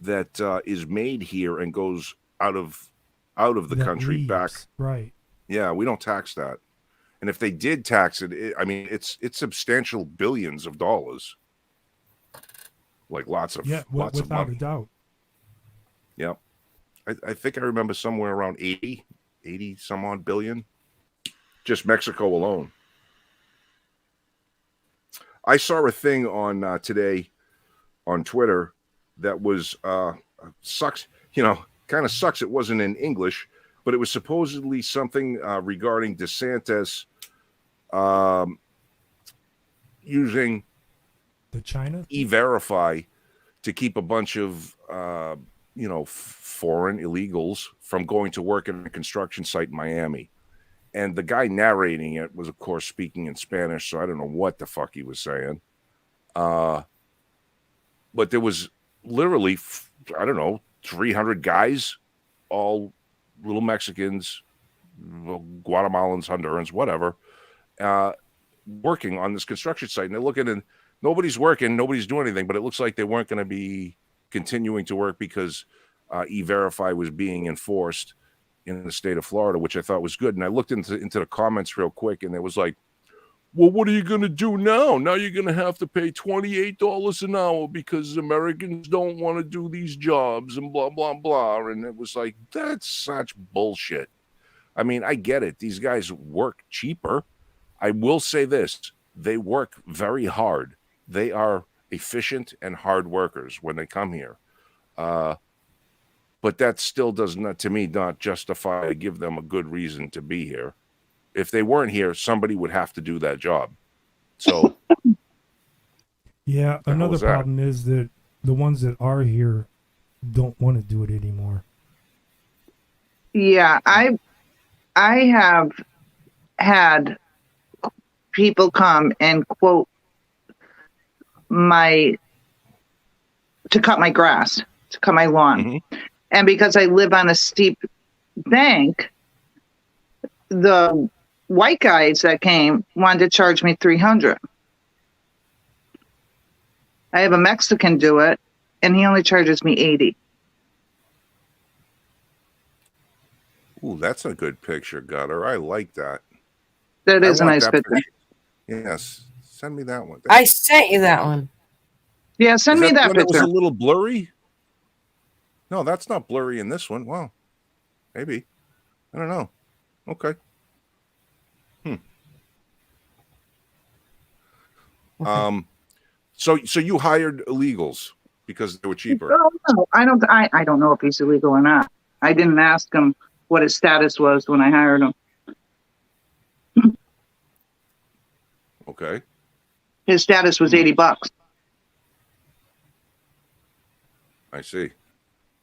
that is made here and goes out of the country leaves. back. Right. Yeah, we don't tax that. And if they did tax it, I mean, it's substantial billions of dollars. Like lots of without of money. a doubt. Yeah. I think I remember somewhere around 80 some odd billion. Just Mexico alone. I saw a thing on today on Twitter that was sucks, kind of sucks it wasn't in English, but it was supposedly something regarding DeSantis using the China E-Verify to keep a bunch of foreign illegals from going to work in a construction site in Miami. And the guy narrating it was, of course, speaking in Spanish, so I don't know what the fuck he was saying. But there was literally, 300 guys, all little Mexicans, Guatemalans, Hondurans, whatever, working on this construction site. And they're looking, and nobody's working, nobody's doing anything, but it looks like they weren't going to be continuing to work because E-Verify was being enforced in the state of Florida, which I thought was good. And I looked into the comments real quick, and it was like, well, what are you going to do now? Now you're going to have to pay $28 an hour because Americans don't want to do these jobs and blah, blah, blah. And it was like, that's such bullshit. I mean, I get it. These guys work cheaper. I will say this. They work very hard. They are efficient and hard workers when they come here. But that still does not, to me, not justify to give them a good reason to be here. If they weren't here, somebody would have to do that job. So, yeah, another problem is that the ones that are here don't want to do it anymore. Yeah, I have had people come and quote to cut my grass, to cut my lawn. Mm-hmm. And because I live on a steep bank, the white guys that came wanted to charge me $300. I have a Mexican do it, and he only charges me $80. Ooh, that's a good picture, Gutter. I like that. That is a nice picture. Yes, send me that one. I sent you that one. Yeah, send me that picture. It was a little blurry. No, that's not blurry in this one. Wow, maybe. I don't know. Okay. Okay. So you hired illegals because they were cheaper? No, I don't know if he's illegal or not. I didn't ask him what his status was when I hired him. Okay. His status was $80. I see.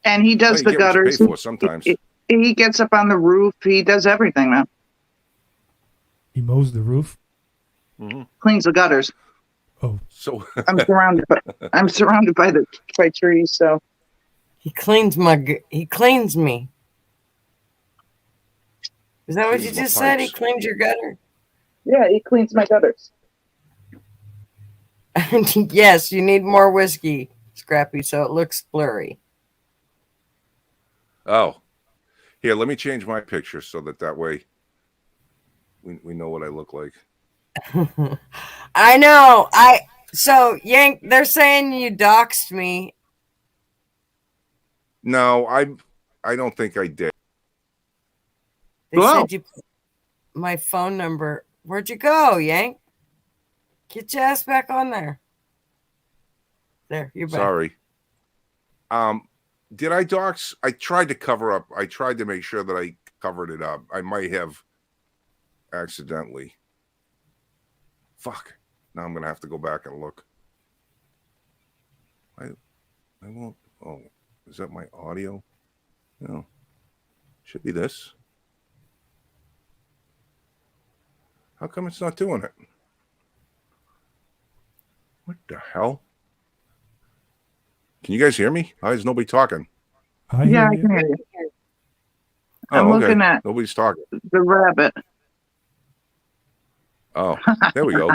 And he does the gutters. Sometimes he gets up on the roof. He does everything, man. He mows the roof. Mm-hmm. Cleans the gutters. Oh, So I'm surrounded by trees. So He cleans me. Is that what you Cleans my just said? He pipes. cleans your gutter? yeah, he cleans my gutters. Yes, you need more whiskey, Scrappy, so it looks blurry. Oh, here, let me change my picture so that way we know what I look like. I know. So Yank, they're saying you doxed me. No, I don't think I did. They Wow. said you put my phone number. Where'd you go, Yank? Get your ass back on there. There, you're back. Sorry. Did I dox? I tried to cover up. I tried to make sure that I covered it up. I might have accidentally. Fuck. Now I'm gonna have to go back and look. I won't. Oh, is that my audio? No. Should be this. How come it's not doing it? What the hell? Can you guys hear me? Why is nobody talking? I Yeah, hear I you. can hear you. Oh, I'm okay. looking at Nobody's talking. the rabbit. Oh, there we go.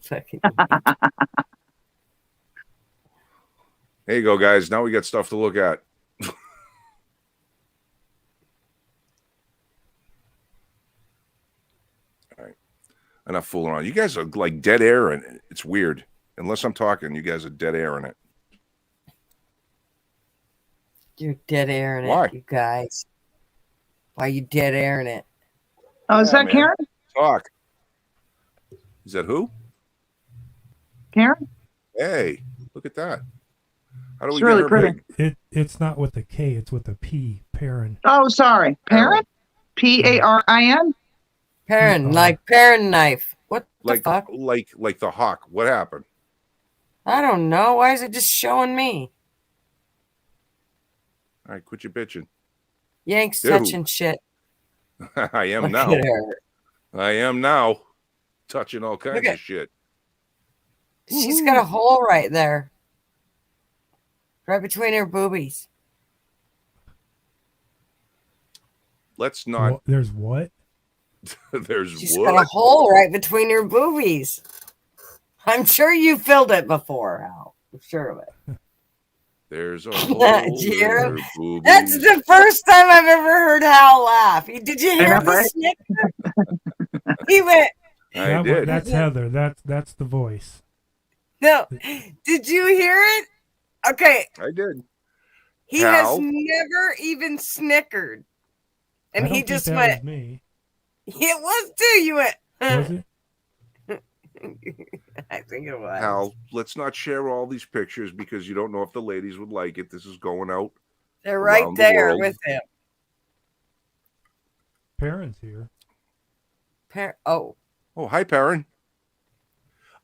Fucking- There you go, guys. Now we got stuff to look at. All right. Enough fooling around. You guys are like dead air, and it's weird. Unless I'm talking, you guys are dead air in it. You're dead airing Why? it, you guys. Why you dead airing it? Oh, is Yeah, that man. Karen? Talk. Is that who? Karen? Hey, look at that. How do It's we really get her pretty. big? It's not with a K, it's with a P. Perrin. Oh, sorry. Parent? Parin? Parent, Oh. like parent knife. What the Like, fuck? like the hawk. What happened? I don't know. Why is it just showing me? All right, quit your bitching. Yank's Dude. touching shit. I am Look now. at her. I am now touching all kinds Look at- of shit. She's got a hole right there. Right between her boobies. Let's not. There's what? There's She's what? got a hole right between her boobies. I'm sure you filled it before, Al. I'm sure of it. There's a hole in Jared, her boobies. That's the first time I've ever heard Hal laugh. Did you hear know, the right? snicker? He went, I did. That's Heather. That's the voice. no. Did you hear it? Okay, I did. he has Hal? never even snickered. And I don't he think just that went, was me. it was too. You went, Was it? I think it was. Hal, let's not share all these pictures because you don't know if the ladies would like it. This is going out. They're right around the there world. with him. Perrin's here. Oh, Oh, hi, Perrin.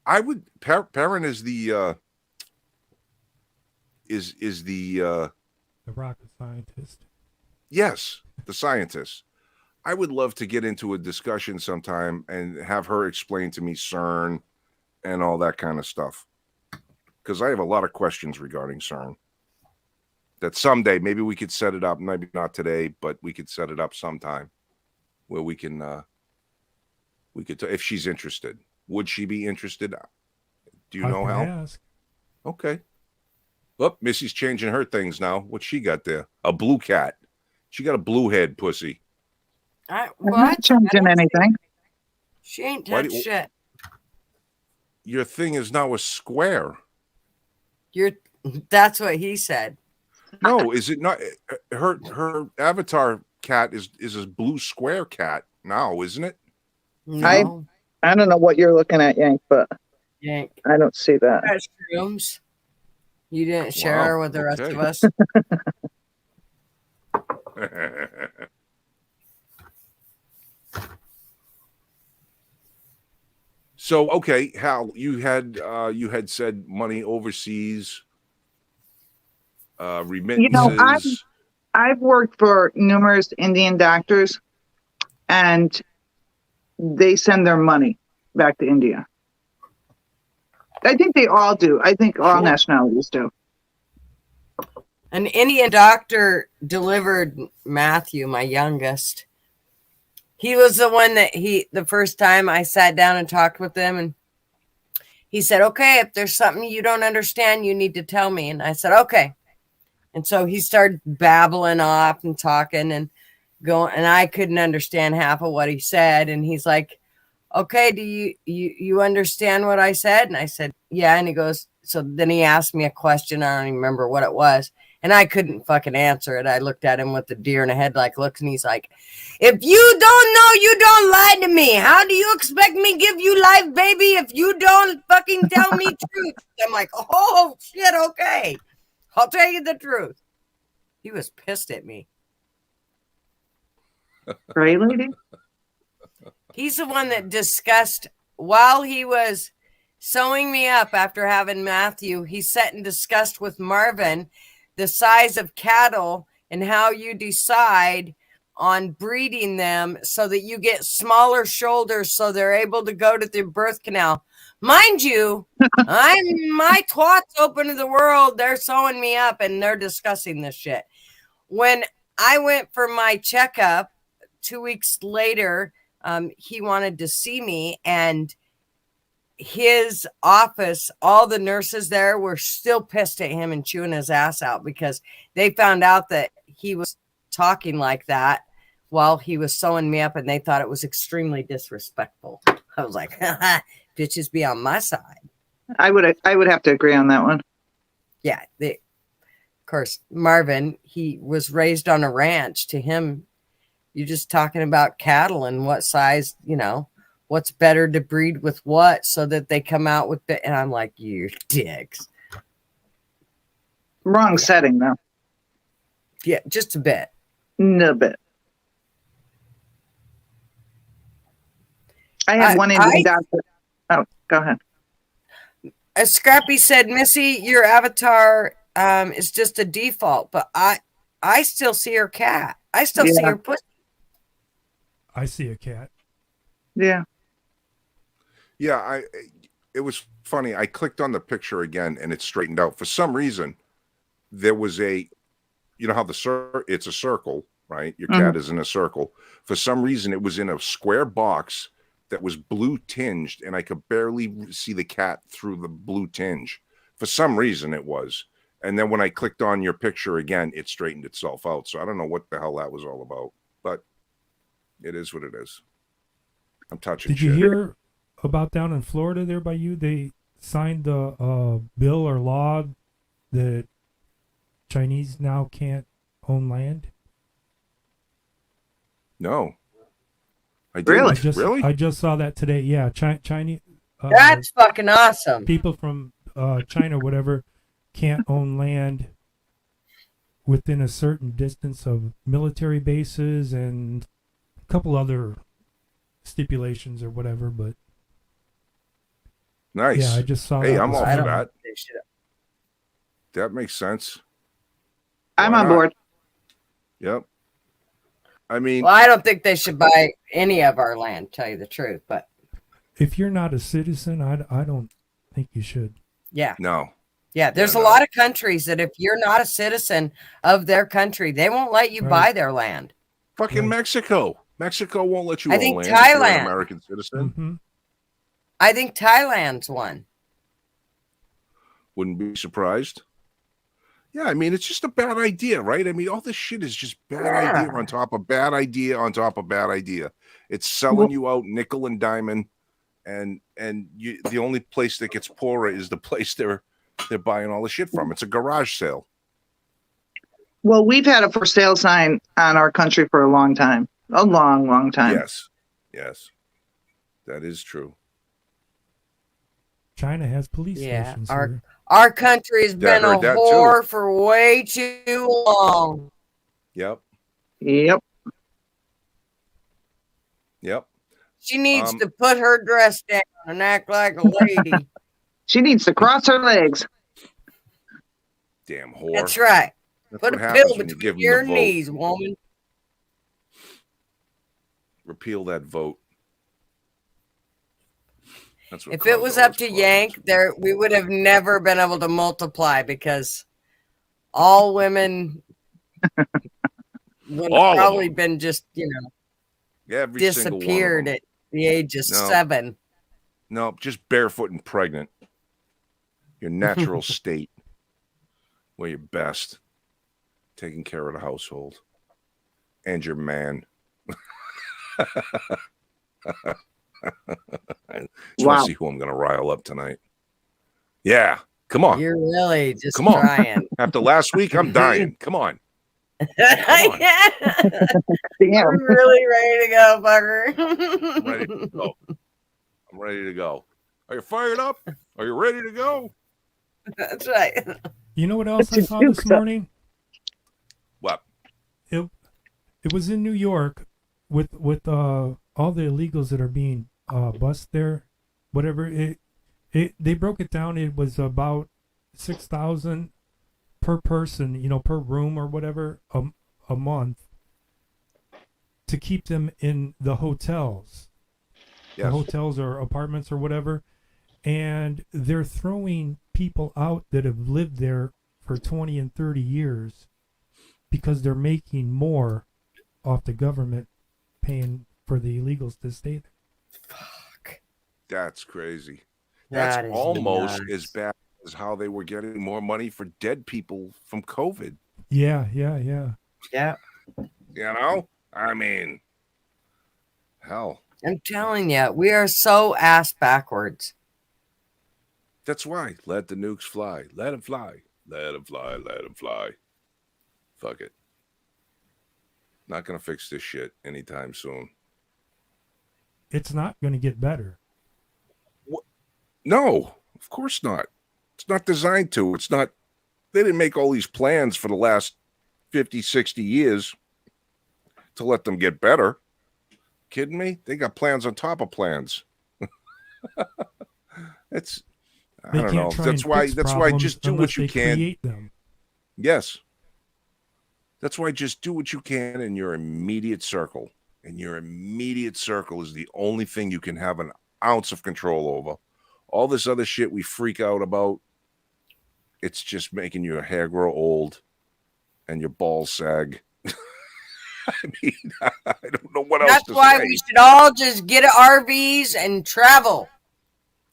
I would. Perrin is the. Is the. The rocket scientist. Yes, the scientist. I would love to get into a discussion sometime and have her explain to me CERN and all that kind of stuff. Because I have a lot of questions regarding CERN. That someday, maybe we could set it up, maybe not today, but we could set it up sometime where we can, if she's interested. Would she be interested? Do you I know can how? ask. Okay. Oh, Missy's changing her things now. What's she got there? A blue cat. She got a blue head pussy. I'm what? not changing anything. She ain't Why touched do- shit. Your thing is now a square. That's what he said. No, is it not? Her avatar cat is a blue square cat now, isn't it? No. I don't know what you're looking at, Yank, but Yank. I don't see that. Got shrooms. You didn't share Wow, her with the rest okay. of us. So okay, Hal, you had said money overseas, remittances. I've worked for numerous Indian doctors, and they send their money. back to India. I think they all do. I think all Sure. nationalities do. An Indian doctor delivered Matthew, my youngest. He was the one that the first time I sat down and talked with him, and he said, okay, if there's something you don't understand, you need to tell me. And I said, okay. And so he started babbling off and talking and going, and I couldn't understand half of what he said. And he's like, okay, do you understand what I said? And I said, yeah. And he goes, so then he asked me a question. I don't even remember what it was. And I couldn't fucking answer it. I looked at him with the deer in the headlight look, and he's like, if you don't know, you don't lie to me. How do you expect me give you life, baby, if you don't fucking tell me truth? I'm like, oh, shit, okay. I'll tell you the truth. He was pissed at me. Right, lady? He's the one that discussed, while he was sewing me up after having Matthew, he sat and discussed with Marvin the size of cattle and how you decide on breeding them so that you get smaller shoulders so they're able to go to the birth canal. Mind you, my twat's open to the world. They're sewing me up and they're discussing this shit. When I went for my checkup 2 weeks later, he wanted to see me, and his office, all the nurses there were still pissed at him and chewing his ass out because they found out that he was talking like that while he was sewing me up, and they thought it was extremely disrespectful. I was like, bitches be on my side. I would have to agree on that one. Yeah. Of course, Marvin, he was raised on a ranch. To him, you're just talking about cattle and what size, what's better to breed with what so that they come out with and I'm like, you dicks. Wrong setting, though. Yeah, just a bit. No bit. I had one Indian doctor. Oh, go ahead. Scrappy said, Missy, your avatar is just a default, but I still see her cat. I still see her pussy. I see a cat. Yeah. Yeah, it was funny. I clicked on the picture again and it straightened out. For some reason, there was you know how it's a circle, right? Your cat is in a circle. For some reason, it was in a square box that was blue tinged, and I could barely see the cat through the blue tinge. For some reason, it was. And then when I clicked on your picture again, it straightened itself out. So I don't know what the hell that was all about, but it is what it is. I'm touching Did you hear about down in Florida there by you? They signed the bill or law that Chinese now can't own land. No. I didn't. Really? I just saw that today. Yeah, Chinese. That's fucking awesome. People from China, whatever, can't own land within a certain distance of military bases and a couple other stipulations or whatever. But nice. Yeah, I just saw. Hey, that I'm this all for morning. that. That makes sense. I'm Why on not? board. Yep. I mean, Well, I don't think they should buy any of our land, tell you the truth, but If you're not a citizen, I don't think you should. yeah. no. Yeah, there's Yeah, a no. lot of countries that if you're not a citizen of their country, they won't let you Right. buy their land. Fucking Right. Mexico. Mexico won't let you I own think land if you're an Thailand. American citizen. Mm-hmm. I think Thailand's one. Wouldn't be surprised. Yeah, I mean, it's just a bad idea, right? I mean, all this shit is just bad idea on top of bad idea on top of bad idea. It's selling you out nickel and diamond, and the only place that gets poorer is the place they're buying all the shit from. It's a garage sale. Well, we've had a for sale sign on our country for a long time. A long, long time. Yes, that is true. China has police stations here. Our country's Yeah, I been a heard that whore for way too long. Yep. She needs to put her dress down and act like a lady. She needs to cross her legs. Damn whore. That's right. That's Put what a happens pill when you between give your them the vote. knees, woman. Repeal that vote. That's what If it caused was all up those to problems. Yank, there we would have never been able to multiply because all women would have All of probably them. been just, Every single one of disappeared them. at the age of No. 7. No, just barefoot and pregnant. Your natural state. Where you're best. Taking care of the household. And your man. I just want to see who I'm going to rile up tonight. Yeah. Come on. You're really just Come on. trying. After last week, I'm dying. Come on. on. Damn. I'm really ready to go, Parker. I'm ready to go. I'm ready to go. Are you fired up? Are you ready to go? That's right. You know what else I saw this morning? What? It was in New York with all the illegals that are being bussed there. Whatever they broke it down. It was about 6,000 per person, per room or whatever a month to keep them in the hotels. Yes. The hotels or apartments or whatever. And they're throwing people out that have lived there for 20 and 30 years because they're making more off the government paying for the illegals to stay there. Fuck. That's crazy. That That's is almost nuts. as bad as how they were getting more money for dead people from COVID. Yeah. Yeah. You know? I mean, hell. I'm telling you, we are so ass backwards. That's why. Let the nukes fly. Let them fly. Let them fly. Let them fly. Fuck it. Not going to fix this shit anytime soon. It's not going to get better. No, of course not. It's not designed to. It's not. They didn't make all these plans for the last 50, 60 years to let them get better. Kidding me? They got plans on top of plans. It's, I They don't can't know. try That's and why. fix That's why. problems Just do unless what you they can. create them. Yes. That's why just do what you can in your immediate circle. And your immediate circle is the only thing you can have an ounce of control over. All this other shit we freak out about, it's just making your hair grow old and your balls sag. I mean, I don't know what else That's to why say. we should all just get RVs and travel.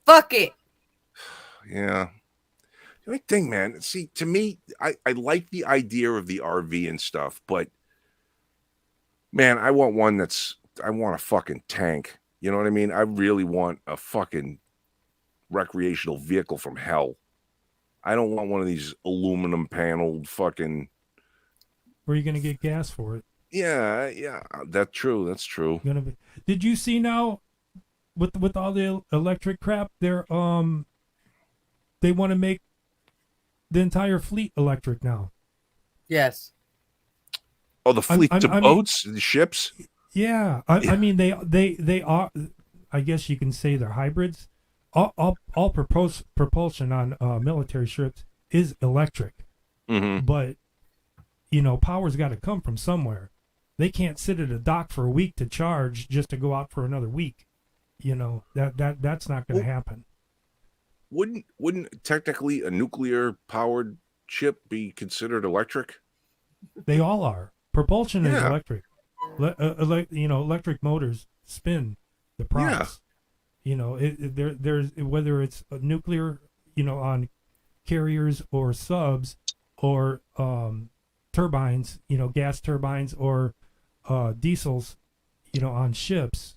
Fuck it. Yeah. The only thing, man, see, to me, I like the idea of the RV and stuff, but man, I want a fucking tank. You know what I mean? I really want a fucking recreational vehicle from hell. I don't want one of these aluminum paneled fucking. Where are you going to get gas for it? Yeah, that's true. That's true. Did you see now with all the electric crap? They want to make the entire fleet electric now. Yes. Oh, the fleets of boats, the ships. Yeah, I mean they are. I guess you can say they're hybrids. All propulsion on military ships is electric, but power's got to come from somewhere. They can't sit at a dock for a week to charge just to go out for another week. That's not going to happen. Wouldn't technically a nuclear powered ship be considered electric? They all are. Propulsion is electric. Electric motors spin the props. There's whether it's a nuclear, on carriers or subs or turbines, gas turbines or diesels, on ships.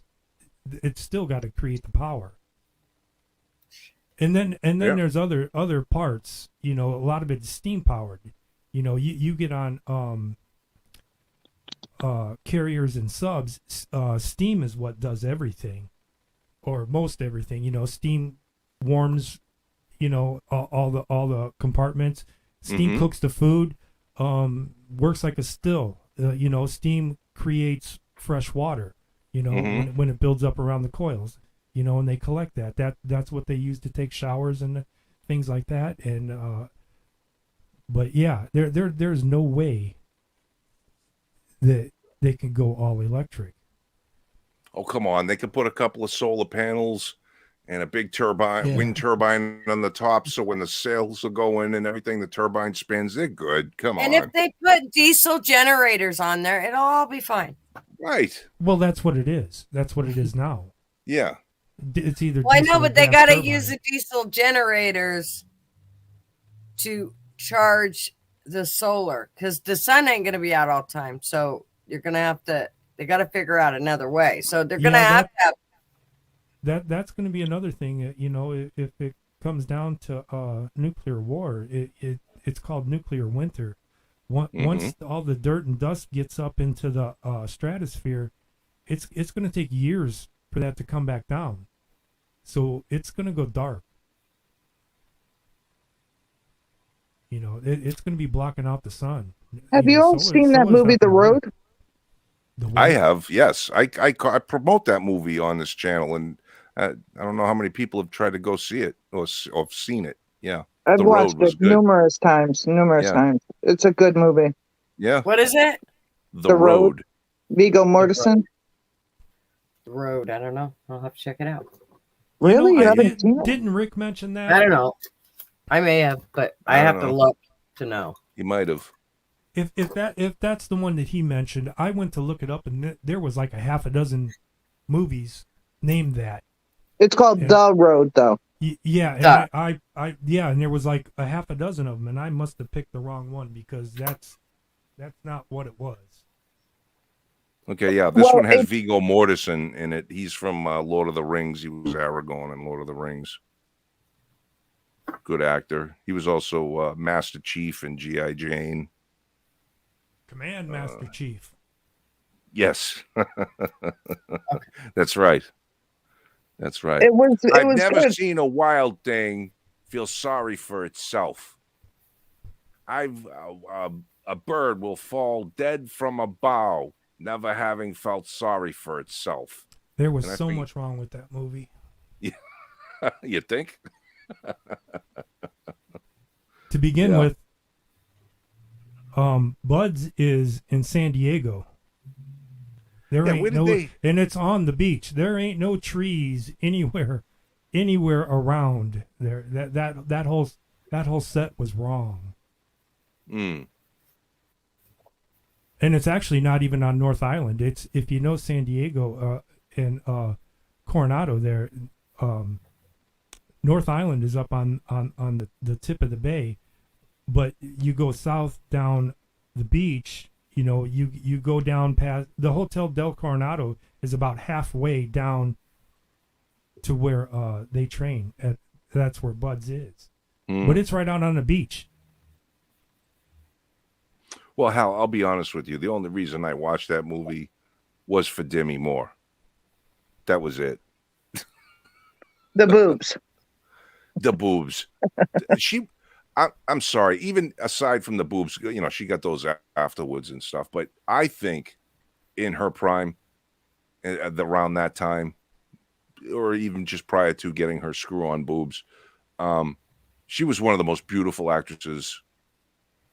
It's still got to create the power. And then there's other parts. A lot of it's steam powered. You get on carriers and subs. Steam is what does everything, or most everything. Steam warms, all the compartments. Steam cooks the food. Works like a still. Steam creates fresh water. When it builds up around the coils. And they collect that. That's what they use to take showers and things like that. And but yeah, there's no way that they can go all electric. Oh, come on. They could put a couple of solar panels and a big turbine, Yeah. wind turbine on the top. So when the sails are going and everything, the turbine spins. They're good. Come And on. if they put diesel generators on there, it'll all be fine. Right. Well, that's what it is. That's what it is now. Yeah. It's either. Well, I know, diesel or but they gas got to turbine. use the diesel generators to charge the solar because the sun ain't going to be out all the time. So you're going to have to, they got to figure out another way. So they're going to have to have. That's going to be another thing. You know, if it comes down to nuclear war, it's called nuclear winter. Once all the dirt and dust gets up into the stratosphere, it's going to take years for that to come back down. So it's going to go dark. You know, it's going to be blocking out the sun. Have you all seen that movie, The Road? I have, yes. I promote that movie on this channel, and I don't know how many people have tried to go see it or seen it. Yeah. I've The watched Road was it good. numerous times. It's a good movie. Yeah. What is it? The Road. Viggo Mortensen. The Road. I don't know. I'll have to check it out. Really? You haven't seen it? Didn't Rick mention that? I don't know. I may have, but I have to look to know. You might have. If that's the one that he mentioned, I went to look it up, and there was like a half a dozen movies named that. It's called The Road, though. Yeah, and and there was like a half a dozen of them, and I must have picked the wrong one because that's not what it was. Okay, yeah, this one has Viggo Mortensen in it. He's from Lord of the Rings. He was Aragorn in Lord of the Rings. Good actor. He was also Master Chief in G.I. Jane. Command Master Chief. Yes. That's right. That's right. I've never seen a wild thing feel sorry for itself. A bird will fall dead from a bough, never having felt sorry for itself. There was so much wrong with that movie. Yeah. You think? To begin with, Bud's is in San Diego. There ain't and it's on the beach. There ain't no trees anywhere around there. That whole set was wrong. Mm. And it's actually not even on North Island. It's, if you know San Diego and Coronado there, North Island is up on the tip of the bay, but you go south down the beach. You know, you go down past the Hotel Del Coronado is about halfway down to where they train at. That's where Bud's is, but it's right out on the beach. Well, Hal, I'll be honest with you. The only reason I watched that movie was for Demi Moore. That was it. The boobs. The boobs. I'm sorry. Even aside from the boobs, you know, she got those afterwards and stuff. But I think in her prime, around that time, or even just prior to getting her screw-on boobs, she was one of the most beautiful actresses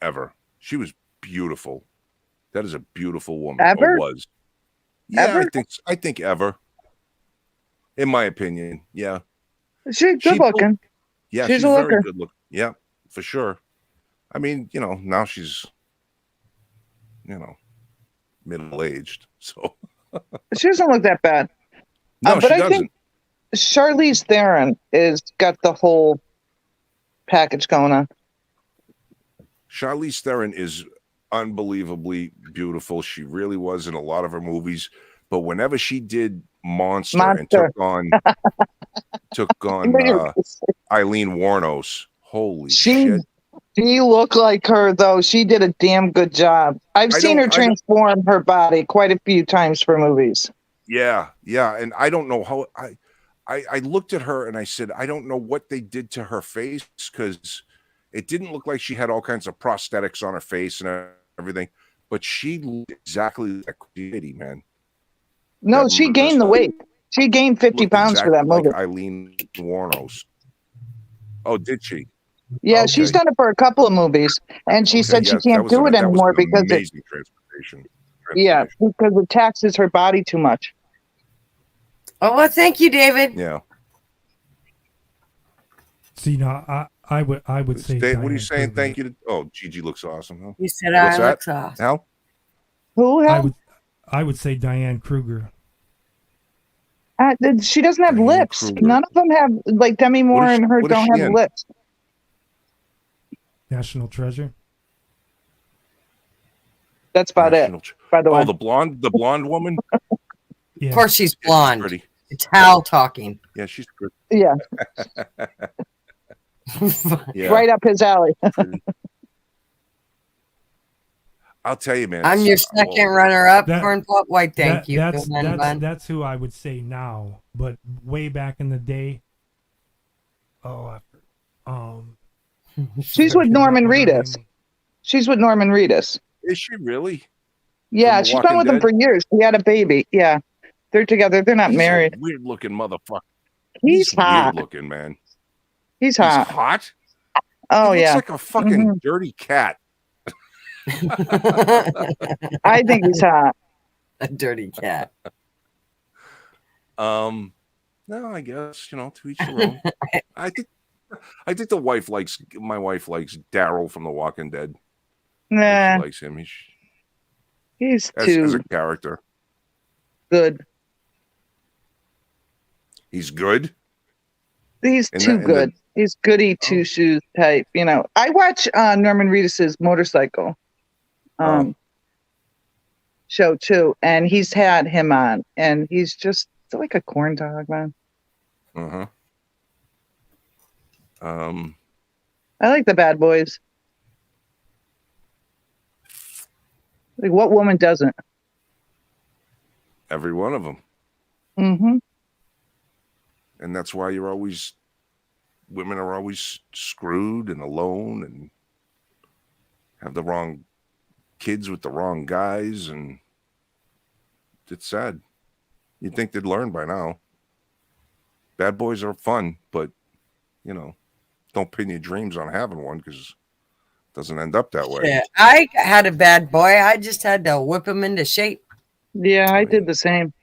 ever. She was beautiful. That is a beautiful woman. Ever? Or was. Yeah, Ever? I think ever. In my opinion, yeah. She's good looking. Yeah, she's a very looker. good looking. Yeah, for sure. I mean, you know, now she's, you know, middle-aged, so. She doesn't look that bad. No, but she I doesn't. think Charlize Theron is got the whole package going on. Charlize Theron is unbelievably beautiful. She really was in a lot of her movies, but whenever she did Monster. And took on Eileen Wuornos, holy shit! She looked like her though. She did a damn good job. I've seen her transform her body quite a few times for movies. Yeah, and I don't know how. I looked at her and I said, I don't know what they did to her face, because it didn't look like she had all kinds of prosthetics on her face and everything, but she looked exactly like Kitty, man. No, she gained the weight. She gained 50 pounds for that movie. Like Eileen Wuornos. Oh, did she? Yeah, okay. She's done it for a couple of movies, and she said she can't do it anymore because because it taxes her body too much. Oh, well, thank you, David. Yeah. See, now I would say Dave, what are you Diane saying? Kruger. Thank you to. Oh, Gigi looks awesome. Huh? You said What's I that? look soft. Al? Who? I would say Diane Kruger. She doesn't have Diane lips. Kruger. None of them have, like Demi Moore and her What is don't she have in? lips. National Treasure. That's about it. By the way, Oh, the blonde woman. Yeah. Of course, she's Yeah, she's blonde. pretty. It's Hal talking. Yeah, she's pretty. yeah, Yeah, right up his alley. pretty. I'll tell you, man. I'm your second runner-up, That- Corn Pop. Why, thank you. That's And then Bun. that's who I would say now, but way back in the day. She's I with forgot Norman what her Reedus. name- She's with Norman Reedus. Is she really? Yeah, The she's Walking been with him Dead? for years. He had a baby. Yeah, they're together. They're not He's married. a weird-looking motherfucker. He's hot. Weird-looking, man. He's He's hot. hot. Oh He yeah, looks like a fucking Mhm. dirty cat. I think he's hot. A dirty cat. No, I guess to each their own. I think my wife likes Daryl from The Walking Dead. I think Nah, she likes him. he's As too a character, good. he's good. He's And too that- and good. He's goody two Oh. shoes type. I watch Norman Reedus's motorcycle Oh. show too, and he's had him on, and he's just like a corn dog, man. Uh-huh. I like the Bad Boys. Like, what woman doesn't? Every one of them, Mm-hmm. and that's why women are always screwed and alone and have the wrong kids with the wrong guys, and it's sad. You'd think they'd learn by now. Bad boys are fun, but don't pin your dreams on having one because it doesn't end up that way. Yeah, I had a bad boy. I just had to whip him into shape. Yeah, I Oh, did yeah. the same.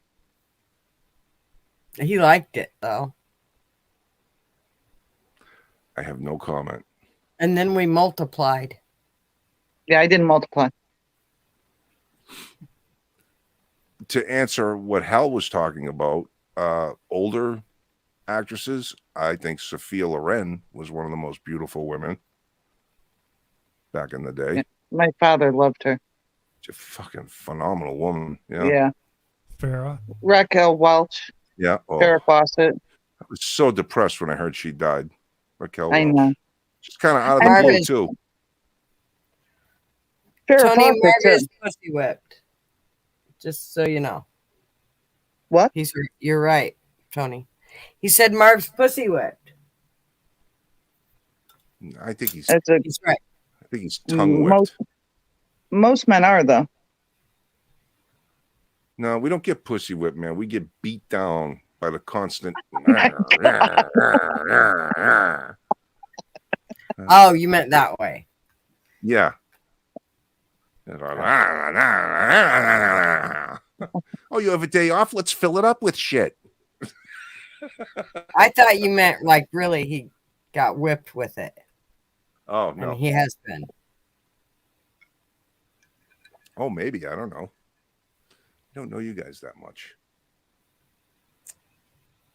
He liked it, though. I have no comment. And then we multiplied. Yeah, I didn't multiply. To answer what Hal was talking about, older actresses, I think Sophia Loren was one of the most beautiful women back in the day. Yeah. My father loved her. She's a fucking phenomenal woman. Yeah. Farrah. Raquel Welch, Yeah. Oh, Farrah Fawcett. I was so depressed when I heard she died. Raquel I Welch. know. She's kind of out of the Marvin. blue too. Farrah Tony Fawcett Marv too. is pussy whipped. Just so you know. What? You're right, Tony. He said Marv's pussy whipped. I think he's It's a He's right. tongue whipped. most men are though. No, we don't get pussy whipped, man. We get beat down by the constant. Oh, you meant that way. Yeah. Oh, you have a day off? Let's fill it up with shit. I thought you meant like really he got whipped with it. Oh, And no. he has been. Oh, maybe. I don't know. I don't know you guys that much.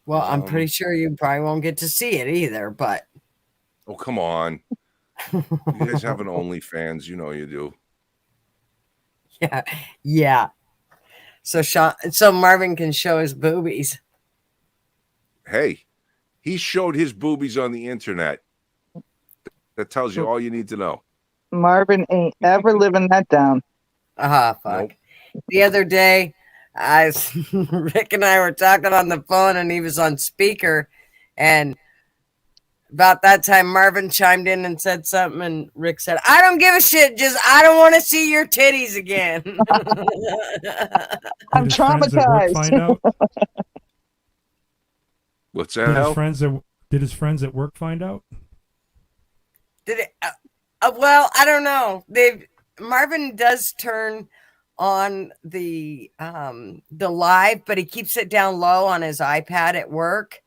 Well, I'm pretty sure you probably won't get to see it either, but Oh, come on. You guys have an OnlyFans. You know you do. yeah. So Marvin can show his boobies. Hey, he showed his boobies on the internet. That tells you all you need to know. Marvin ain't ever living that down. Fuck. Nope. The other day, Rick and I were talking on the phone, and he was on speaker, and about that time, Marvin chimed in and said something, and Rick said, "I don't give a shit. Just I don't want to see your titties again." I'm Did his friends at work traumatized. find out? What's Did that? his Hal? friends at work find out? Did it? Well, I don't know. Marvin does turn on the live, but he keeps it down low on his iPad at work.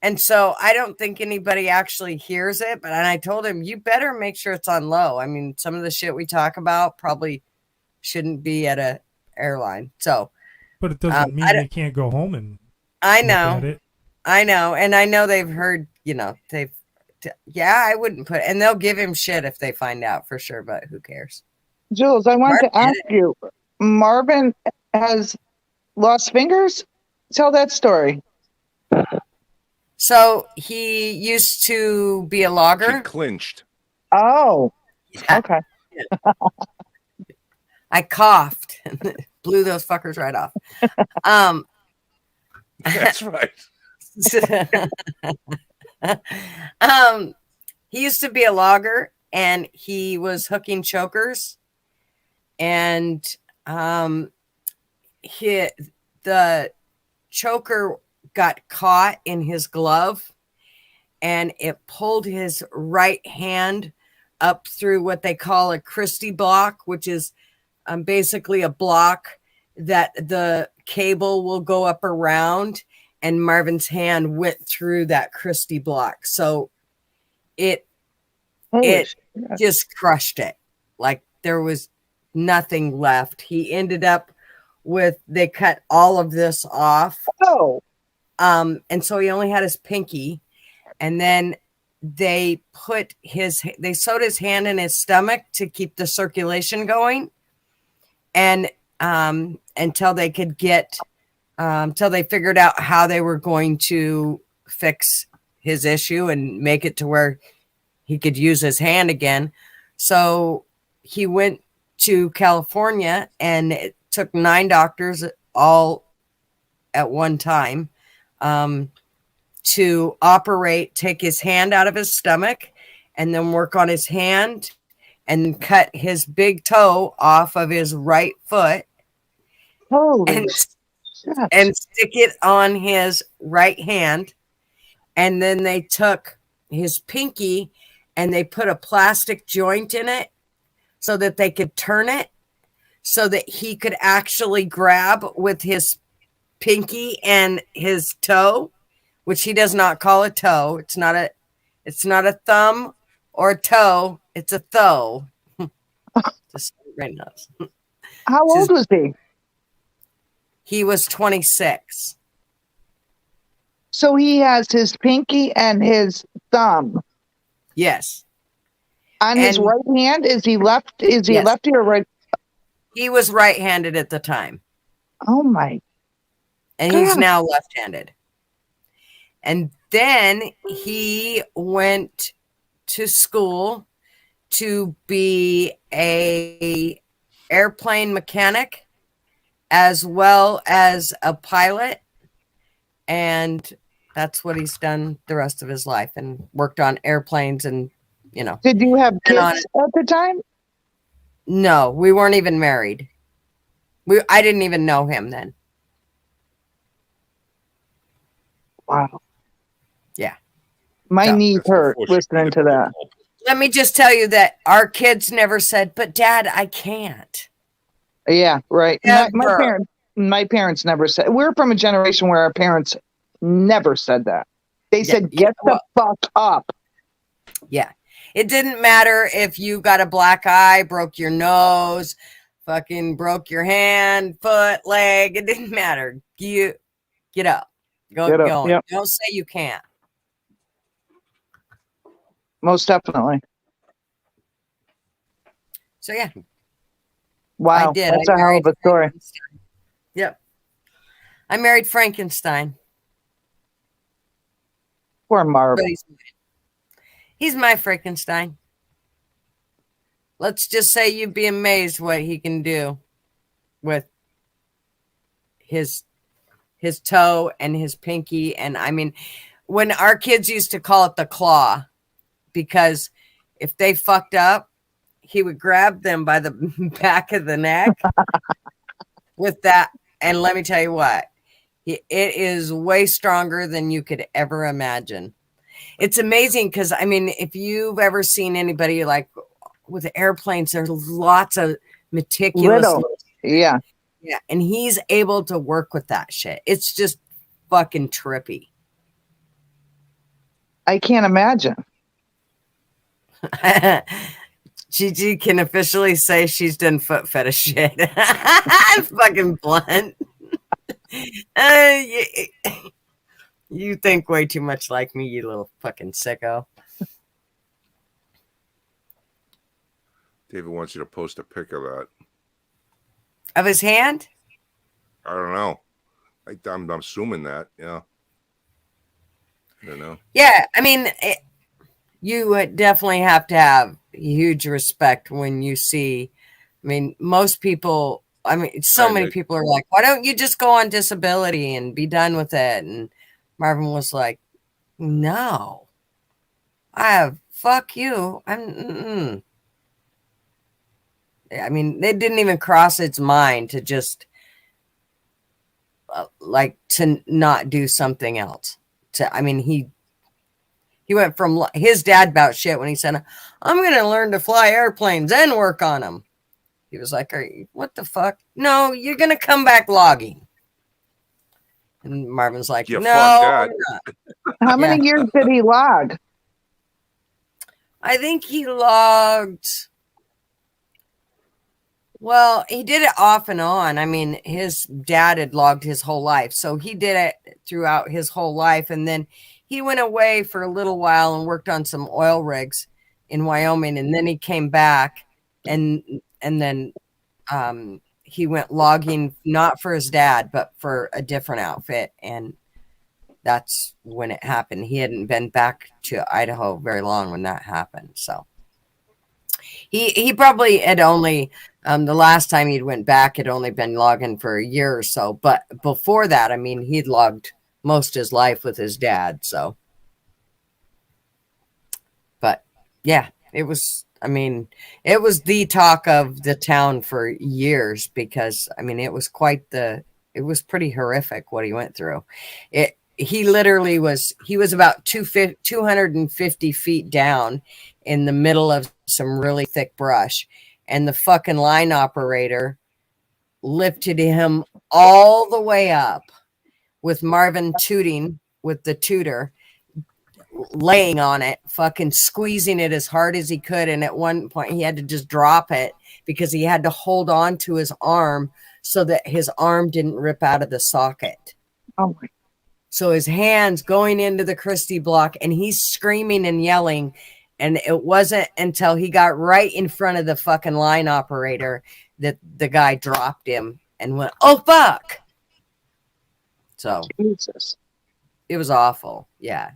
And so I don't think anybody actually hears it, and I told him, you better make sure it's on low. I mean, some of the shit we talk about probably shouldn't be at a airline. So, But it doesn't mean they can't go home and I look know, at it. I know. And I know they've heard, yeah, I wouldn't put, and they'll give him shit if they find out for sure, but who cares? Jules, I want Marvin to ask did you, Marvin has lost fingers? Tell that story. So he used to be a She logger. clinched. Oh, Yeah. okay. I coughed and blew those fuckers right off. That's right. He used to be a logger, and he was hooking chokers, and the choker got caught in his glove, and it pulled his right hand up through what they call a Christie block, which is basically a block that the cable will go up around, and Marvin's hand went through that Christie block. So it Holy shit. just crushed it. Like there was nothing left. He ended up they cut all of this off. Oh, And so he only had his pinky, and then they sewed his hand in his stomach to keep the circulation going. And until they could until they figured out how they were going to fix his issue and make it to where he could use his hand again. So he went to California, and it took 9 doctors all at one time to take his hand out of his stomach, and then work on his hand, and cut his big toe off of his right foot, holy and shit. stick it on his right hand. And then they took his pinky and they put a plastic joint in it so that they could turn it so that he could actually grab with his pinky and his toe, which he does not call a toe. It's not a thumb or a toe. It's a thou. Just right now. How old was he? He was 26. So he has his pinky and his thumb Yes. on his And- right hand. Is he left? Is he Yes. lefty or right? He was right-handed at the time, Oh my! and he's God. now left-handed. And then he went to school to be a airplane mechanic as well as a pilot. And that's what he's done the rest of his life, and worked on airplanes and, Did you have Been on kids at the time? No, we weren't even married. I didn't even know him then. Wow. Yeah. My No. knees That's hurt before she listening did to it. that. Let me just tell you that our kids never said, "But Dad, I can't." Yeah, right. My Ever. parents never said. We're from a generation where our parents never said that. They said, "Get the fuck up." Yeah. It didn't matter if you got a black eye, broke your nose, fucking broke your hand, foot, leg. It didn't matter. You get up. Go Get up, going. yep. Don't say you can't. Most definitely. So yeah, Wow, I did. that's I a hell married of a story. Frankenstein. Yep. I married Frankenstein. Poor But Marvin. he's my Frankenstein. Let's just say you'd be amazed what he can do with his toe and his pinky. And I mean, when our kids used to call it the claw, because if they fucked up, he would grab them by the back of the neck with that. And let me tell you what, it is way stronger than you could ever imagine. It's amazing because, I mean, if you've ever seen anybody like with airplanes, there's lots of meticulous. Yeah. Yeah. And he's able to work with that shit. It's just fucking trippy. I can't imagine. Gigi can officially say she's done foot fetish shit. I'm fucking blunt. Uh, you, you think way too much like me, you little fucking sicko. David wants you to post a pic of that. Of his hand? I don't know. I'm assuming that. Yeah. I don't know. Yeah, I mean, you would definitely have to have huge respect when you see. I mean, most people. I mean, so many people are like, "Why don't you just go on disability and be done with it?" And Marvin was like, "No, fuck you. I mean, it didn't even cross its mind to just like to not do something else. I mean, he went from his dad about shit when he said, "I'm going to learn to fly airplanes and work on them." He was like, "What the fuck? No, you're going to come back logging." And Marvin's like, Yeah, "No, fuck I'm not." How many years did he log? I think he logged. Well, he did it off and on. I mean, his dad had logged his whole life. So he did it throughout his whole life. And then he went away for a little while and worked on some oil rigs in Wyoming. And then he came back and then he went logging, not for his dad, but for a different outfit. And that's when it happened. He hadn't been back to Idaho very long when that happened. So he probably had only the last time he'd went back had only been logging for a year or so, but before that, I mean, he'd logged most his life with his dad. So, but yeah, it was. I mean, it was the talk of the town for years because I mean, it was pretty horrific what he went through. He literally was. He was about 250 feet down in the middle of some really thick brush, and the fucking line operator lifted him all the way up with Marvin tooting with the tutor, laying on it, fucking squeezing it as hard as he could. And at one point he had to just drop it because he had to hold on to his arm so that his arm didn't rip out of the socket. Oh my. So his hands going into the Christie block and he's screaming and yelling. And it wasn't until he got right in front of the fucking line operator that the guy dropped him and went, "Oh, fuck." So Jesus. It was awful. Yeah.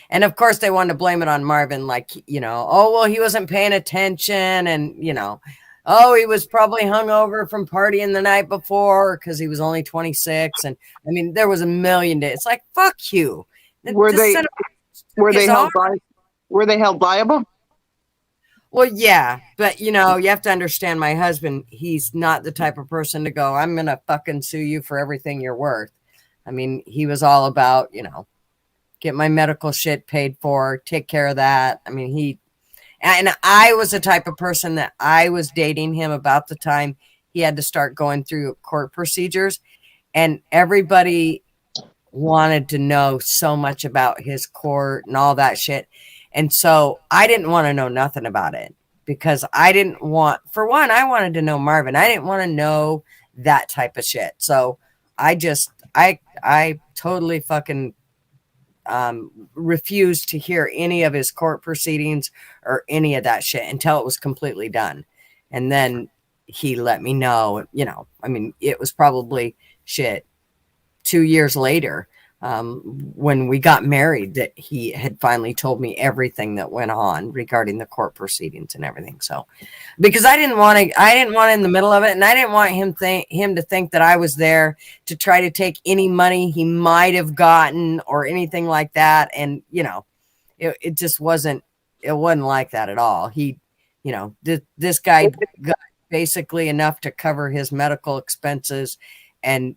And of course they wanted to blame it on Marvin. Like, oh, well, he wasn't paying attention. And, oh, he was probably hungover from partying the night before because he was only 26. And I mean, there was a million days. It's like, fuck you. Were they held liable? Well, yeah, but you have to understand my husband, he's not the type of person to go, "I'm going to fucking sue you for everything you're worth." I mean, he was all about, get my medical shit paid for, take care of that. I mean, and I was the type of person that I was dating him about the time he had to start going through court procedures, and everybody wanted to know so much about his court and all that shit. And so I didn't want to know nothing about it because I didn't want, for one, I wanted to know Marvin. I didn't want to know that type of shit. So I totally fucking refused to hear any of his court proceedings or any of that shit until it was completely done. And then he let me know, I mean, it was probably 2 years later when we got married that he had finally told me everything that went on regarding the court proceedings and everything. So because I didn't want in the middle of it, and I didn't want him to think that I was there to try to take any money he might have gotten or anything like that. And it just wasn't like that at all. He this guy got basically enough to cover his medical expenses and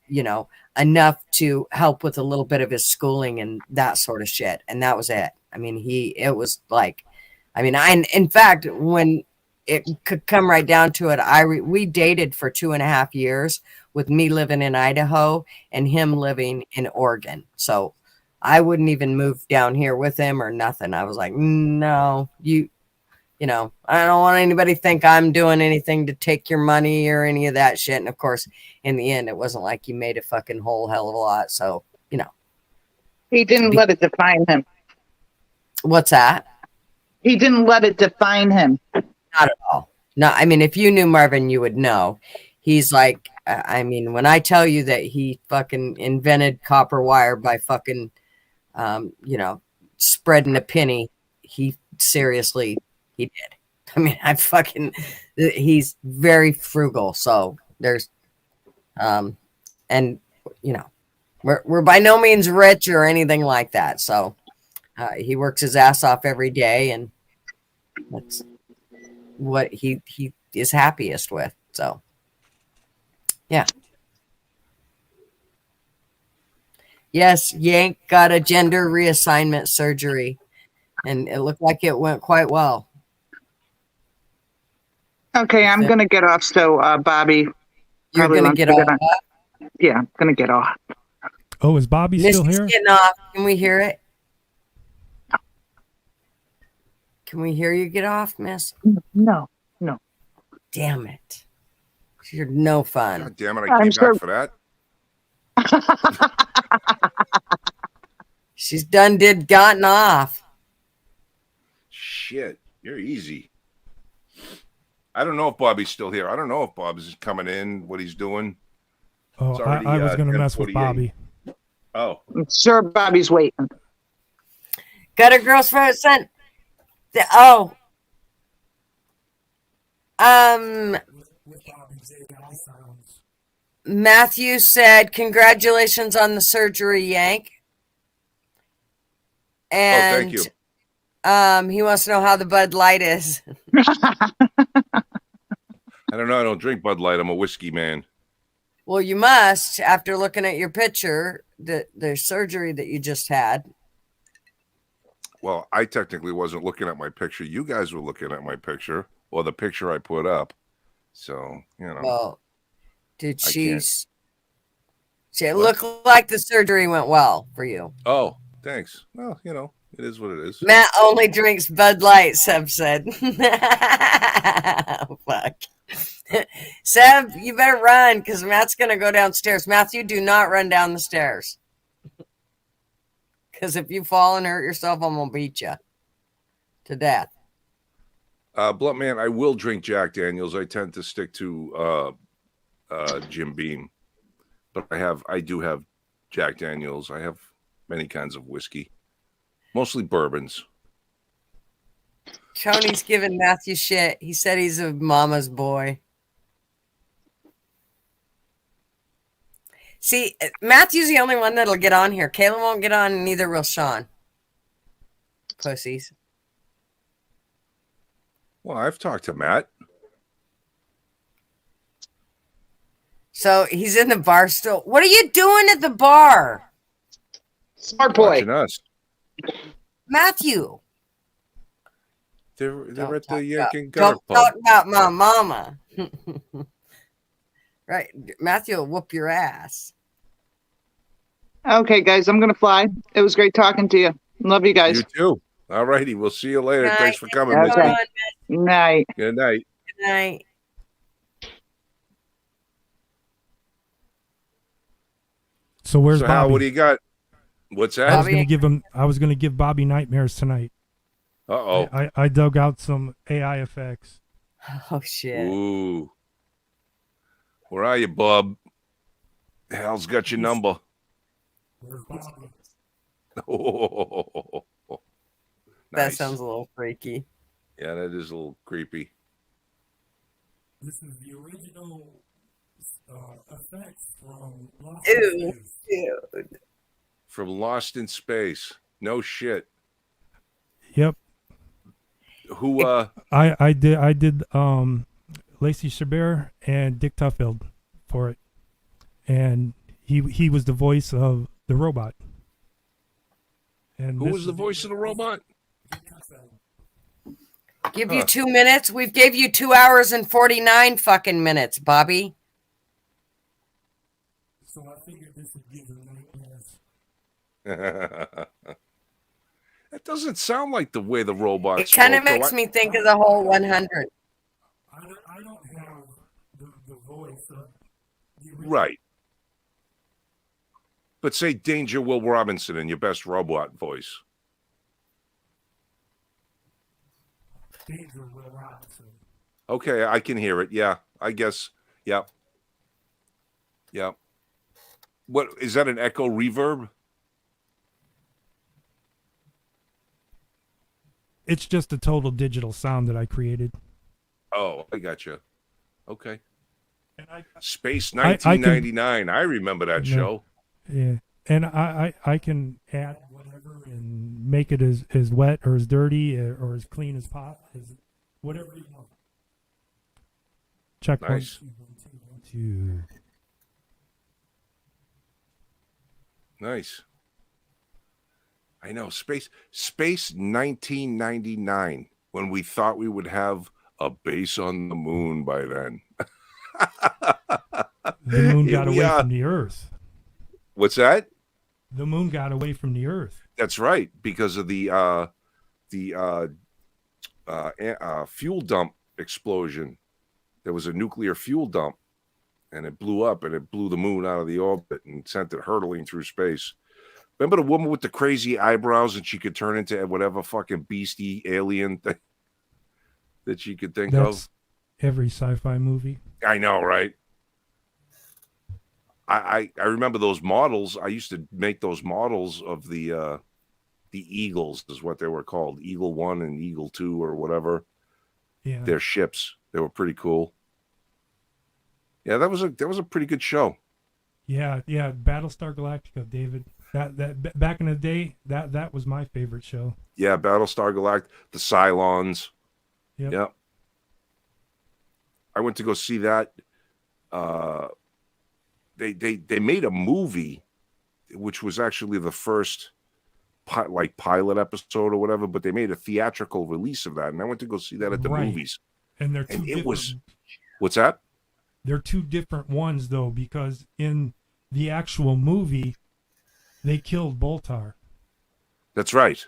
enough to help with a little bit of his schooling and that sort of shit. And that was it. I mean, it was like, in fact, when it could come right down to it, we dated for 2.5 years with me living in Idaho and him living in Oregon. So I wouldn't even move down here with him or nothing. I was like, no, you know, I don't want anybody to think I'm doing anything to take your money or any of that shit. And of course, in the end, it wasn't like you made a fucking whole hell of a lot. So, you know. He didn't let it define him. What's that? He didn't let it define him. Not at all. No, I mean, if you knew Marvin, you would know. He's like, I mean, when I tell you that he fucking invented copper wire by fucking, you know, spreading a penny, he seriously, he did. I mean, he's very frugal. So there's, and you know, we're by no means rich or anything like that. So he works his ass off every day, and that's what he is happiest with. So yeah. Yes, Yank got a gender reassignment surgery, and it looked like it went quite well. Okay, I'm going to get off. So, Bobby. You're going to get off? Yeah, I'm going to get off. Oh, is Bobby still here? Getting off. Can we hear it? Can we hear you get off, miss? No. Damn it. You're no fun. God damn it, I came back for that. She's gotten off. Shit, you're easy. I don't know if Bobby's still here. I don't know if Bob's coming in, what he's doing. Oh, already, I was going to mess with Bobby. Oh. I'm sure Bobby's waiting. Got a girl's first son. Matthew said, congratulations on the surgery, Yank. And thank you. He wants to know how the Bud Light is. I don't know. I don't drink Bud Light. I'm a whiskey man. Well, you must, after looking at your picture, the surgery that you just had. Well, I technically wasn't looking at my picture. You guys were looking at my picture, or the picture I put up. So, you know. Well, it looked like the surgery went well for you. Oh, thanks. Well, you know, it is what it is. Matt only drinks Bud Light, Seb said. Oh, fuck. Seb, you better run because Matt's going to go downstairs. Matthew, do not run down the stairs. Because if you fall and hurt yourself, I'm going to beat you to death. Blunt Man, I will drink Jack Daniels. I tend to stick to Jim Beam. But I do have Jack Daniels. I have many kinds of whiskey. Mostly bourbons. Tony's giving Matthew shit. He said he's a mama's boy. See, Matthew's the only one that'll get on here. Kayla won't get on, and neither will Sean. Pussies. Well, I've talked to Matt. So he's in the bar still. What are you doing at the bar? Smart boy. Watching us. Matthew. They're at the Yankee Don't Pub. talk about my mama. Right. Matthew will whoop your ass. Okay, guys, I'm going to fly. It was great talking to you. Love you guys. You too. All righty. We'll see you later. Night. Thanks for coming. Okay. Night. Good night. Good night. So where's So Bobby? Hal, what do you got? What's I that? was gonna give him. I was gonna give Bobby nightmares tonight. Uh-oh. I dug out some AI effects. Oh, shit. Ooh. Where are you, Bob? Hal's got your number. Where's Bobby? Oh, That nice. sounds a little freaky. Yeah, that is a little creepy. This is the original effects from Lost Ew. Dude. From Lost in Space. No shit. Yep. Who I did Lacey Chabert and Dick Tuffield for it, and he was the voice of the robot. And who was the voice of the robot? Give you 2 minutes. We've gave you 2 hours and 49 fucking minutes, Bobby. So I figured this would give them nightmares. That doesn't sound like the way the robots It kind of spoke, though. makes me think of the whole 100. I don't have the voice of the original. Right. But say Danger Will Robinson in your best robot voice. Danger Will Robinson. Okay, I can hear it. Yeah, I guess. Yep. Yep. What is that? An echo reverb? It's just a total digital sound that I created. Oh, I got you. Okay. And Space I can- 1999. I remember that Yeah. show. Yeah, and I can add whatever and make it as wet or as dirty or as clean as whatever you want. Check Nice. 1, 2, 1, 2, 1, 2. Nice. I know. Space 1999, when we thought we would have a base on the moon by then. The moon got Here we away are. from the Earth. What's that? The moon got away from the Earth. That's right, because of the fuel dump explosion. There was a nuclear fuel dump, and it blew up, and it blew the moon out of the orbit and sent it hurtling through space. Remember the woman with the crazy eyebrows, and she could turn into whatever fucking beastie alien thing that she could think That's of? every sci-fi movie. I know, right? I remember those models. I used to make those models of the Eagles, is what they were called, Eagle 1 and Eagle 2 or whatever. Yeah. Their ships. They were pretty cool. Yeah, that was a pretty good show. Yeah, Battlestar Galactica, David. That back in the day, that was my favorite show. Yeah, Battlestar Galactica, the Cylons. Yep. Yep. I went to go see that. They made a movie, which was actually the first pilot episode or whatever, but they made a theatrical release of that, and I went to go see that at the Right. movies. And they're And two it different. was, what's that? They're two different ones though, because in the actual movie, they killed Boltar, That's right.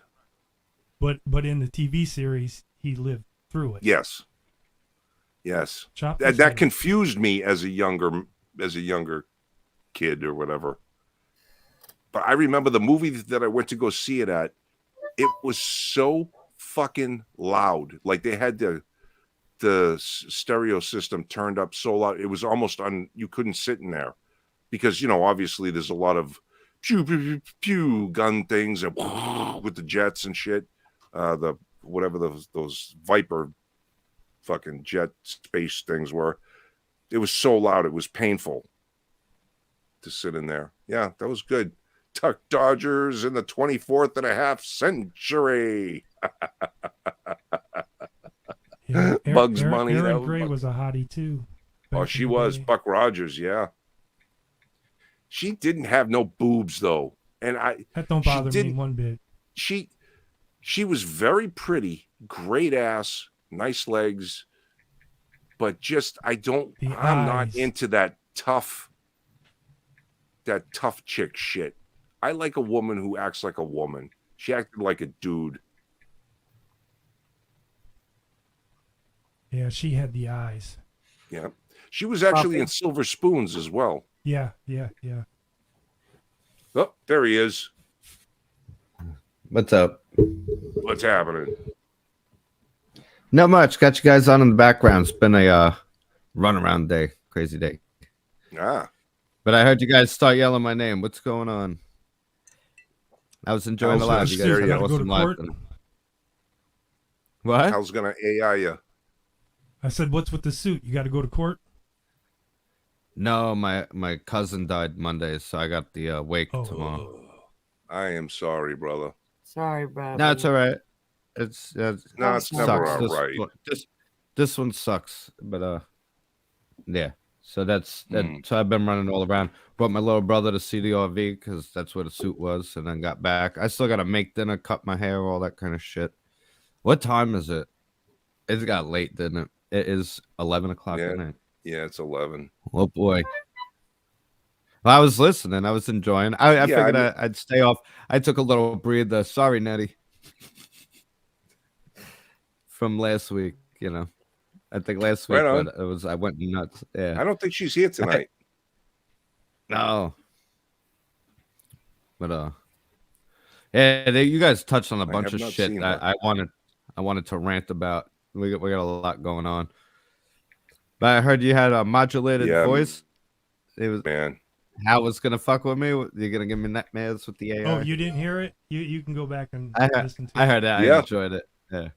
but in the TV series, he lived through it. Yes. Yes. Chop his That head. confused me as a younger kid or whatever. But I remember the movie that I went to go see it at, it was so fucking loud. Like they had the stereo system turned up so loud. It was almost you couldn't sit in there because, obviously there's a lot of pew, pew, pew, pew gun things and with the jets and shit. Whatever those Viper fucking jet space things were. It was so loud. It was painful to sit in there. Yeah, that was good. Duck Dodgers in the 24th and a half century. Yeah, Bugs Bunny, that Erin was Gray Bugs- was a hottie too. Oh, back she in the was. day. Buck Rogers, yeah. She didn't have no boobs though. And That don't she bother me didn't- one bit. she was very pretty, great ass, nice legs, but just I'm not eyes. into that tough chick shit. I like a woman who acts like a woman. She acted like a dude. Yeah, she had the eyes. Yeah. She was actually Puffy. in Silver Spoons as well. Yeah. Oh, there he is. What's up? What's happening? Not much. Got you guys on in the background. It's been a runaround day, crazy day. Ah, But I heard you guys start yelling my name. What's going on? I was enjoying the I was live. You gonna guys say, had you an gotta go awesome to live. court. then. What? Hal's gonna AI you. I said, "What's with the suit? You got to go to court." No, my cousin died Monday, so I got the wake tomorrow. I am sorry, brother. Sorry, Bob. No, it's all right. It's No, it's sucks. never all right. This one sucks, but yeah. So that's that. Mm. So I've been running all around. Brought my little brother to see the RV because that's where the suit was, and then got back. I still gotta make dinner, cut my hair, all that kind of shit. What time is it? It got late, didn't it? It is 11 o'clock Yeah. at night. Yeah, it's 11. Oh boy. Well, I was listening. I was enjoying. I Yeah, figured I mean- I'd stay off. I took a little breather. Sorry, Nettie. From last week, you know. I think last week Right on. I went nuts. Yeah. I don't think she's here tonight. No. But yeah, you guys touched on a bunch have of not shit seen that her. I wanted to rant about. We got a lot going on. But I heard you had a modulated Yeah, voice. It was man. how it was gonna fuck with me. You're gonna give me nightmares with the AI. Oh, you didn't hear it? You can go back and listen to I it. heard that. Yeah. I enjoyed it. Yeah.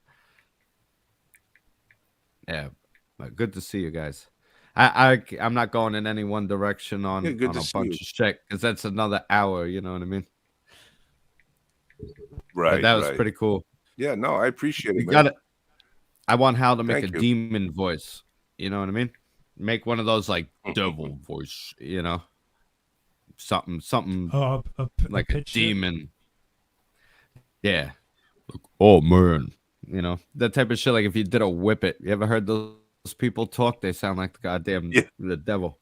Yeah. But good to see you guys. I'm not going in any one direction on, Yeah, good on to a see bunch you. of shit because that's another hour. You know what I mean? Right. But that was right. pretty cool. Yeah, no, I appreciate You it, got man. it. I want Hal to make Thank a you. demon voice. You know what I mean? Make one of those like devil voice. You know, something Oh, like a pitch shift? demon. Yeah. Like, oh man, you know that type of shit. Like if you did a whippet, you ever heard those people talk? They sound like the goddamn Yeah. the devil.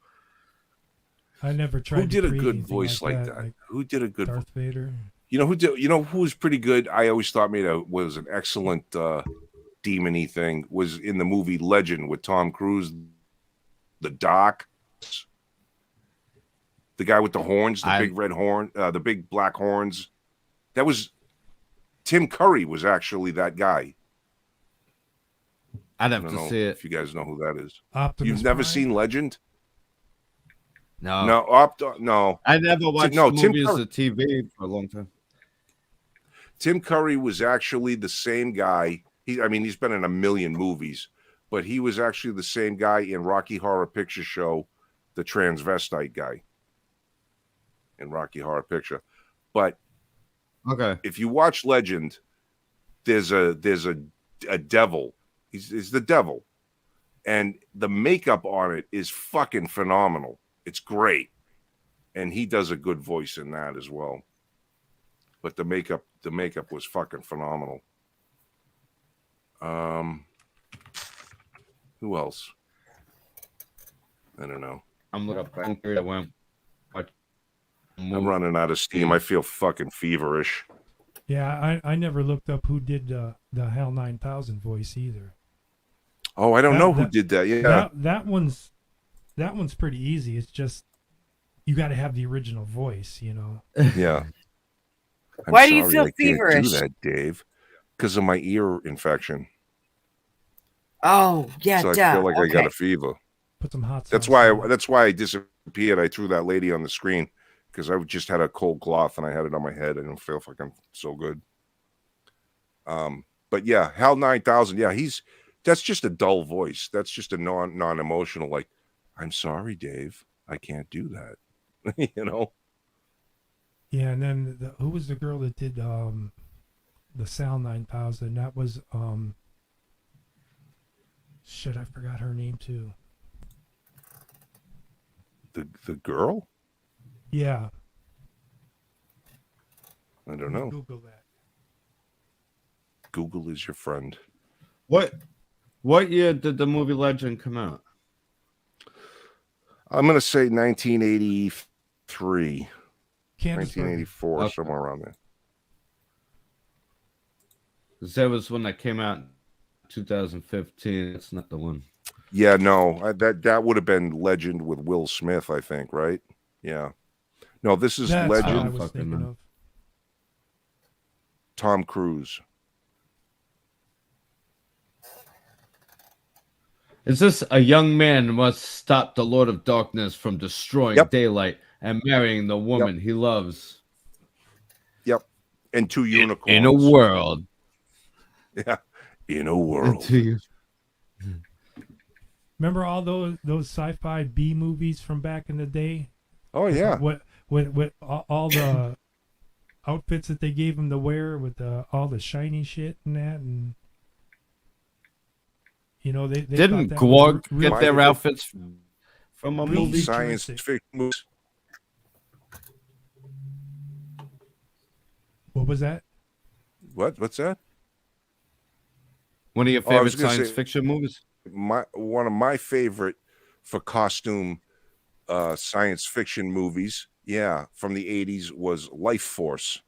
I never tried. Who to did a create good anything voice like that? that? Who did a good? Darth Vader. You know who did? You know who was pretty good? I always thought was an excellent demon-y thing. Was in the movie Legend with Tom Cruise. The Doc, the guy with the horns, the big red horn, the big black horns. That was Tim Curry. Was actually that guy. I'd I have don't to know see it. if you guys know who that is. Optimus You've never Prime? seen Legend? No, No. I never watched no, the Tim movies Curry. or TV for a long time. Tim Curry was actually the same guy. He's been in a million movies, but he was actually the same guy in Rocky Horror Picture Show, the transvestite guy in Rocky Horror Picture. But Okay, if you watch Legend, there's a devil. He's the devil, and the makeup on it is fucking phenomenal. It's great, and he does a good voice in that as well. But the makeup was fucking phenomenal. Who else? I don't know. I'm looking up. I went. I'm running out of steam. I feel fucking feverish. Yeah, I never looked up who did the HAL 9000 voice either. Oh, I don't That- know who that- did that. Yeah. That one's pretty easy. It's just you got to have the original voice, you know. Yeah. I'm Why do you sorry feel I can't feverish? do that, Dave. Because of my ear infection. Oh, yeah, So I duh. feel like I Okay. got a fever. Put some hot sauce. That's why I disappeared. I threw that lady on the screen because I just had a cold cloth and I had it on my head. I didn't feel fucking so good. But yeah, HAL 9000. Yeah, that's just a dull voice. That's just a non-emotional. Like, I'm sorry, Dave. I can't do that. You know. Yeah, and then who was the girl that did the Sound 9000? That was shit, I forgot her name too. The girl. Yeah. I don't know. Google that. Google is your friend. What year did the movie Legend come out? I'm gonna say 1983, Candace 1984, Okay. somewhere around there. 'Cause that was when that came out in 2015. It's not the one. Yeah, no, that would have been Legend with Will Smith, I think, right? Yeah. No, this is That's what I Legend. was Fucking thinking man. of. Tom Cruise. Is this a young man must stop the Lord of Darkness from destroying Yep. daylight and marrying the woman he loves Yep. And two unicorns. in a world? Yeah. In a world. Remember all those sci-fi B movies from back in the day? Oh yeah. What all the outfits that they gave him to wear with all the shiny shit and that, and you know they Didn't thought that Gwarg was real- get their outfits from a Real movie? Science futuristic. fiction movies. What was that? What's that? One of your Oh, I was favorite gonna science say- fiction movies? One of my favorite for costume science fiction movies, yeah, from the 80s was Life Force,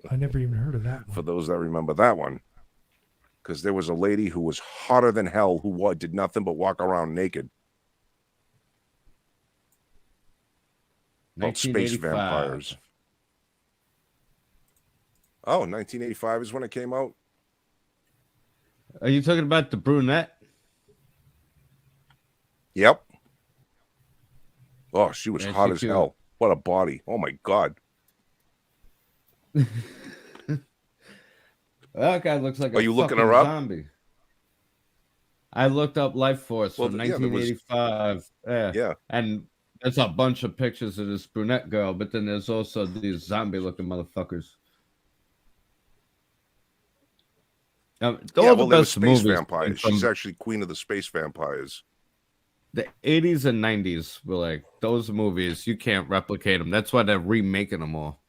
I never even heard of that for one. those that remember that one. Because there was a lady who was hotter than hell who did nothing but walk around naked. About space 1985. vampires. Oh, 1985 is when it came out? Are you talking about the brunette? Yep. Oh, she was Yeah, hot she as cute. hell. What a body. Oh, my God. That guy looks like Are a you looking fucking her up? zombie. I looked up Life Force Well, from yeah, there was. 1985. Yeah. And there's a bunch of pictures of this brunette girl, but then there's also these zombie-looking motherfuckers. All Yeah, the well, they were best space movies vampires. from She's actually queen of the space vampires. the 80s and 90s were like those movies. You can't replicate them. That's why they're remaking them all.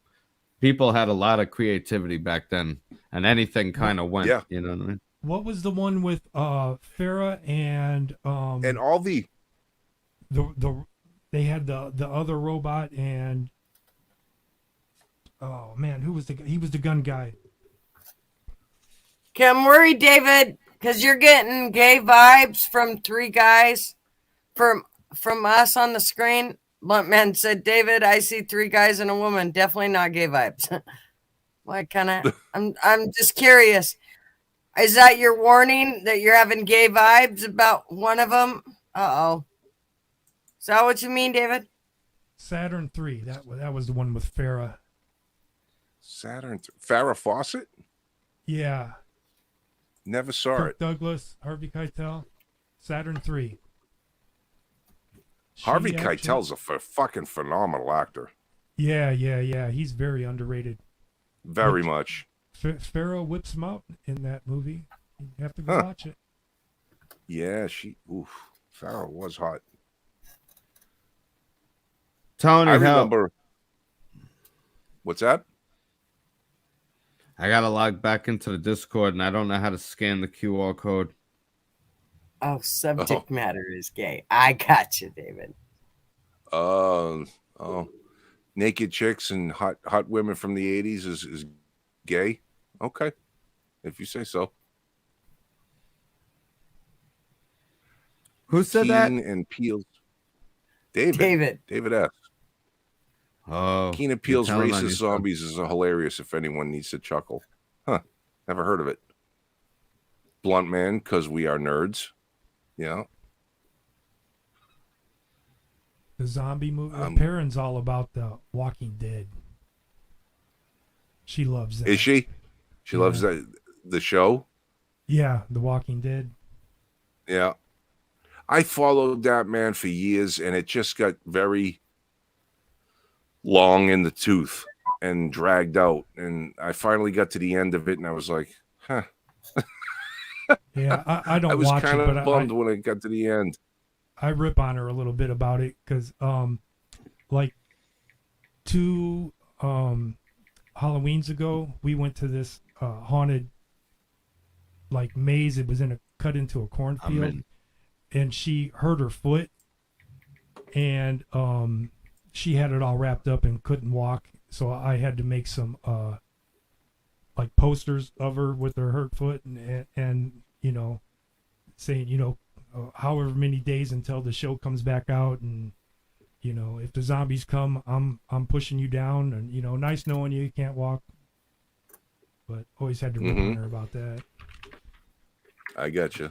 People had a lot of creativity back then, and anything kind of went. Yeah. You know what I mean? What was the one with Farrah and And all the they had the other robot and oh man, who was he was the gun guy. Come worry, David, because you're getting gay vibes from three guys from us on the screen. Blunt Man said, David, I see three guys and a woman. Definitely not gay vibes. What kind of? I'm just curious. Is that your warning that you're having gay vibes about one of them? Uh-oh. Is that what you mean, David? Saturn 3. That was the one with Farrah. Farrah Fawcett? Yeah. Never saw Kirk it. Douglas, Harvey Keitel. Saturn 3. Harvey She actually- Keitel's a fucking phenomenal actor. Yeah. He's very underrated. Very much. Farrah whips him out in that movie. You have to go watch it. Yeah, Farrah was hot. Tony, I help. remember. What's that? I gotta log back into the Discord, and I don't know how to scan the QR code. Oh, subject matter is gay. I got you, David. Oh, naked chicks and hot women from the 80s is gay. Okay, if you say so. Who said that? Keen and Peele's. David S. Oh, Keen and you're Peele's telling on Racist yourself. Zombies is hilarious if anyone needs to chuckle. Huh, never heard of it. Blunt Man, because we are nerds. Yeah. The zombie movie. Perrin's all about the Walking Dead. She loves that. Is she? She loves that the show? Yeah, The Walking Dead. Yeah. I followed that, man, for years, and it just got very long in the tooth and dragged out. And I finally got to the end of it, and I was like, huh. Yeah, I don't I was watch kind it, of but bummed when it got to the end. I rip on her a little bit about it because, like 2 Halloweens ago, we went to this haunted like maze. It was cut into a cornfield, and she hurt her foot, and she had it all wrapped up and couldn't walk. So I had to make some like posters of her with her hurt foot, and you know, saying, you know, however many days until the show comes back out, and you know, if the zombies come, I'm pushing you down, and you know, nice knowing you can't walk, but always had to rip on her about that. I got you.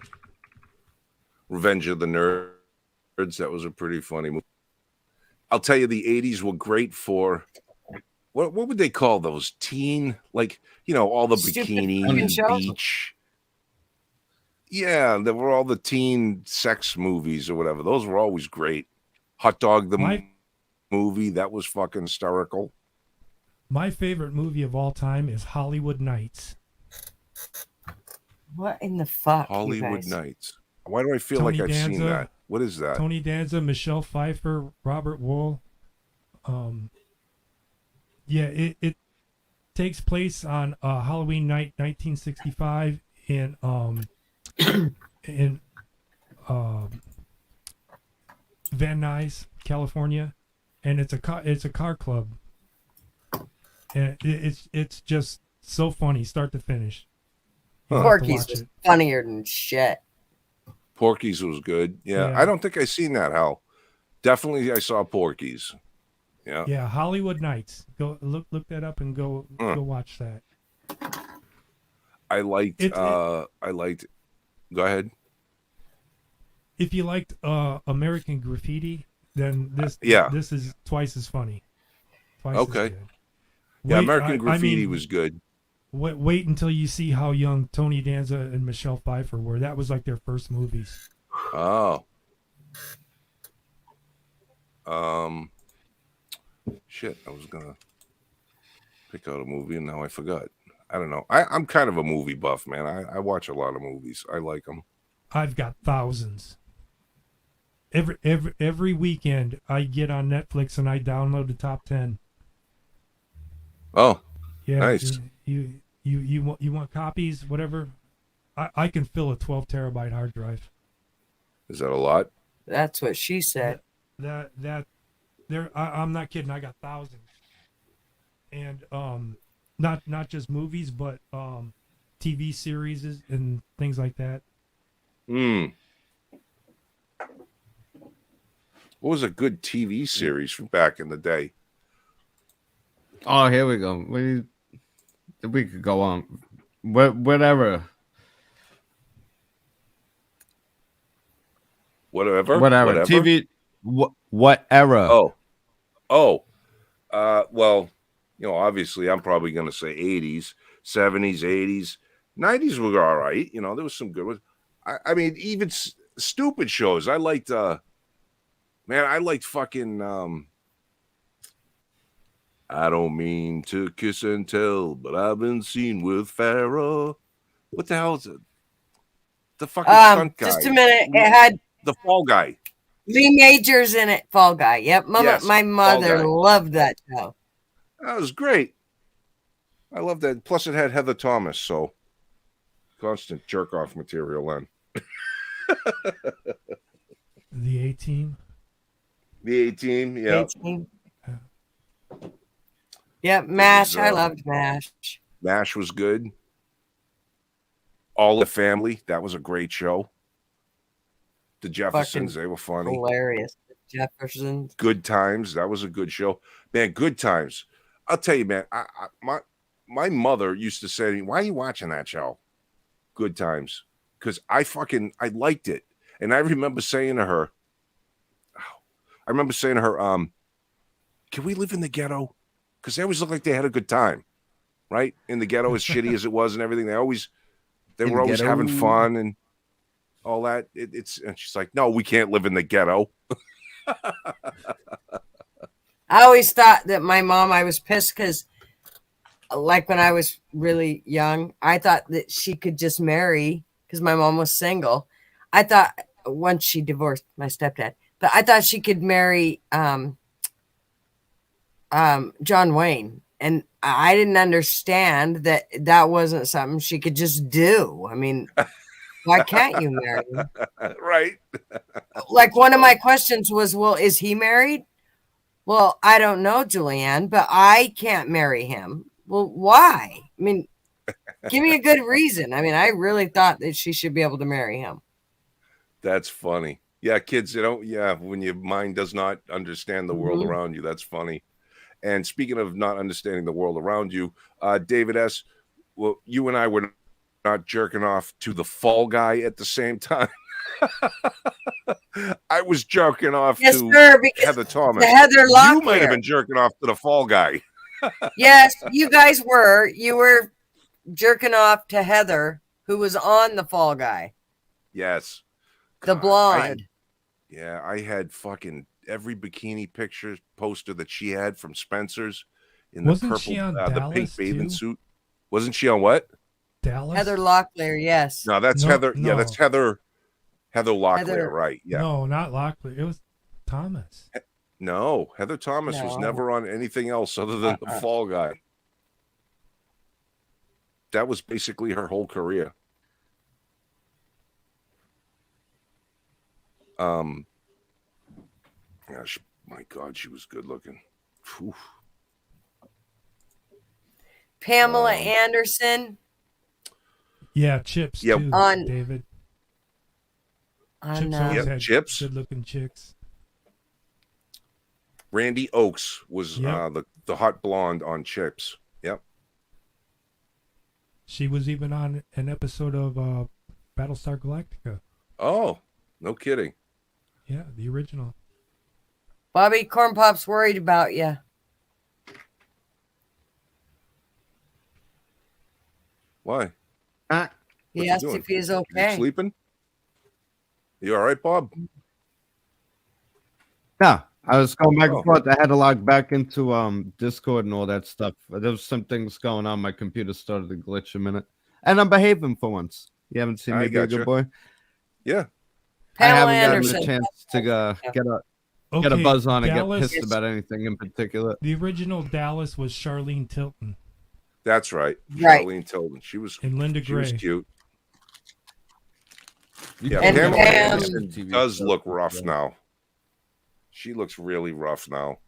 Revenge of the Nerds. That was a pretty funny movie. I'll tell you, the 80s were great for what would they call those? Teen, like, you know, all the Stupid bikini shows. beach. Yeah, there were all the teen sex movies or whatever. Those were always great. Hot Dog the movie, that was fucking hysterical. My favorite movie of all time is Hollywood Nights. What in the fuck? Hollywood Nights. Why do I feel Tony like I've seen Danza, that? What is that? Tony Danza, Michelle Pfeiffer, Robert Wool. Yeah, it takes place on Halloween night, 1965, in Van Nuys, California, and it's a car club, and it's just so funny, start to finish. You have to Porky's watch was it. funnier than shit. Porky's was good. Yeah, Yeah. I don't think I seen that, Hal. Definitely I saw Porky's. Yeah. Yeah, Hollywood Nights. Go look that up and go watch that. I liked go ahead. If you liked American Graffiti, then this is twice as funny. Twice as Okay. good. Yeah, Wait, American Graffiti mean, was good. Wait until you see how young Tony Danza and Michelle Pfeiffer were. That was like their first movies. Oh. Shit, I was gonna pick out a movie and now I forgot. I don't know. I'm kind of a movie buff, man. I watch a lot of movies. I like them. I've got thousands. Every weekend I get on Netflix and I download the top 10. Oh, Yeah, nice. You want copies, whatever. I can fill a 12 terabyte hard drive. Is that a lot? That's what she said. That there I'm not kidding. I got thousands, and not just movies, but TV series and things like that. What was a good TV series from back in the day? Oh, here we go. We could go on. Whatever. TV. What era? Well, obviously, I'm probably going to say 80s, 70s, 80s, 90s were all right. There was some good ones. I mean, even stupid shows. I liked. I liked fucking. I don't mean to kiss and tell, but I've been seen with Farrah. What the hell is it? The fucking stunt guy. Just a minute. It had the Fall Guy. Lee Majors in it. Fall Guy. Yep. Yes, my mother loved that show. That was great. I love that. Plus, it had Heather Thomas, so constant jerk off material then. The A-Team. The A-Team, yeah. A-Team. Yep, MASH. I loved MASH. MASH was good. All the Family. That was a great show. The Jeffersons, they were funny. Hilarious. The Jeffersons. Good Times. That was a good show. Man, Good Times. I'll tell you, man, my mother used to say to me, why are you watching that show? Good Times. Because I liked it. And I remember saying to her, can we live in the ghetto? Because they always looked like they had a good time, right? In the ghetto, as shitty as it was and everything, they were always having fun and all that. And she's like, no, we can't live in the ghetto. I always thought that I was pissed because, like when I was really young, I thought that she could just marry because my mom was single. I thought once she divorced my stepdad, but I thought she could marry John Wayne, and I didn't understand that wasn't something she could just do. I mean, why can't you marry him? Right. Like one of my questions was, well, is he married? Well, I don't know, Julianne, but I can't marry him. Well, why? I mean, give me a good reason. I mean, I really thought that she should be able to marry him. That's funny. Yeah, kids, when your mind does not understand the world around you, that's funny. And speaking of not understanding the world around you, David S., well, you and I were not jerking off to the Fall Guy at the same time. I was jerking off to Heather Thomas. Heather Locklear. You might have been jerking off to the Fall Guy. Yes, you guys were. You were jerking off to Heather, who was on the Fall Guy. Yes. The blonde. I had fucking every bikini picture poster that she had from Spencer's in the purple, the pink bathing suit. Wasn't she on what? Dallas? Heather Locklear, yes. No, that's Heather. No. Yeah, that's Heather Locklear, right? Yeah. No, not Locklear. It was Thomas. No, Heather Thomas was never on anything else other than the Fall Guy. That was basically her whole career. Yeah, my God, she was good looking. Whew. Pamela Um, Anderson Yeah, Chips Yeah. too, On- David. on Chips always Yep, had Chips. good-looking chicks. Randy Oakes was Yep. the hot blonde on Chips. Yep. She was even on an episode of Battlestar Galactica. Oh, no kidding. Yeah, the original. Bobby Corn Pop's worried about you. Why? Ah, He What's he asked doing? if he's Is he okay. sleeping? You all right, Bob? yeah, I was going back Oh. and forth. I had to log back into Discord and all that stuff. There was some things going on. My computer started to glitch a minute, and I'm behaving for once. You haven't seen me I be a gotcha. good boy. Yeah. I Pamela haven't gotten Anderson. a chance to get a Okay, buzz on and Dallas, get pissed about anything in particular. the original Dallas was Charlene Tilton That's right. Right. Charlene Tilden. She was and Linda she was Gray. cute. You Yeah, And Pamela Pam- Anderson TV does shows look as rough well. now. She looks really rough now.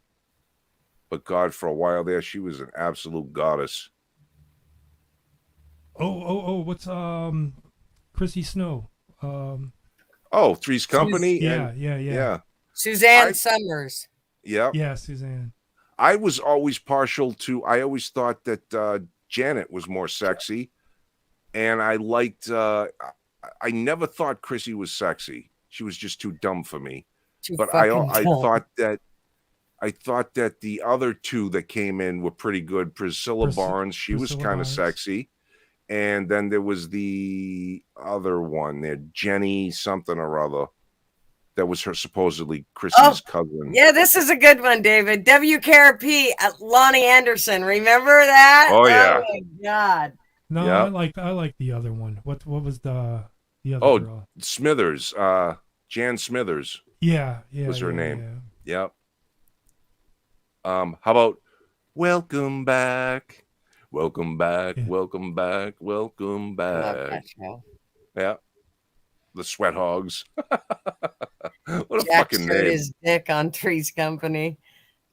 But God, for a while there, she was an absolute goddess. Oh, what's Chrissy Snow? Oh, Three's Company. Yeah, and, yeah. Suzanne I- Summers. yeah. Yeah, Suzanne. I was always partial to. I always thought that Janet was more sexy, and I liked. I never thought Chrissy was sexy. She was just too dumb for me. Too But I fucking dumb. thought that the other two that came in were pretty good. Priscilla Barnes, she was Priscilla kind of Barnes. sexy, and then there was the other one there, Jenny something or other. That was her supposedly Chrissy's cousin. Yeah, this is a good one, David. WKRP at Lonnie Anderson. Remember that? Oh, yeah. Oh my God. No, Yeah. I like the other one. What was the other Oh, girl? Smithers, Jan Smithers Yeah, was her yeah, name. yeah. Yep. How about welcome back, welcome back, Yeah. welcome back, welcome I love back. that show. Yeah, the Sweat Hogs. What a Jack fucking showed name! his dick on Three's Company.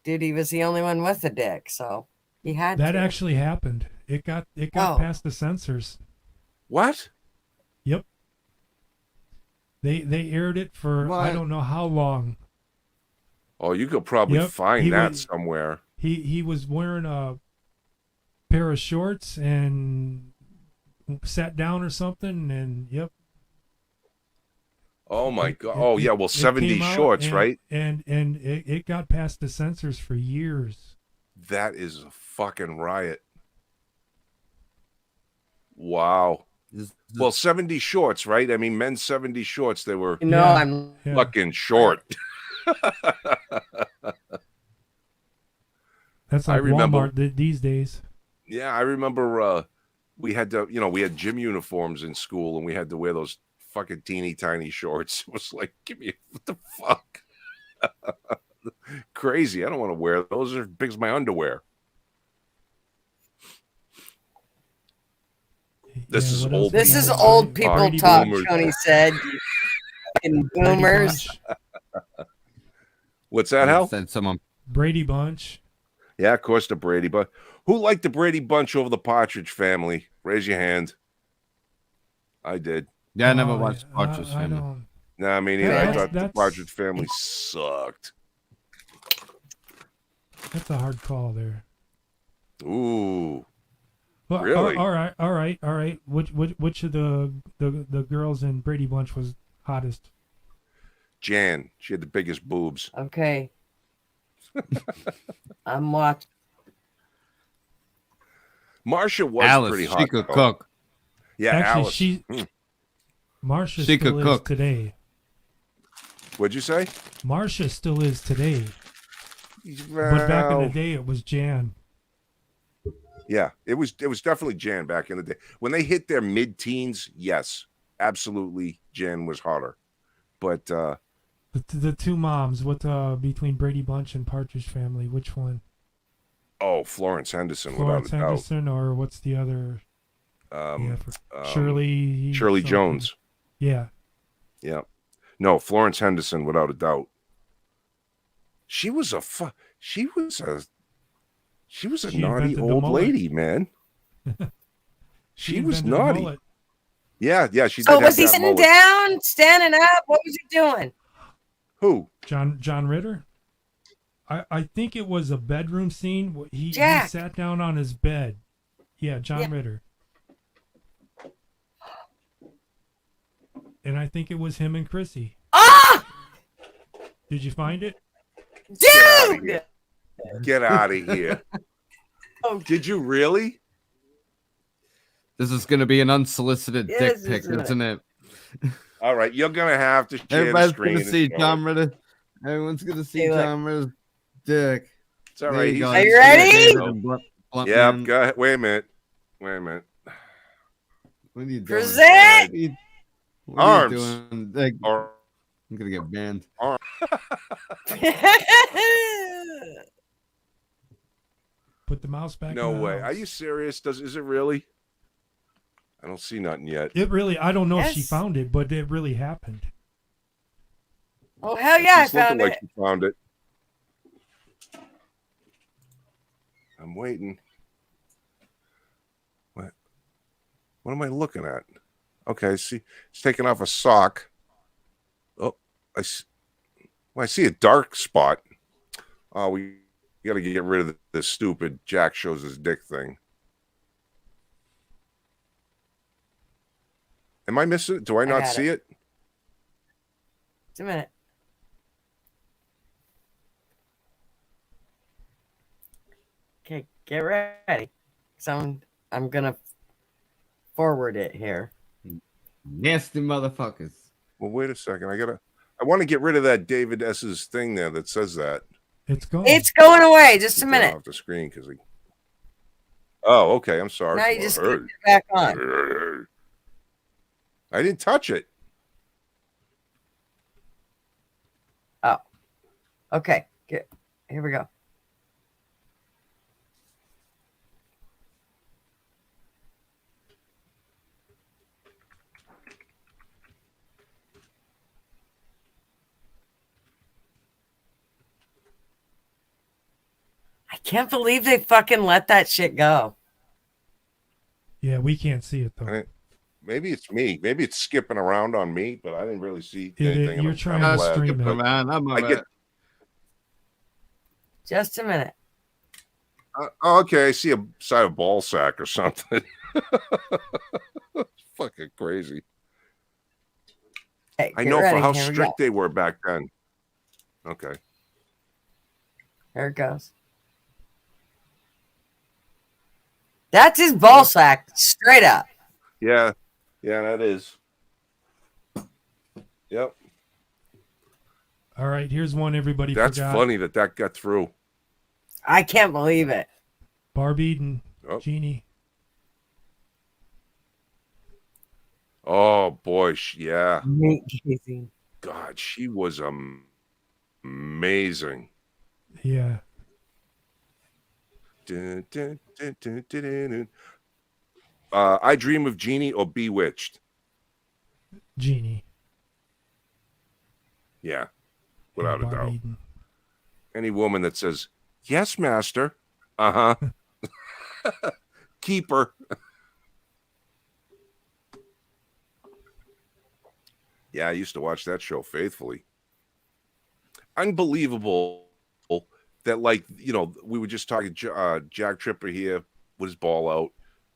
Dude, he was the only one with a dick, so he had That to. actually happened. It got Oh. past the censors. What? Yep. They aired it for I What? don't know how long. Oh, you could probably Yep, find he that was- somewhere. He was wearing a pair of shorts and sat down or something, and yep. Oh my It- god! it- Oh it- yeah, well, it 70 came out shorts, and- right? And it got past the censors for years. That is a fucking riot. Wow. Well, 70 shorts, right? I mean, men's 70 shorts. They were No, Yeah. I'm Yeah. fucking short. That's I like remember- Walmart these days. Yeah, I remember we had to, we had gym uniforms in school and we had to wear those fucking teeny tiny shorts. It was like, give me, what the fuck? Crazy. I don't want to wear those. They're as big as my underwear. This Yeah, is what old else This we is got? old people Brady talk, boomers. Tony said. You fucking Brady boomers. Bunch. What's that, Hal? Said someone. Brady Bunch. Yeah, of course, the Brady Bunch. Who liked the Brady Bunch over the Partridge Family? Raise your hand. I did. Yeah, I never Oh, watched I Partridge Family. don't. Nah, me neither. Yeah, I that's- thought the that's- Partridge Family sucked. That's a hard call there. Ooh. Well, Really? All right. Which of the girls in Brady Bunch was hottest? Jan. She had the biggest boobs. Okay. I'm watching. Marsha was Alice, pretty hot. she could though. cook. Yeah, Actually, Alice. she Hmm. Marsha She could still is cook. today. What'd you say? Marsha still is today. But back in the Well, day, it was Jan. yeah, it was definitely Jan back in the day. When they hit their mid-teens, yes, absolutely, Jan was hotter. But The two moms. What between Brady Bunch and Partridge Family? Which one? Florence Henderson, Florence without a Henderson, or what's the other? doubt. Shirley. Shirley something. Jones. Yeah. Yeah. No, Florence Henderson, without a doubt. She was a she was a She naughty invented the old mullet. lady, man. She was invented the naughty. mullet. Yeah, she So did was have he that sitting mullet. down, standing up? What was he doing? Who? John Ritter. I think it was a bedroom scene. He Jack. sat down on his bed. Yeah, John Yeah. Ritter. And I think it was him and Chrissy. Ah, Did you find it? dude! Get out of here. Oh, Did you really? This is going to be an unsolicited dick Yes, pic, isn't it? isn't it? All right, you're gonna have to share the Everybody's screen. going to see and show John it. Ritter. Everyone's going to see Hey, look. John Ritter's dick. It's all There right. you go. Are you It's ready? David and Blunt Yeah, Man. go ahead. Wait a minute. Wait a minute. What are you doing? Present! What are you Arms. doing? Like, Or I'm going to get banned. Put the mouse back. no in the way. house. Are you serious? Is it really? I don't see nothing yet. It really. I don't know if she Yes. found it, but it really happened. Oh, hell yeah, I It's looking found like it. you found it. I'm waiting. What am I looking at? Okay, see, it's taking off a sock. Oh, I see a dark spot. Oh, we got to get rid of this stupid Jack shows his dick thing. Am I missing it? Do I not got see it? Just a minute. Okay, get ready. So I'm gonna forward it here. Nasty motherfuckers. Well, wait a second. I want to get rid of that David S's thing there that says that. It's gone. It's going away. Just a Get that minute. off the screen because he. Oh, okay. I'm sorry. Now you just Hey. get it back on. I didn't touch it. Okay, here we go. I can't believe they fucking let that shit go. Yeah, we can't see it though. I- Maybe it's me. Maybe it's skipping around on me, but I didn't really see anything. and you're I'm trying kinda to glad. stream it. Man, I'm I get. Just a minute. Okay, I see a side of ball sack or something. Fucking crazy. Okay, I get know ready. for how Here we strict go. they were back then. Okay. Here it goes. That's his ball sack, straight up. Yeah, that is. Yep. All right, here's one everybody That's forgot. funny that got through. I can't believe it. Barbie and Oh. Jeannie. Oh boy, yeah. Amazing. God, she was amazing. Yeah. Dun, dun, dun, dun, dun, dun, dun. I Dream of Jeannie or Bewitched. Jeannie. Yeah, without a doubt. Barbie and- Any woman that says, yes, master. Uh-huh. Keep her. Yeah, I used to watch that show faithfully. Unbelievable that, like, you know, we were just talking, Jack Tripper here with his ball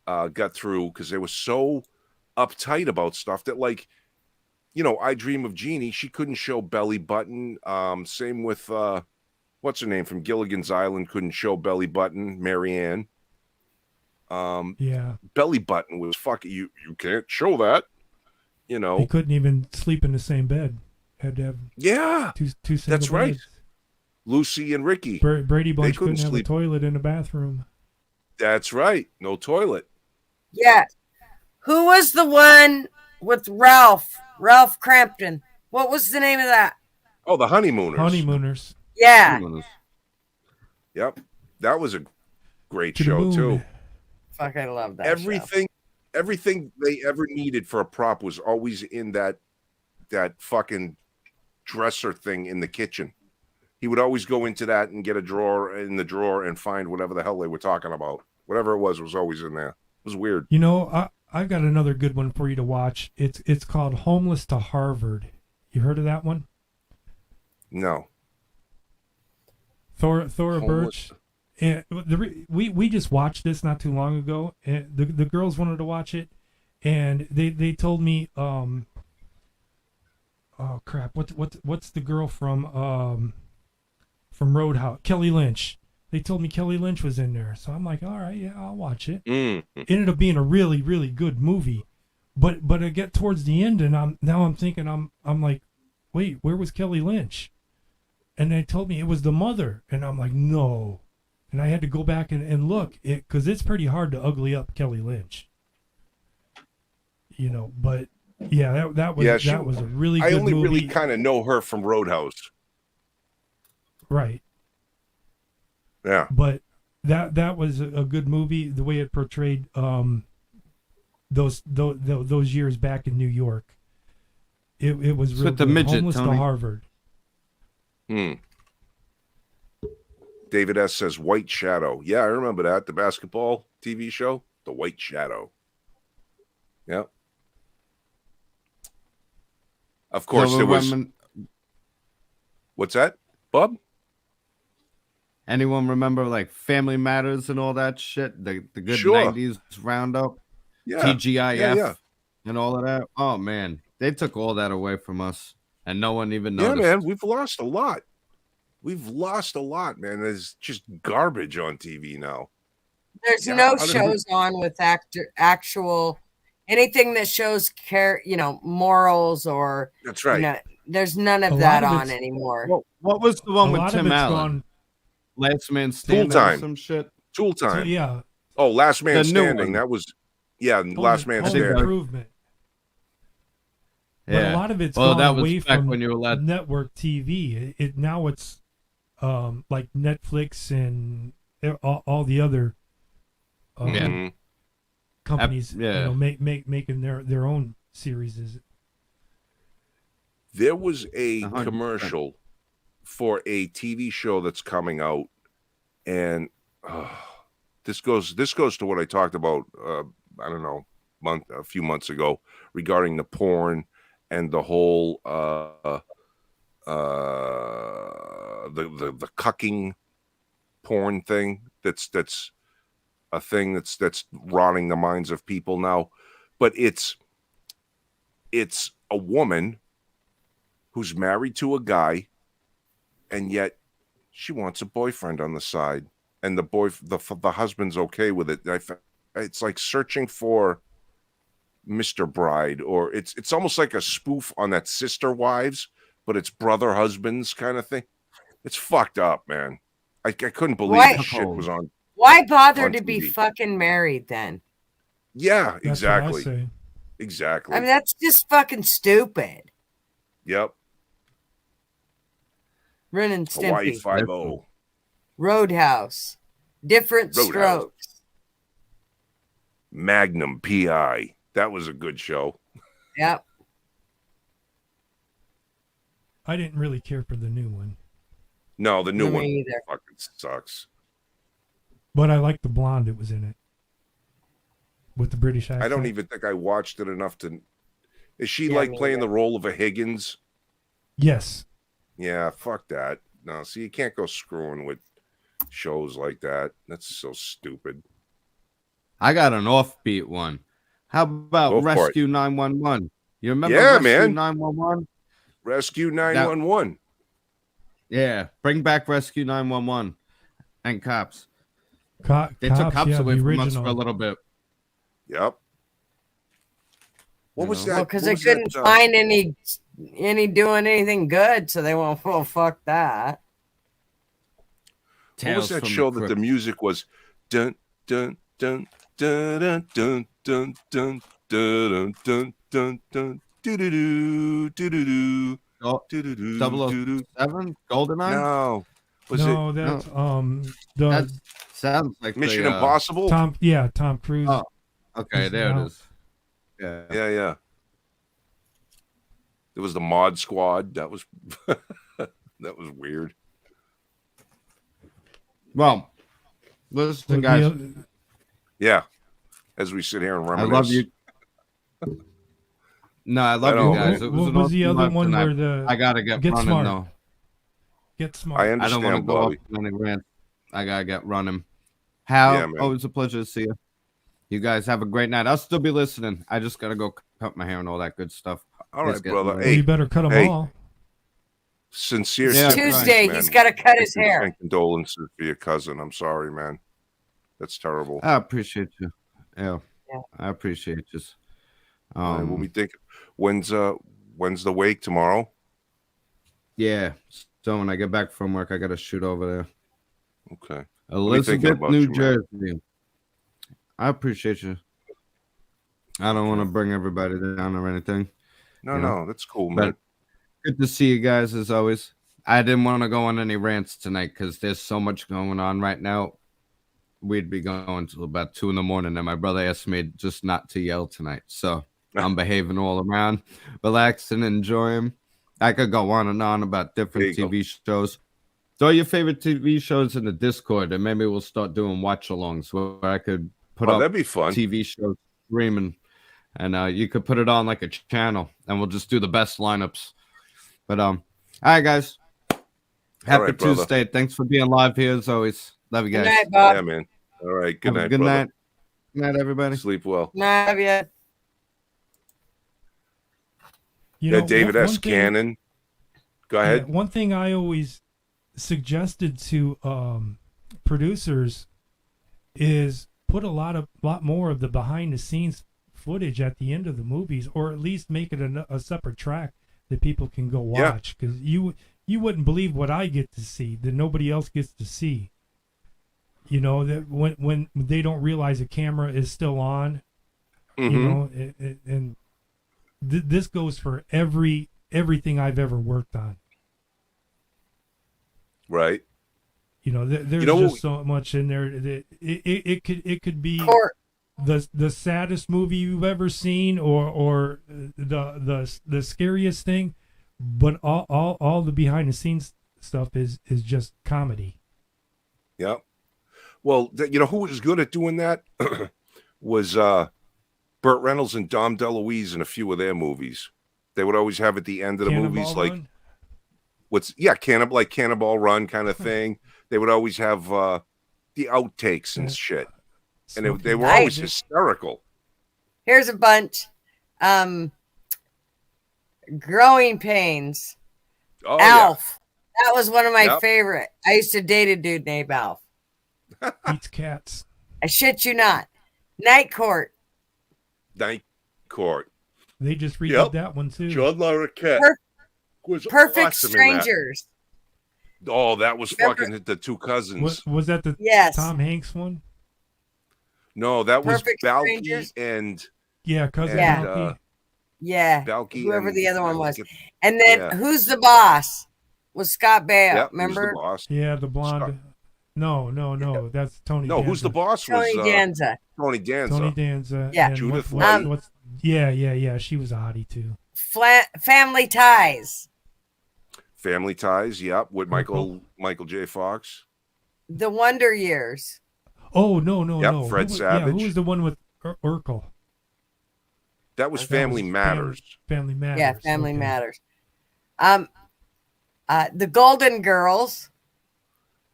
out, got through because they were so uptight about stuff that, like, you know, I Dream of Jeannie, she couldn't show belly button. Same with, what's her name from Gilligan's Island, couldn't show belly button, Marianne. Yeah. Belly button was fucking, you can't show that, you know. They couldn't even sleep in the same bed. Had to have Yeah, two single that's right. beds. Lucy and Ricky. Brady Bunch couldn't couldn't have a sleep. toilet in the bathroom. That's right. No toilet. Yeah. Who was the one with Ralph? Ralph Crampton. What was the name of that? Oh, the Honeymooners. Honeymooners. Yeah. Yep. That was a great To the show, moon. too. Fuck, I love that. show. Everything they ever needed for a prop was always in that fucking dresser thing in the kitchen. he would always go into that and get a drawer in the drawer and find whatever the hell they were talking about. Whatever it was always in there. It was weird. You know, I've got another good one for you to watch. It's called Homeless to Harvard. You heard of that one? No. Thora Homeless. Birch. And we just watched this not too long ago, and the girls wanted to watch it, and they told me, oh crap, what's the girl from Roadhouse, Kelly Lynch. They told me Kelly Lynch was in there, so I'm like, all right, yeah, I'll watch it. It ended up being a really, really good movie, but I get towards the end, and I'm thinking, I'm like, wait, where was Kelly Lynch? And they told me it was the mother, and I'm like, no. And I had to go back and look, because it's pretty hard to ugly up Kelly Lynch. You know, but yeah, that was a really good movie. I only really kind of know her from Roadhouse. Right. Yeah. But that was a good movie, the way it portrayed those years back in New York. It was real good. midget, Homeless Tony. to Harvard. David S. says White Shadow. Yeah, I remember that. The basketball TV show, The White Shadow. Yeah. Of course, So there was. What's that, Bob? Anyone remember like Family Matters and all that shit? The good Sure. 90s roundup, Yeah. TGIF, Yeah. and all of that. Oh man, they took all that away from us, and no one even Yeah, noticed. man, we've lost a lot. We've lost a lot, man. There's just garbage on TV now. There's Yeah, no I don't- shows on with actual anything that shows morals or That's right. there's none of A that lot of on it's- anymore. What was the one A with lot of Tim it's Allen? gone. Last Man Standing or Time. some shit. Tool So, Time. yeah. Oh, Last Man The new Standing. one. That was, Last Man Home Standing. Improvement. But Yeah. a lot of it's Well, gone that was away back from when you were allowed. network TV. Now it's like Netflix and all the other Yeah. Mhm. companies, yeah. making their own series. There was a 100%. commercial for a TV show that's coming out, and this goes to what I talked about. I don't know, a few months ago regarding the porn and the whole the cucking porn thing. That's a thing that's rotting the minds of people now. But it's a woman who's married to a guy, and yet she wants a boyfriend on the side, and the husband's okay with it. It's like searching for Mr. Bride, or it's almost like a spoof on that Sister Wives, but it's brother husbands kind of thing. It's fucked up, man. I couldn't believe Why- this shit was on. Why bother on to be TV. fucking married then? Yeah, That's exactly. what I say. Exactly. I mean, that's just fucking stupid. Yep. Ren and Hawaii Stimpy, 5-0. Roadhouse, Different Roadhouse. Strokes. Magnum PI. That was a good show. Yep. I didn't really care for the new one, No, the new Me one either. fucking sucks. but I liked the blonde that was in it with the British accent. I don't even think I watched it enough to. Is she Yeah, like me playing either. the role of a Higgins? Yes. Yeah, fuck that. No, see, you can't go screwing with shows like that. That's so stupid. I got an offbeat one. How about Go for it. Rescue 911? You remember Yeah, Rescue man. 911? Rescue 911. Yeah, bring back Rescue 911 and cops. They Cops, took cops yeah, away the from us for a original. little bit. Yep. What You was know? that? Well, because What they was that, couldn't find any doing anything good, so they went, well, fuck that. What Tales was that from show the that the Crypt. music was dun dun dun dun dun dun dun dun dun dun dun doo doo doo doo doo doo Oh, doo doo doo doo. 007? GoldenEye? No, was No, it that's That the sounds like Mission the, Impossible? Tom Cruise. Oh. Okay, there No. it is. Yeah. Yeah. There was the Mod Squad. That was that was weird. Well, listen, So guys. Yeah. As we sit here and I reminisce. love you. No, I love Right you on, guys. man. It was what an was the awesome other live one tonight. where the I gotta get running smart. though. Get smart? I I don't want to understand, go off Bobby. on any rant. I gotta get running. Hal, Yeah, man. always a pleasure to see you. You guys have a great night. I'll still be listening. I just gotta go cut my hair and all that good stuff. All It's right, getting brother. late. Well, you Hey, better cut them hey. all. sincere Yeah, sympathies, Tuesday, man. he's got to cut his hair. And condolences for your cousin. I'm sorry, man. That's terrible. I appreciate you. Yeah, Yeah. I appreciate you. All right, we'll be thinking. When's the wake tomorrow? Yeah. So when I get back from work, I gotta shoot over there. Okay. Elizabeth, about New you, man. Jersey. I appreciate you. I don't want to bring everybody down or anything. No, You know, no, that's cool, man. But good to see you guys as always. I didn't want to go on any rants tonight because there's so much going on right now. We'd be going till about 2 a.m, and my brother asked me just not to yell tonight. So I'm behaving all around, relaxing, enjoying. I could go on and on about different There you TV shows. Throw your favorite TV shows in the Discord, and maybe we'll start doing watch-alongs where I could put up that'd be fun. TV shows streaming, and you could put it on like a channel, and we'll just do the best lineups. But all right, guys. Happy right, brother. Tuesday. Thanks for being live here as always. Love you Good guys. night, Bob. Yeah, man. All right. Good Have a night, good brother. night. Good night, everybody. Sleep well. Love you. You Yeah, know, David one S. thing- Cannon. Go Yeah, ahead. one thing I always suggested to producers is put a lot more of the behind the scenes footage at the end of the movies, or at least make it a separate track that people can go Yeah. watch. Because you wouldn't believe what I get to see that nobody else gets to see. You know, that when they don't realize the camera is still on, you Mhm. know, and this goes for everything I've ever worked on. Right. You know, there's know just what so much in there that it could be Court. the saddest movie you've ever seen, or the scariest thing, but all the behind the scenes stuff is just comedy. Yep. Well, you know who was good at doing that? was Burt Reynolds and Dom DeLuise in a few of their movies. They would always have at the end of the Cannonball movies like Run? Cannonball Run kind of thing. They would always have the outtakes and shit, and they Smoking were always Bandit. hysterical. Here's a bunch. Growing Pains. Oh Alf. That was one of my Yep. favorite. I used to date a dude named Alf. Eats cats. I shit you not. Night Court. yeah, Night Court. They just redid Yep. that one too. John Larroquette Per- was Perfect awesome in that. Strangers. Oh, that was Remember- fucking the two cousins. Was that the Yes. Tom Hanks one? No, that was Perfect Balky Strangers? and Yeah, cousin Yeah. Balky. Yeah. Balky. Whoever and, the other one was. Yep, And then Yeah. Who's the Boss? Was Scott Baio. who's the Remember? boss? Yeah, the blonde. No, that's Tony. No, who's the Danza. boss? Tony Was Danza. Tony Danza. Tony Danza. Yeah. and Judith Light. what's yeah. She was a hottie too. Family Ties. Family Ties. Yep, with Michael J. Fox. The Wonder Years. Oh no. Yep, Fred who Savage. who was the one with Urkel? That was That Family was Matters. Family Matters. Yeah, Family okay. Matters. The Golden Girls.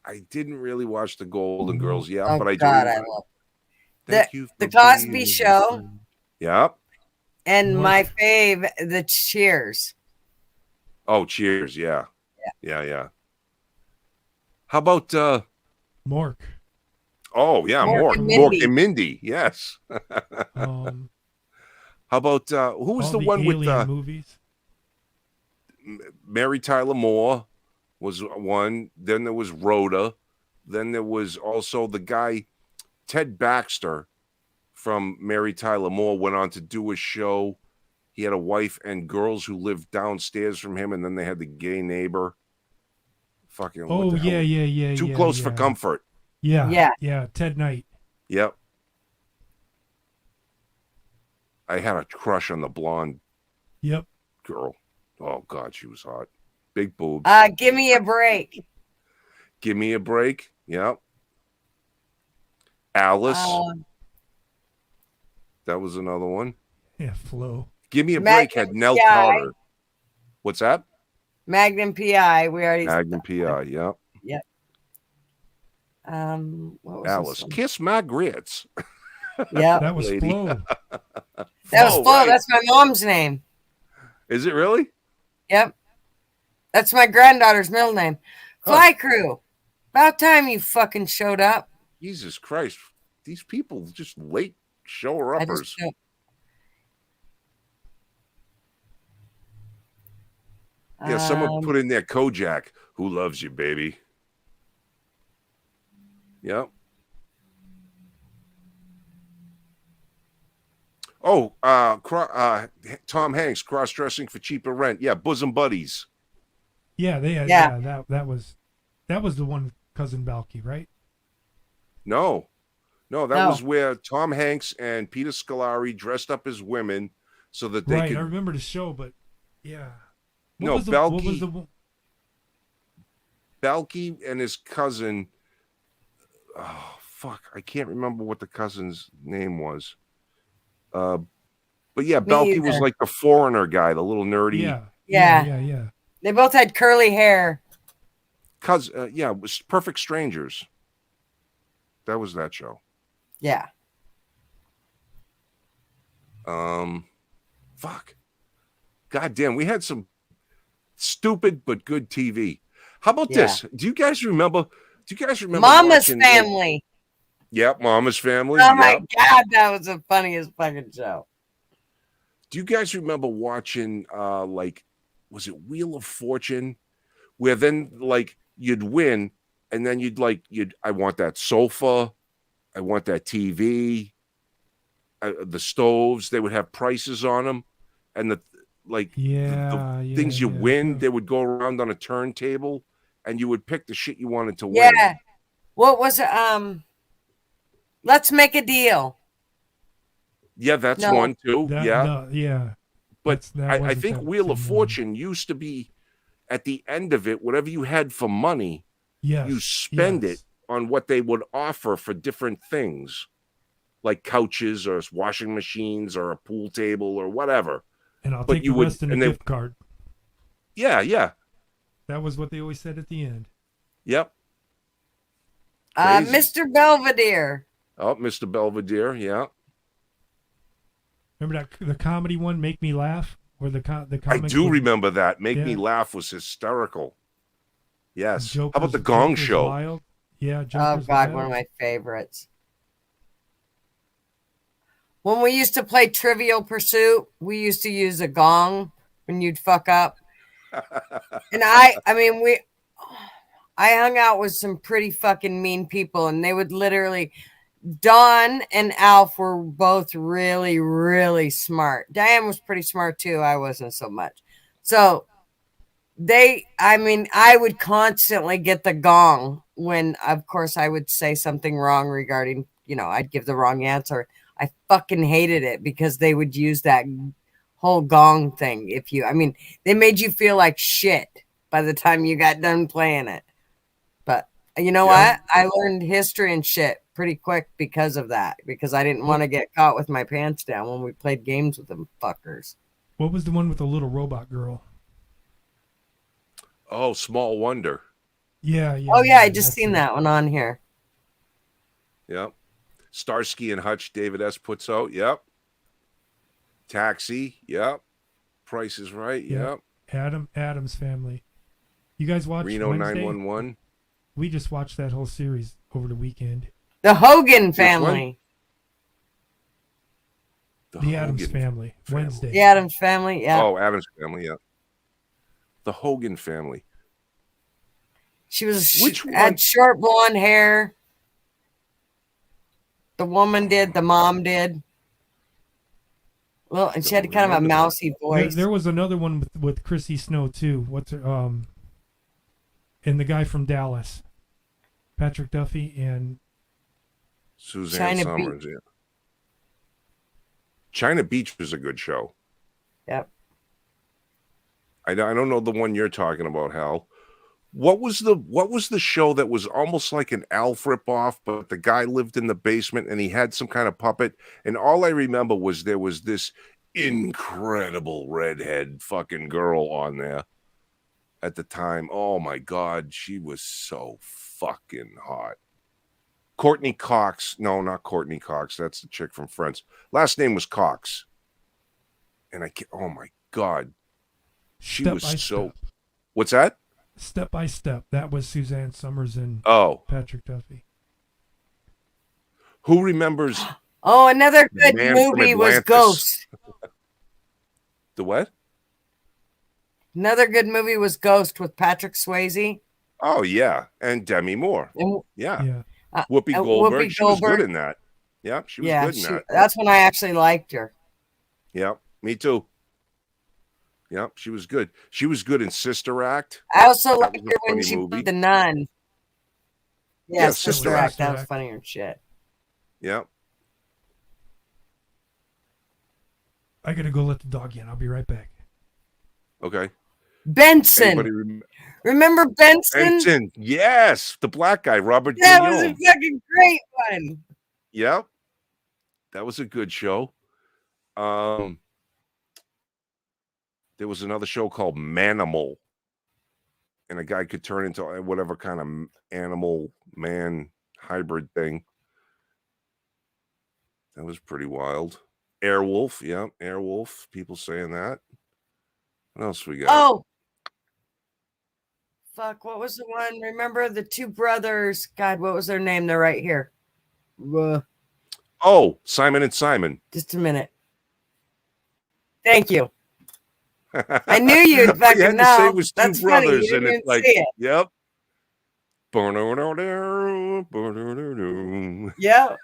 I didn't really watch the Golden Mhm. Girls. Yeah, Oh but I God, do. I love. Thank you. The for Cosby being- Show. Yep. And What? my fave, The Cheers. Oh, Cheers. Yeah. Yeah. How about Mork. oh yeah, Mork Mork. and Mork Mindy. and Mindy. Yes. How about who was all the one alien with movies? Mary Tyler Moore was one. Then there was Rhoda. Then there was also the guy Ted Baxter from Mary Tyler Moore went on to do a show. He had a wife and girls who lived downstairs from him, and then they had the gay neighbor. Fucking what Oh the hell? yeah. Too close for yeah. comfort. Yeah. Ted Knight. Yep. I had a crush on the blonde Yep. girl. Oh God, she was hot. Big boobs. Give Me a Break. Give Me a Break. Yep. Alice. Uh, That was another one. Yeah, Flo. Give Me a Break had Magnum Nell PI. Carter. What's that? Magnum PI. We already. Magnum PI. Yeah. Yep. What was this Alice. one? Kiss my grits. Yep. That was Lady. Flo. That was Oh, Flo. right. That's my mom's name. Is it really? Yep. That's my granddaughter's middle name. Huh. Fly Crew. About time you fucking showed up. Jesus Christ. These people just late shower I uppers. just don't. Yeah, someone put in there Kojak. Who loves you, baby? Yep. Oh, Tom Hanks cross-dressing for cheaper rent. Yeah, bosom buddies. Yeah, they had, Yeah. that was the one with Cousin Balky, right? No, that No. was where Tom Hanks and Peter Scolari dressed up as women so that they Right, could. I remember the show, but yeah. No, what was the Balky and his cousin. Oh fuck, I can't remember what the cousin's name was. But yeah, Balky was either. like the foreigner guy, the little nerdy. Yeah. They both had curly hair. Yeah, it was Perfect Strangers. That was that show. Yeah. Fuck. God damn, we had some stupid but good TV. How about this? Do you guys remember Mama's watching, Family. Yep, Mama's Family. Oh my Yep. God, that was the funniest fucking show. Do you guys remember watching was it Wheel of Fortune? Where then you'd win and then I want that sofa, I want that TV, the stoves, they would have prices on them, and the things you win, they would go around on a turntable and you would pick the shit you wanted to win. Yeah. What was it? Let's Make a Deal. Yeah, that's No. one too. Yeah. But that I think that Wheel of same Fortune used to be at the end of it, whatever you had for money, Yes. you spend it on what they would offer for different things, like couches or washing machines or a pool table or whatever. And I'll But take you the would- rest in the and they- gift card. Yeah. That was what they always said at the end. Yep. Crazy. Mr. Belvedere. Oh, Mr. Belvedere. Yeah. Remember that the comedy one, Make Me Laugh, where the I comic do would- remember that. Make Me Yeah. Laugh was hysterical. Yes. How Joker's- about the Gong Joker's Show? Wild. Yeah, Oh Joker's God, Wild. one of my favorites. When we used to play Trivial Pursuit, we used to use a gong when you'd fuck up. And I hung out with some pretty fucking mean people, and they would literally. Don and Alf were both really, really smart. Diane was pretty smart too. I wasn't so much. So I would constantly get the gong when, of course, I would say something wrong regarding, I'd give the wrong answer. I fucking hated it because they would use that whole gong thing. They made you feel like shit by the time you got done playing it. But you know what? I learned history and shit pretty quick because of that, because I didn't want to get caught with my pants down when we played games with them fuckers. What was the one with the little robot girl? Oh, Small Wonder. Yeah. Oh yeah, I just that's seen it. that one on here. Yep. Starsky and Hutch, David S. puts out. Yep. Taxi. Yep. Price is Right. Yeah. Yep. Adam's Family. You guys watched Reno Wednesday? 911. We just watched that whole series over the weekend. The Hogan Family. The Addams Hogan Family. Wednesday. The Addams Family. Yeah. Oh, Addams Family. Yeah. The Hogan Family. She was Which one? had short blonde hair. The woman did. The mom did. Well, and she had kind of a remember that. mousy voice. There was another one with Chrissy Snow too. What's her and the guy from Dallas, Patrick Duffy and Suzanne China Summers. Yeah. China Beach was a good show. Yep. I don't know the one you're talking about, Hal, What was the show that was almost like an Alf ripoff, but the guy lived in the basement and he had some kind of puppet, and all I remember was there was this incredible redhead fucking girl on there at the time. Oh my God, she was so fucking hot. Courtney Cox. No, not Courtney Cox. That's the chick from Friends. Last name was Cox. And oh my God. She Step was by so. Step. What's that? Step by Step. That was Suzanne Summers and Oh, Patrick Duffy. who remembers Oh, another The good Man from movie was Atlantis. Ghost. the what? Another good movie was Ghost with Patrick Swayze. Oh yeah, and Demi Moore. And Yeah, Yeah. Whoopi and Goldberg. Whoopi She was good Goldberg. in that. Yeah, she was yeah, good in that. that's when I actually liked her. Yeah, me too. Yeah, she was good. She was good in Sister Act. I also That liked was a her when funny she movie. played the nun. Yeah, Sister Sister Act. Act. That was funny and shit. Yeah. I gotta go let the dog in. I'll be right back. Okay. Benson. Anybody Remember Benson? Benson. Yes, the black guy, Robert That was a Guillaume. fucking great one. Yep. That was a good show. There was another show called Manimal. And a guy could turn into whatever kind of animal man hybrid thing. That was pretty wild. Airwolf, yeah, Airwolf. People saying that. What else we got? Oh. Fuck, what was the one? Remember the two brothers? God, what was their name? They're right here. Oh, Simon and Simon. Just a minute. Thank you. I knew you'd All you fucking had to say know. was two That's funny. brothers, You and didn't it's like, see it. yep. Yeah,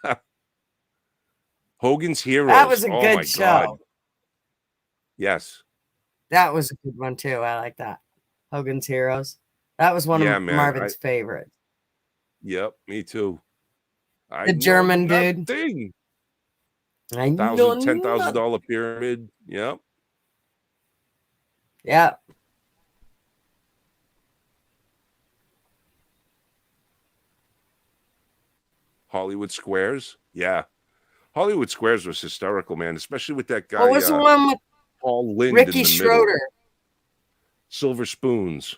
Hogan's Heroes. that was a Oh good my show. God. Yes. That was a good one too. I like that. Hogan's Heroes. That was one Yeah, of man, Marvin's favorites. Yep, me too. The German dude. Thing. I know $10,000 pyramid. Yep. Yeah. Hollywood Squares. Yeah. Hollywood Squares was hysterical, man, especially with that guy. What was the one with Paul Lind Ricky in the Schroeder? middle. Silver Spoons.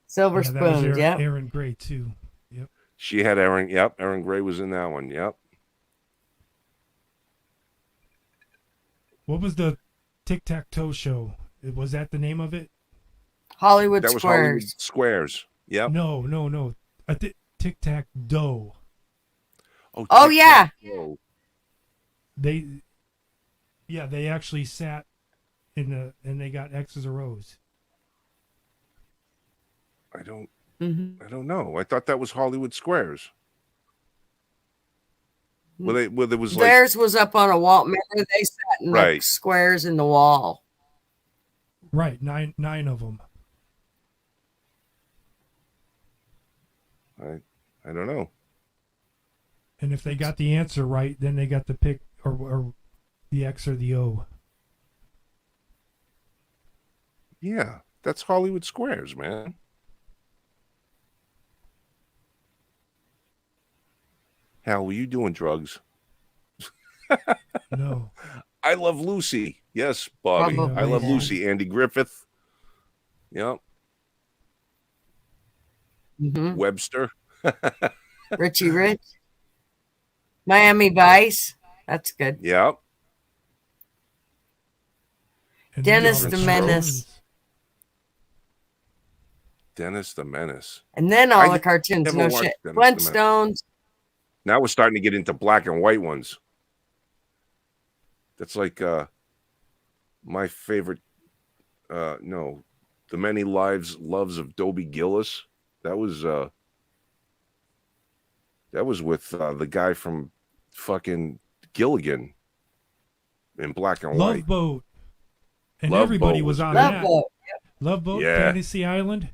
Silver Yeah, that was Spoons, yeah. Aaron Gray too. Yep. She had Aaron. Yep. Aaron Gray was in that one. Yep. What was the tic-tac-toe show? Was that the name of it? Hollywood That was Squares. Hollywood Squares. Yep. No. Tic-tac-doe. Oh, yeah. Tic-tac-toe. They actually sat and they got X's or O's. I don't Mm-hmm. know. I thought that was Hollywood Squares. Where there was like Theirs was up on a wall. Remember, they sat in like Right. squares in the wall. Right, nine of them. I don't know. And if they got the answer right, then they got the pick or the X or the O. Yeah, that's Hollywood Squares, man. Hal, were you doing drugs? No. I Love Lucy. Yes, Bobby. Probably, I Love yeah. Lucy. Andy Griffith. Yep. Mm-hmm. Webster. Richie Rich. Miami Vice. That's good. Yep. And Dennis then the all Menace. Dennis the Menace. And then all I the cartoons. never No watched shit. Dennis the Menace. Flintstones. Now we're starting to get into black and white ones. That's like my favorite. No, The Many Loves of Dobie Gillis. That was with the guy from fucking Gilligan in black and white. Love Boat. And Love everybody Boat was was on good. Love that. Boat. Love Boat, Yeah. Fantasy Island.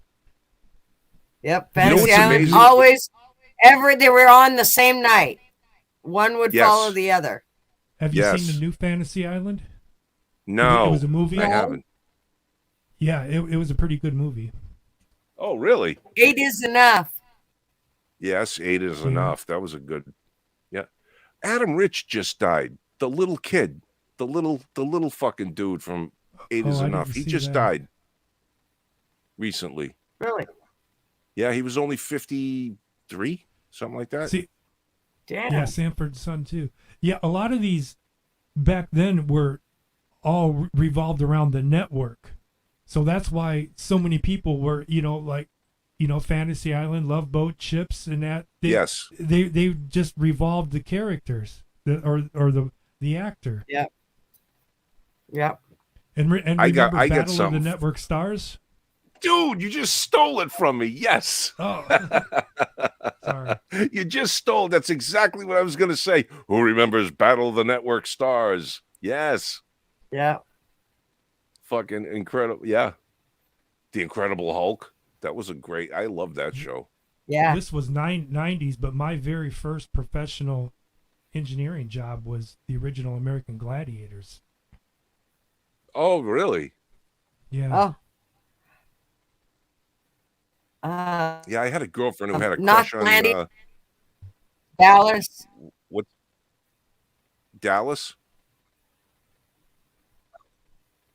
Yep. You know Fantasy what's Island. amazing? Always. They were on the same night. One would Yes. follow the other. Have you Yes. seen the new Fantasy Island? It, No, was a movie. I haven't. Yeah, it was a pretty good movie. Oh, really? 8 is enough. Yes, 8 is Yeah. enough. That was a good. Yeah. Adam Rich just died. The little kid, the little fucking dude from 8 is I enough. didn't He see just that. died recently. Really? Yeah, he was only 53, something like that. See, Damn. yeah, Sanford's son too. Yeah, a lot of these back then were all revolved around the network. So that's why so many people were, like, Fantasy Island, Love Boat, Chips, and that. Yes. They just revolved the characters, or the actor. Yep. Yep. And I remember got Battle of the something. Network Stars? Dude, you just stole it from me. Yes. Oh, sorry. You just stole. That's exactly what I was going to say. Who remembers Battle of the Network Stars? Yes. Yeah. Fucking incredible. Yeah. The Incredible Hulk. That was a great. I love that show. Yeah. This was 90s, but my very first professional engineering job was the original American Gladiators. Oh, really? Yeah. Oh. Yeah, I had a girlfriend who had a Not crush on Landing. Dallas. what? Dallas.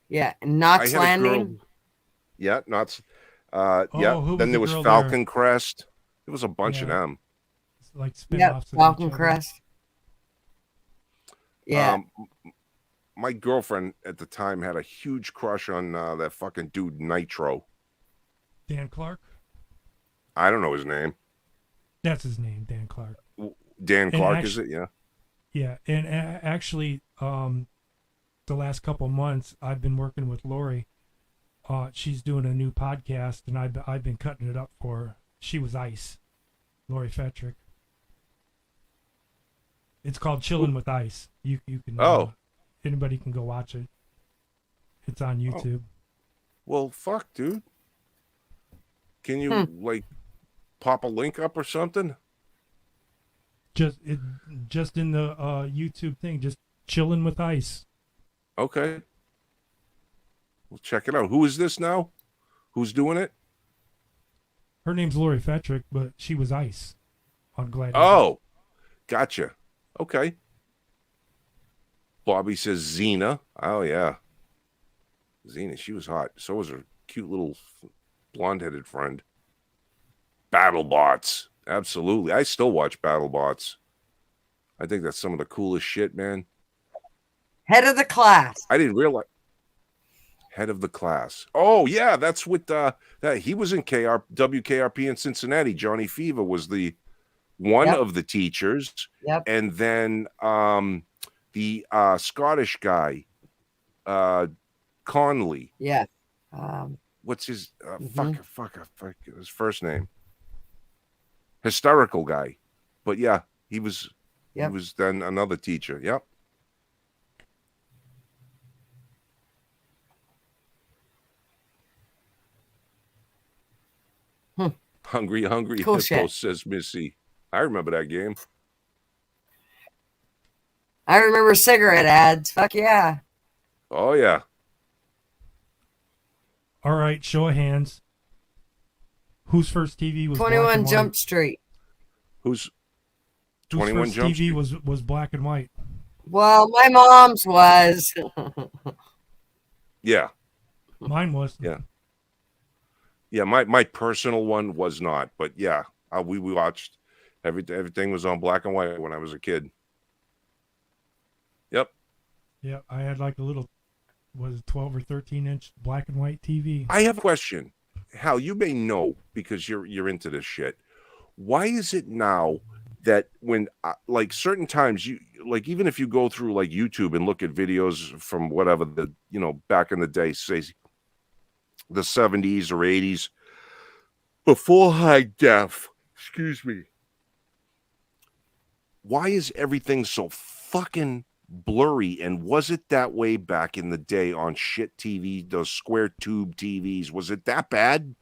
Yeah. I Knox had a girl. Landing. Yeah, not. who Yeah. was Then the there was girl Falcon Crest. There was a bunch of Yeah. them. It's like Yep. spin-offs of Falcon each other. Crest. Yeah. My girlfriend at the time had a huge crush on that fucking dude Nitro. Dan Clark. I don't know his name. That's his name, Dan Clark. Dan And Clark, is it? Yeah. Yeah, and actually, the last couple months I've been working with Lori. She's doing a new podcast, and I've been cutting it up for her. She was Ice, Lori Fetrick. It's called Chillin' with Ice. You can. Oh. Anybody can go watch it. It's on YouTube. Well, fuck, dude. Can you like pop a link up or something? Just in the YouTube thing, just Chillin' with Ice. Okay. We'll check it out. Who is this now? Who's doing it? Her name's Lori Fetrick, but she was Ice on Gladiator. Oh, gotcha. Okay. Bobby says Xena. Oh, yeah. Xena, she was hot. So was her cute little blonde-headed friend. BattleBots. Absolutely. I still watch BattleBots. I think that's some of the coolest shit, man. Head of the class. I didn't realize. Head of the class. Oh, yeah, that's with that he was in WKRP in Cincinnati. Johnny Fever was the one Yep. of the teachers. Yep. And then the Scottish guy, Conley. Yeah. What's his Mhm. fuck his first name? Hysterical guy. But yeah, he was Yep. he was then another teacher. Yep. Hungry Cool Hippo, shit. says Missy. I remember that game. I remember cigarette ads. Fuck yeah. Oh yeah. All right, show of hands. Whose first TV was black 21 and white? Jump Street. Who's Whose 21 first Jump TV Street? was black and white? Well, my mom's was. Yeah. Mine was. Yeah. Yeah, my personal one was not, but yeah, we watched everything was on black and white when I was a kid. Yep. Yeah, I had like a little, was it 12 or 13-inch black and white TV. I have a question. Hal, you may know because you're into this shit. Why is it now that when like certain times you like even if you go through like YouTube and look at videos from whatever the back in the day, say the 70s or 80s before high def, excuse me. Why is everything so fucking blurry? And was it that way back in the day on shit TV, those square tube TVs? Was it that bad?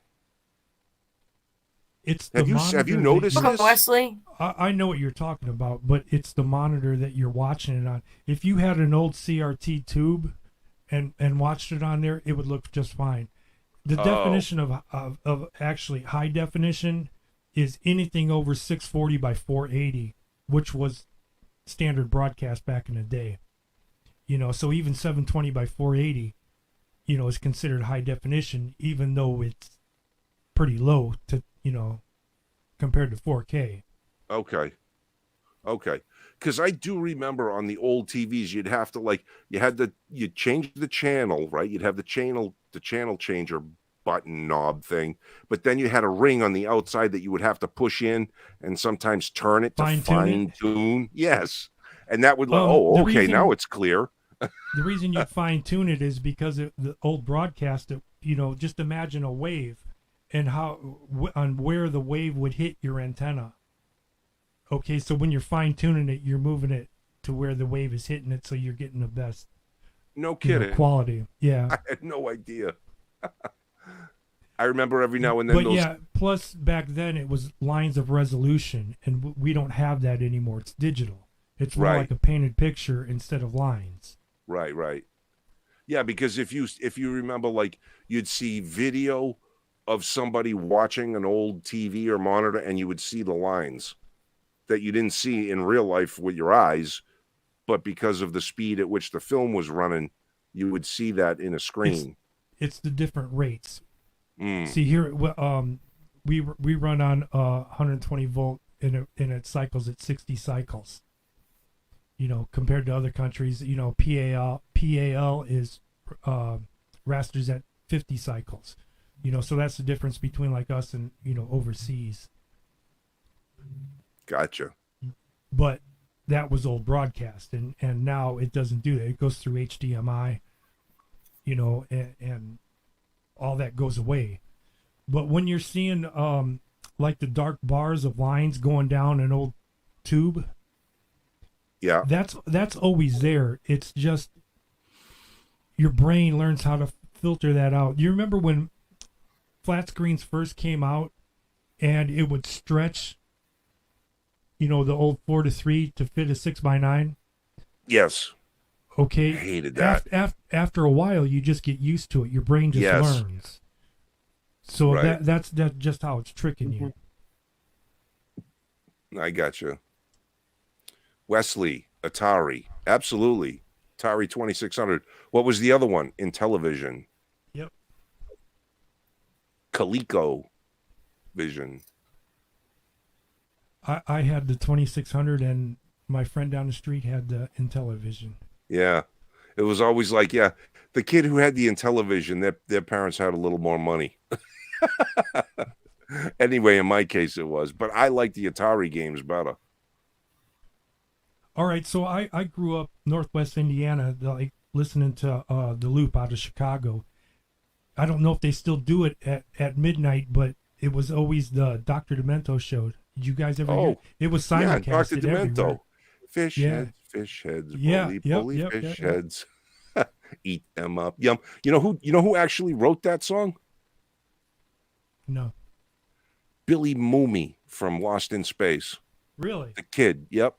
It's the Have you monitor noticed that Welcome, this? Wesley. I know what you're talking about, but it's the monitor that you're watching it on. If you had an old CRT tube and watched it on there, it would look just fine. The Oh. definition of actually high definition is anything over 640 by 480, which was standard broadcast back in the day. You know, so even 720 by 480, you know, is considered high definition, even though it's pretty low to, you know, compared to 4K. Okay. Because I do remember on the old TVs, you'd have to you'd change the channel, right? You'd have the channel changer button knob thing, but then you had a ring on the outside that you would have to push in and sometimes turn it to fine tune. Yes. And that would now it's clear. The reason you fine tune it is because of the old broadcast, you know, just imagine a wave and on where the wave would hit your antenna. Okay, so when you're fine tuning it, you're moving it to where the wave is hitting it, so you're getting the best. No kidding. Quality. Yeah. I had no idea. I remember every now and then. But plus back then it was lines of resolution, and we don't have that anymore. It's digital. It's more like a painted picture instead of lines. Right. Yeah, because if you remember, like, you'd see video of somebody watching an old TV or monitor, and you would see the lines that you didn't see in real life with your eyes, but because of the speed at which the film was running, you would see that in a screen. It's the different rates. See here, we run on 120 volt, and it cycles at 60 cycles. You know, compared to other countries, you know, PAL is rasters at 50 cycles. You know, so that's the difference between like us and, you know, overseas. Gotcha. But that was old broadcast, and now it doesn't do that. It goes through HDMI, you know, and all that goes away. But when you're seeing like the dark bars of lines going down an old tube, yeah, that's always there. It's just your brain learns how to filter that out. You remember when flat screens first came out and it would stretch, you know, the old 4:3 to fit a 6:9? Yes. Okay. I hated that. After a while, you just get used to it. Your brain just learns. So that's just how it's tricking you. I gotcha. Wesley, Atari, absolutely. Atari 2600. What was the other one in television? Yep. Coleco Vision. I had the 2600, and my friend down the street had the Intellivision. Yeah. It was always like, the kid who had the Intellivision, their parents had a little more money. Anyway, in my case it was. But I like the Atari games better. All right, so I grew up Northwest Indiana, like listening to The Loop out of Chicago. I don't know if they still do it at midnight, but it was always the Dr. Demento show. Did you guys ever hear? It was simulcasted everywhere. Fish heads, bully fish heads. Eat them up. Yum. You know who actually wrote that song? No. Billy Mooney from Lost in Space. Really? The kid. Yep.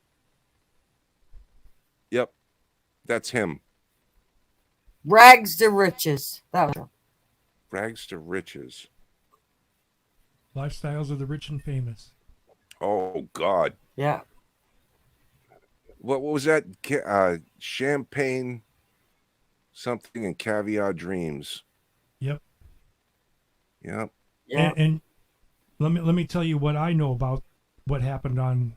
That's him. Rags to riches. That was Rags to riches. Lifestyles of the rich and famous. Oh God. Yeah. What was that? Champagne something and caviar dreams. Yep. Yep. Yeah. And let me tell you what I know about what happened on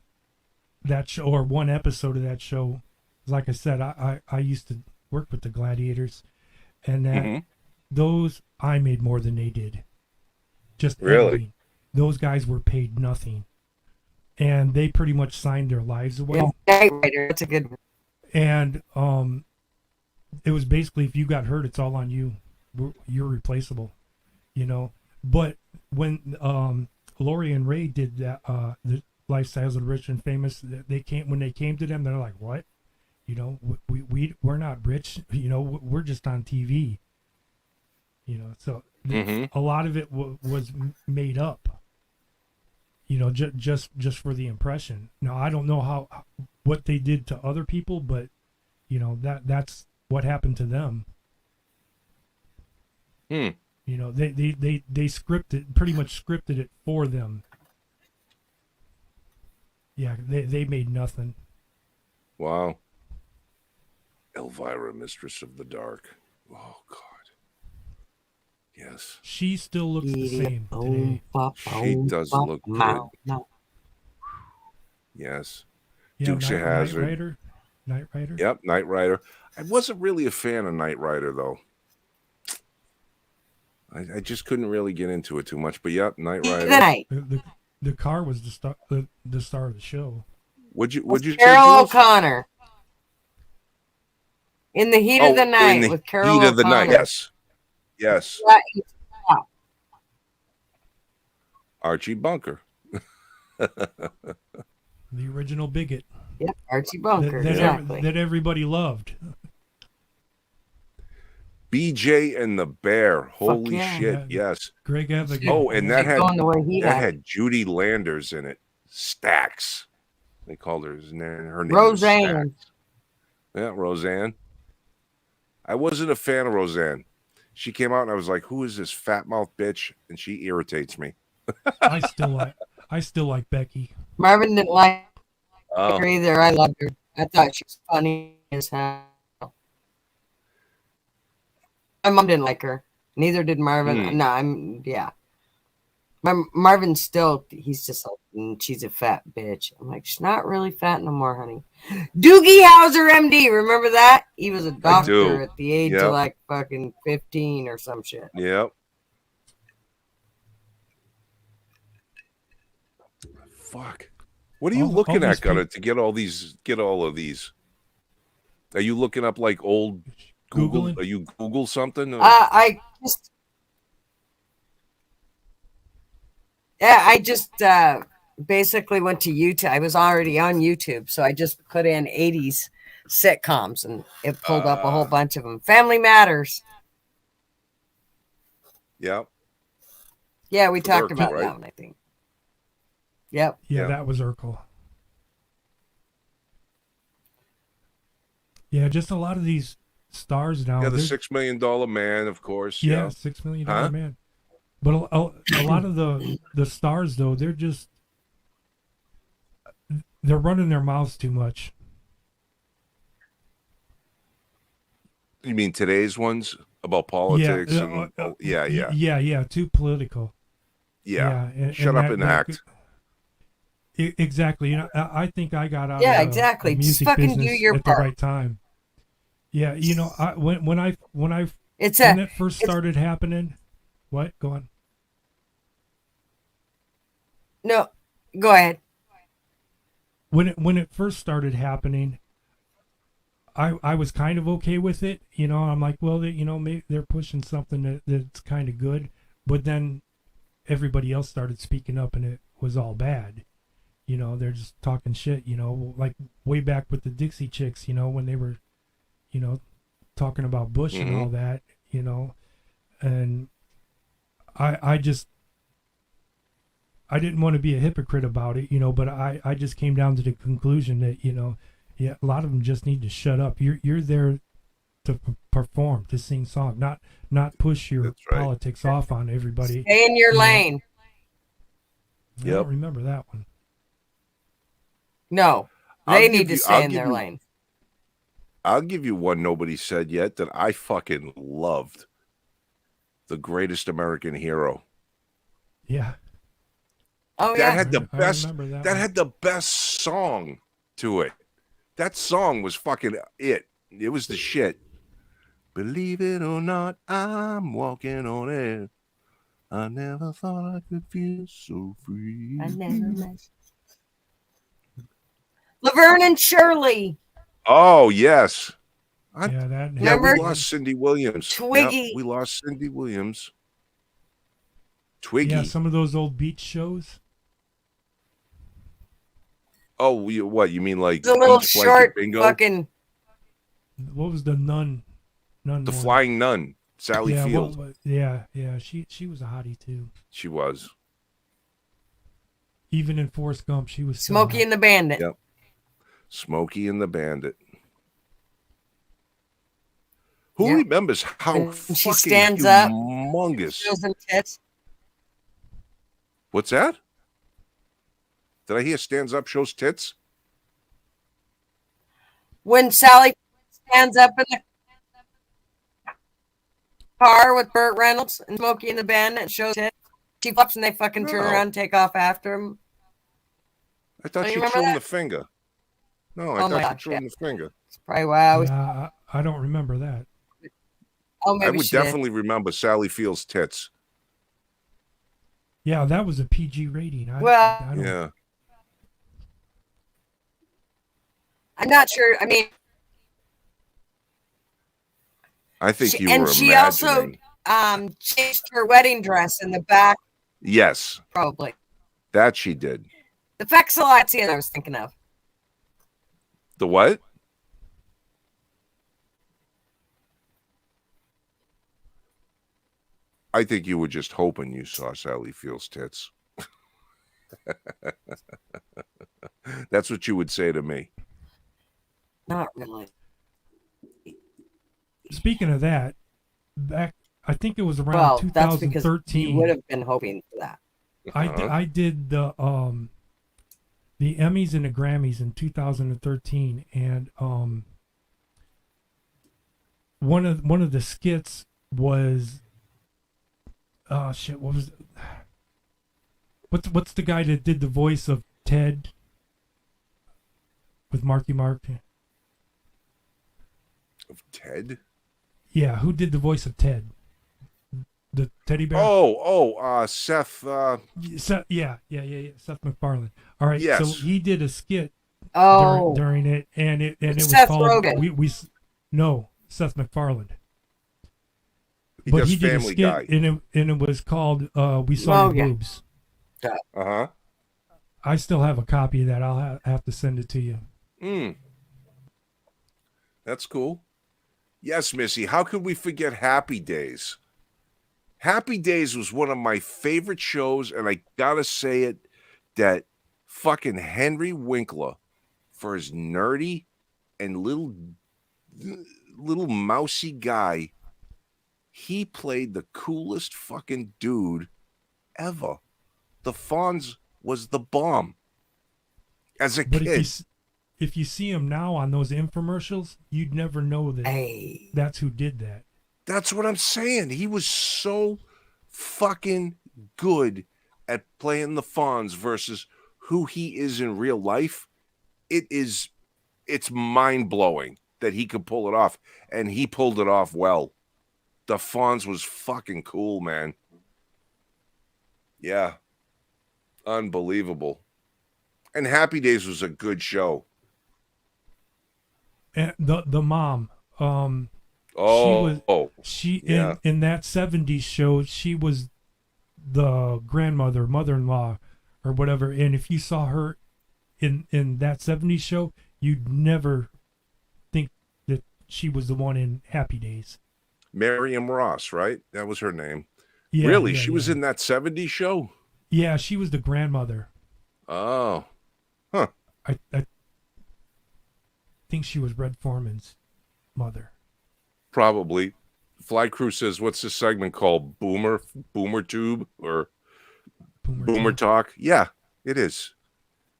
that show, or one episode of that show. Like I said, I used to work with the Gladiators, and that those I made more than they did. Just really, editing. Those guys were paid nothing, and they pretty much signed their lives away. That's a good one. And it was basically, if you got hurt, it's all on you. You're replaceable, you know. But when Lori and Ray did that, the Lifestyles of the Rich and Famous, when they came to them, they're like, what? You know, we're not rich. You know, we're just on TV. You know, so a lot of it was made up. You know, just for the impression. Now I don't know what they did to other people, but you know that's what happened to them. You know, they scripted, pretty much scripted it for them. Yeah, they made nothing. Wow. Elvira, Mistress of the Dark. Oh, God. Yes. She still looks the same today. She does look good. Yes. Yeah, Dukes of Hazzard. Knight Rider. Yep, Knight Rider. I wasn't really a fan of Knight Rider, though. I just couldn't really get into it too much. But yep, Knight Rider. The car was the star of the show. Would you say, Carol Jules? O'Connor. In the Heat of the Night in the with Carol Heat of the Night. O'Connor. Yes. Yeah. Archie Bunker. The original bigot. Yep, Archie Bunker. That Exactly. that everybody loved. BJ and the Bear. Holy yeah. shit. Yeah. Yes. Greg Evigan. Oh, and that Going the way he had Judy Landers in it. Stax. They called her her name. Roseanne. Was Stax. Yeah, Roseanne. I wasn't a fan of Roseanne. She came out and I was like, who is this fat mouth bitch? And she irritates me. I still like Becky. Marvin didn't like Oh. her either. I loved her. I thought she was funny as hell. My mom didn't like her. Neither did Marvin. No, yeah. Marvin still, he's just like, she's a fat bitch. I'm like, she's not really fat no more, honey. Doogie Howser, MD. Remember that? He was a doctor at the age of like fucking 15 or some shit. Yep. Fuck. What are you looking at, Gunnar, to get all of these? Are you looking up like old Google? Googling? Are you Google something? I just basically went to YouTube. I was already on YouTube, so I just put in 80s sitcoms and it pulled up a whole bunch of them. Family Matters. Yep. Yeah, we talked Urkel, about right? that one, I think. Yep. Yeah, Yeah. that was Urkel. Yeah, just a lot of these stars now. Yeah, the they're- $6 million man, of course. Yeah, Yeah. $6 million Huh? man. But a lot of the stars though, they're running their mouths too much. You mean today's ones about politics? Yeah, too political. Yeah. Shut up and act. Exactly. You know, I think I got out. Yeah, of exactly. the Just music fucking do business your at part. the right time. Yeah, you know, when It's that first started happening. What? Go on. No, go ahead. When it first started happening, I was kind of okay with it. You know, I'm like, well, maybe they're pushing something that's kind of good. But then everybody else started speaking up, and it was all bad. You know, they're just talking shit. You know, like way back with the Dixie Chicks. You know, when they were, talking about Bush and all that. You know, and I didn't want to be a hypocrite about it, but I just came down to the conclusion that, a lot of them just need to shut up. You're there to perform, to sing songs, not push your politics off on everybody. Stay in your lane. I don't remember that one. No, they need to stay in their lane. I'll give you one nobody said yet that I fucking loved. The Greatest American Hero. Yeah. Oh, that had the best. That had the best song to it. That song was fucking it. It was the shit. Believe it or not, I'm walking on air. I never thought I could feel so free. I never met. Laverne and Shirley. Oh yes. Yeah, we lost Cindy Williams. Twiggy. Yep, we lost Cindy Williams. Twiggy. Yeah, some of those old beach shows. Oh, what you mean, like the little Beach short Bingo? fucking. What was the nun? The one? Flying Nun, Sally Field. Yeah. She was a hottie too. She was. Even in Forrest Gump, she was Smokey and the Bandit. Yep. Smokey and the Bandit. Who Yeah. remembers how When she fucking stands up, humongous? shows them tits. What's that? Did I hear stands up, shows tits? When Sally stands up in the car with Burt Reynolds and Smokey in the band and shows tits, she flops and they fucking turn No. around and take off after him. I thought Don't you she remember threw him that? the finger. No, I Oh my thought she gosh, threw him yeah. the finger. That's probably why I always. Yeah, I don't remember that. Oh, I maybe would she did. definitely remember Sally Field's tits. Yeah, that was a PG rating. Well- I don't, Yeah. I'm not sure. I mean, I think you and were she also imagining. changed her wedding dress in the back, Yes, probably. that she did. The Fexalatian I was thinking of. The what? I think you were just hoping you saw Sally Field's tits. That's what you would say to me. Not really. Speaking of that, back I think it was around Well, that's because you 2013. would have been hoping for that. I did the Emmys and the Grammys in 2013, and one of the skits was shit. What was it? What's the guy that did the voice of Ted with Marky Mark? Of Ted? Yeah, who did the voice of Ted? The teddy bear? Seth. Seth, yeah. Seth MacFarlane. All right, Yes. so he did a skit Oh, during it, and it was Seth called Rogen. No, Seth MacFarlane. He But does he did a Family skit, Guy. and it was called "We Saw Your Rogen. Boobs." Uh-huh. I still have a copy of that. I'll have to send it to you. That's cool. Yes, Missy. How could we forget Happy Days? Happy Days was one of my favorite shows, and I gotta say it, that fucking Henry Winkler, for his nerdy and little mousy guy, he played the coolest fucking dude ever. The Fonz was the bomb. As a But kid. if you see him now on those infomercials, you'd never know that hey. that's who did that. That's what I'm saying. He was so fucking good at playing the Fonz versus who he is in real life. It's mind-blowing that he could pull it off, and he pulled it off well. The Fonz was fucking cool, man. Yeah. Unbelievable. And Happy Days was a good show. And the mom, she yeah. in that 70s show, she was the grandmother, mother-in-law, or whatever. And if you saw her in that 70s show, you'd never think that she was the one in Happy Days. Miriam Ross, right? That was her name. Yeah, really? yeah, She was yeah. in that 70s show? Yeah, she was the grandmother. Oh. Huh. I think she was Red Foreman's mother. Probably. Fly Crew says, what's this segment called? Boomer Tube or Boomer Tube. Talk? Yeah, it is.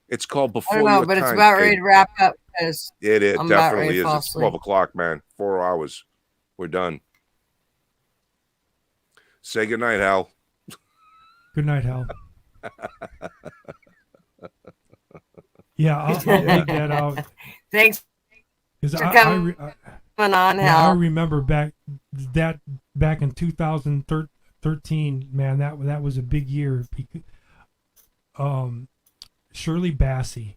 It's called I Before don't know, Your but it's Time, about kid. ready to wrap up because It I'm about definitely ready to is. fall It's 12 asleep. o'clock, man. 4 hours. We're done. Say goodnight, Hal. Good night, Hal. Yeah, I'll dig that out. Thanks Because for I coming on, Yeah, I Hal. remember back in 2013, man, that was a big year. Shirley Bassey,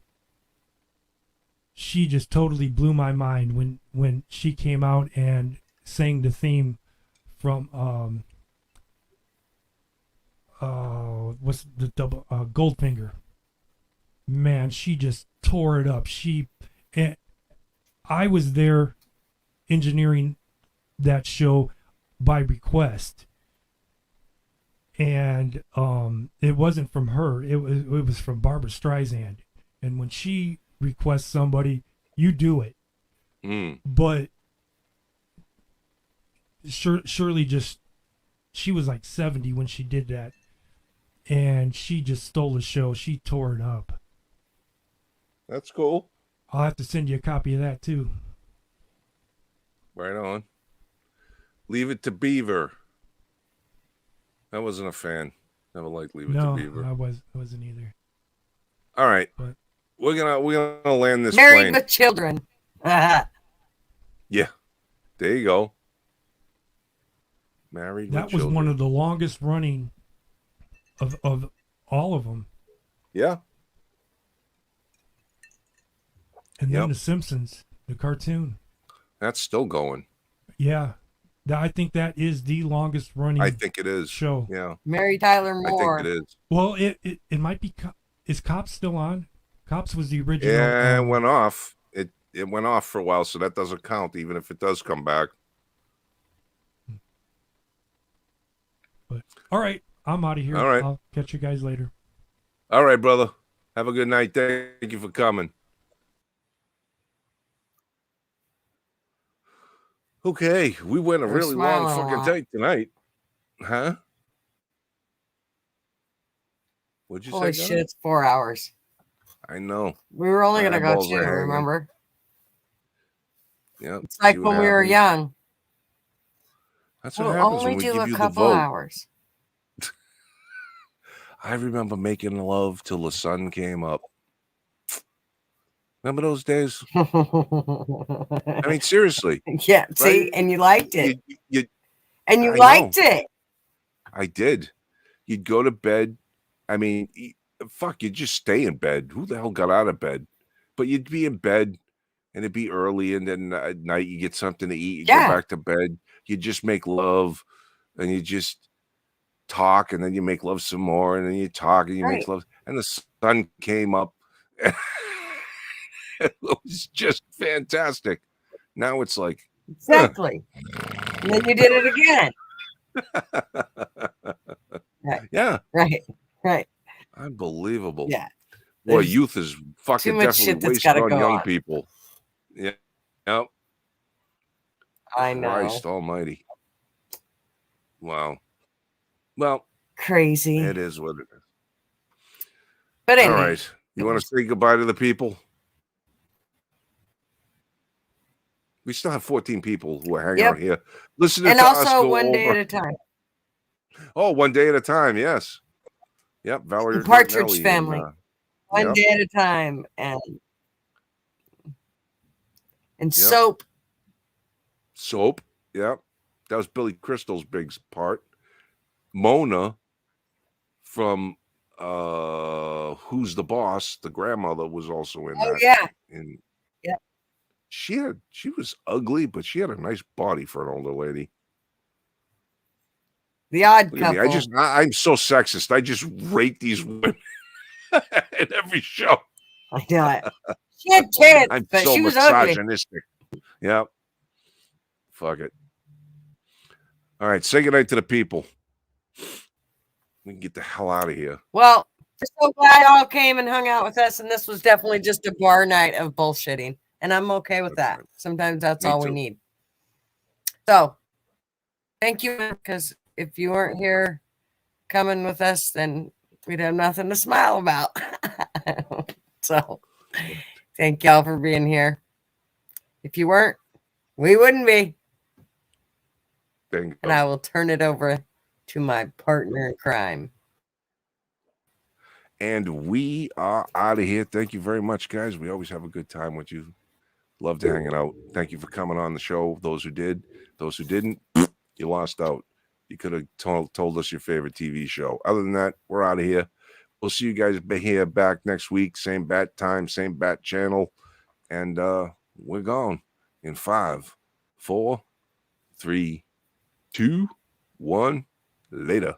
she just totally blew my mind when she came out and sang the theme from what's the double Goldfinger. Man, she just tore it up. And I was there engineering that show by request, and it wasn't from her. It was from Barbara Streisand. And when she requests somebody, you do it. Mm. But Shirley she was like 70 when she did that, and she just stole the show. She tore it up. That's cool. I'll have to send you a copy of that too. Right on. Leave It to Beaver. I wasn't a fan. Never liked Leave It to Beaver. I wasn't either. All right. But We're gonna land this Married plane. with children. Yeah. There you go. Married that with was children. one of the longest running of all of them. Yeah. And then Yep. The Simpsons, the cartoon. That's still going. Yeah. I think that is the longest running I think it is. show. Yeah. Mary Tyler I Moore. think it is. Well, it might be. Is Cops still on? Cops was the original. Yeah, it went off. It went off for a while, so that doesn't count, even if it does come back. But all right, I'm out of here. All right. I'll catch you guys later. All right, brother. Have a good night. Thank you for coming. Okay, we went a You're really long smiling a fucking lot. day tonight. Huh? What'd you Holy say, shit, Gunnar? it's 4 hours. I know. We were only My going to go eyeballs 2, are hanging. remember? Yeah. It's like see what when we were happens. young. That's what We'll happens when only we do give a you the couple vote. hours. I remember making love till the sun came up. Remember those days? I mean, seriously. Yeah, see, and you liked it. I liked it. I did. You'd go to bed. I mean, fuck, you'd just stay in bed. Who the hell got out of bed? But you'd be in bed, and it'd be early, and then at night you get something to eat. You Yeah. go back to bed. You just make love, and you just talk, and then you make love some more, and then you talk, and you make Right. love, and the sun came up. It was just fantastic. Now it's like, Exactly. And then you did it again. yeah, Right. unbelievable. Yeah. Boy, There's youth is fucking too much definitely shit that's wasted gotta on go young on. people. Yeah. Yep. I know. Christ almighty. Wow. Well, Crazy. it is what it is. But All anyway, right. You want to say goodbye to the people? We still have 14 people who are hanging Yep. out here listening and to us also go one day over. at a time. Oh, one day at a time. Yes. Yep. Valerie The Partridge Bertinelli Family. and, One yep. day at a time. And Yep. soap. Yep. That was Billy Crystal's big part. Mona from Who's the Boss? The grandmother was also in Oh that. yeah. And Yep. she was ugly, but she had a nice body for an older lady. The Odd Look at Couple. me. I'm so sexist. I just rate these women in every show. I know it. She had tits, I'm but so she was ugly. misogynistic. Yep. Fuck it. All right, say goodnight to the people. We can get the hell out of here. Well, we're so glad y'all came and hung out with us, and this was definitely just a bar night of bullshitting, and I'm okay with That's that. right. Sometimes that's Me all we too. need. So, thank you, because if you weren't here coming with us, then we'd have nothing to smile about. So, thank y'all for being here. If you weren't, we wouldn't be. Bingo. And I will turn it over to my partner in crime. And we are out of here. Thank you very much, guys. We always have a good time with you. Love to hanging out. Thank you for coming on the show. Those who did, those who didn't, you lost out. You could have told us your favorite TV show. Other than that, we're out of here. We'll see you guys here back next week. Same bat time, same bat channel. And we're gone in 5, 4, 3, 2, 1. Later.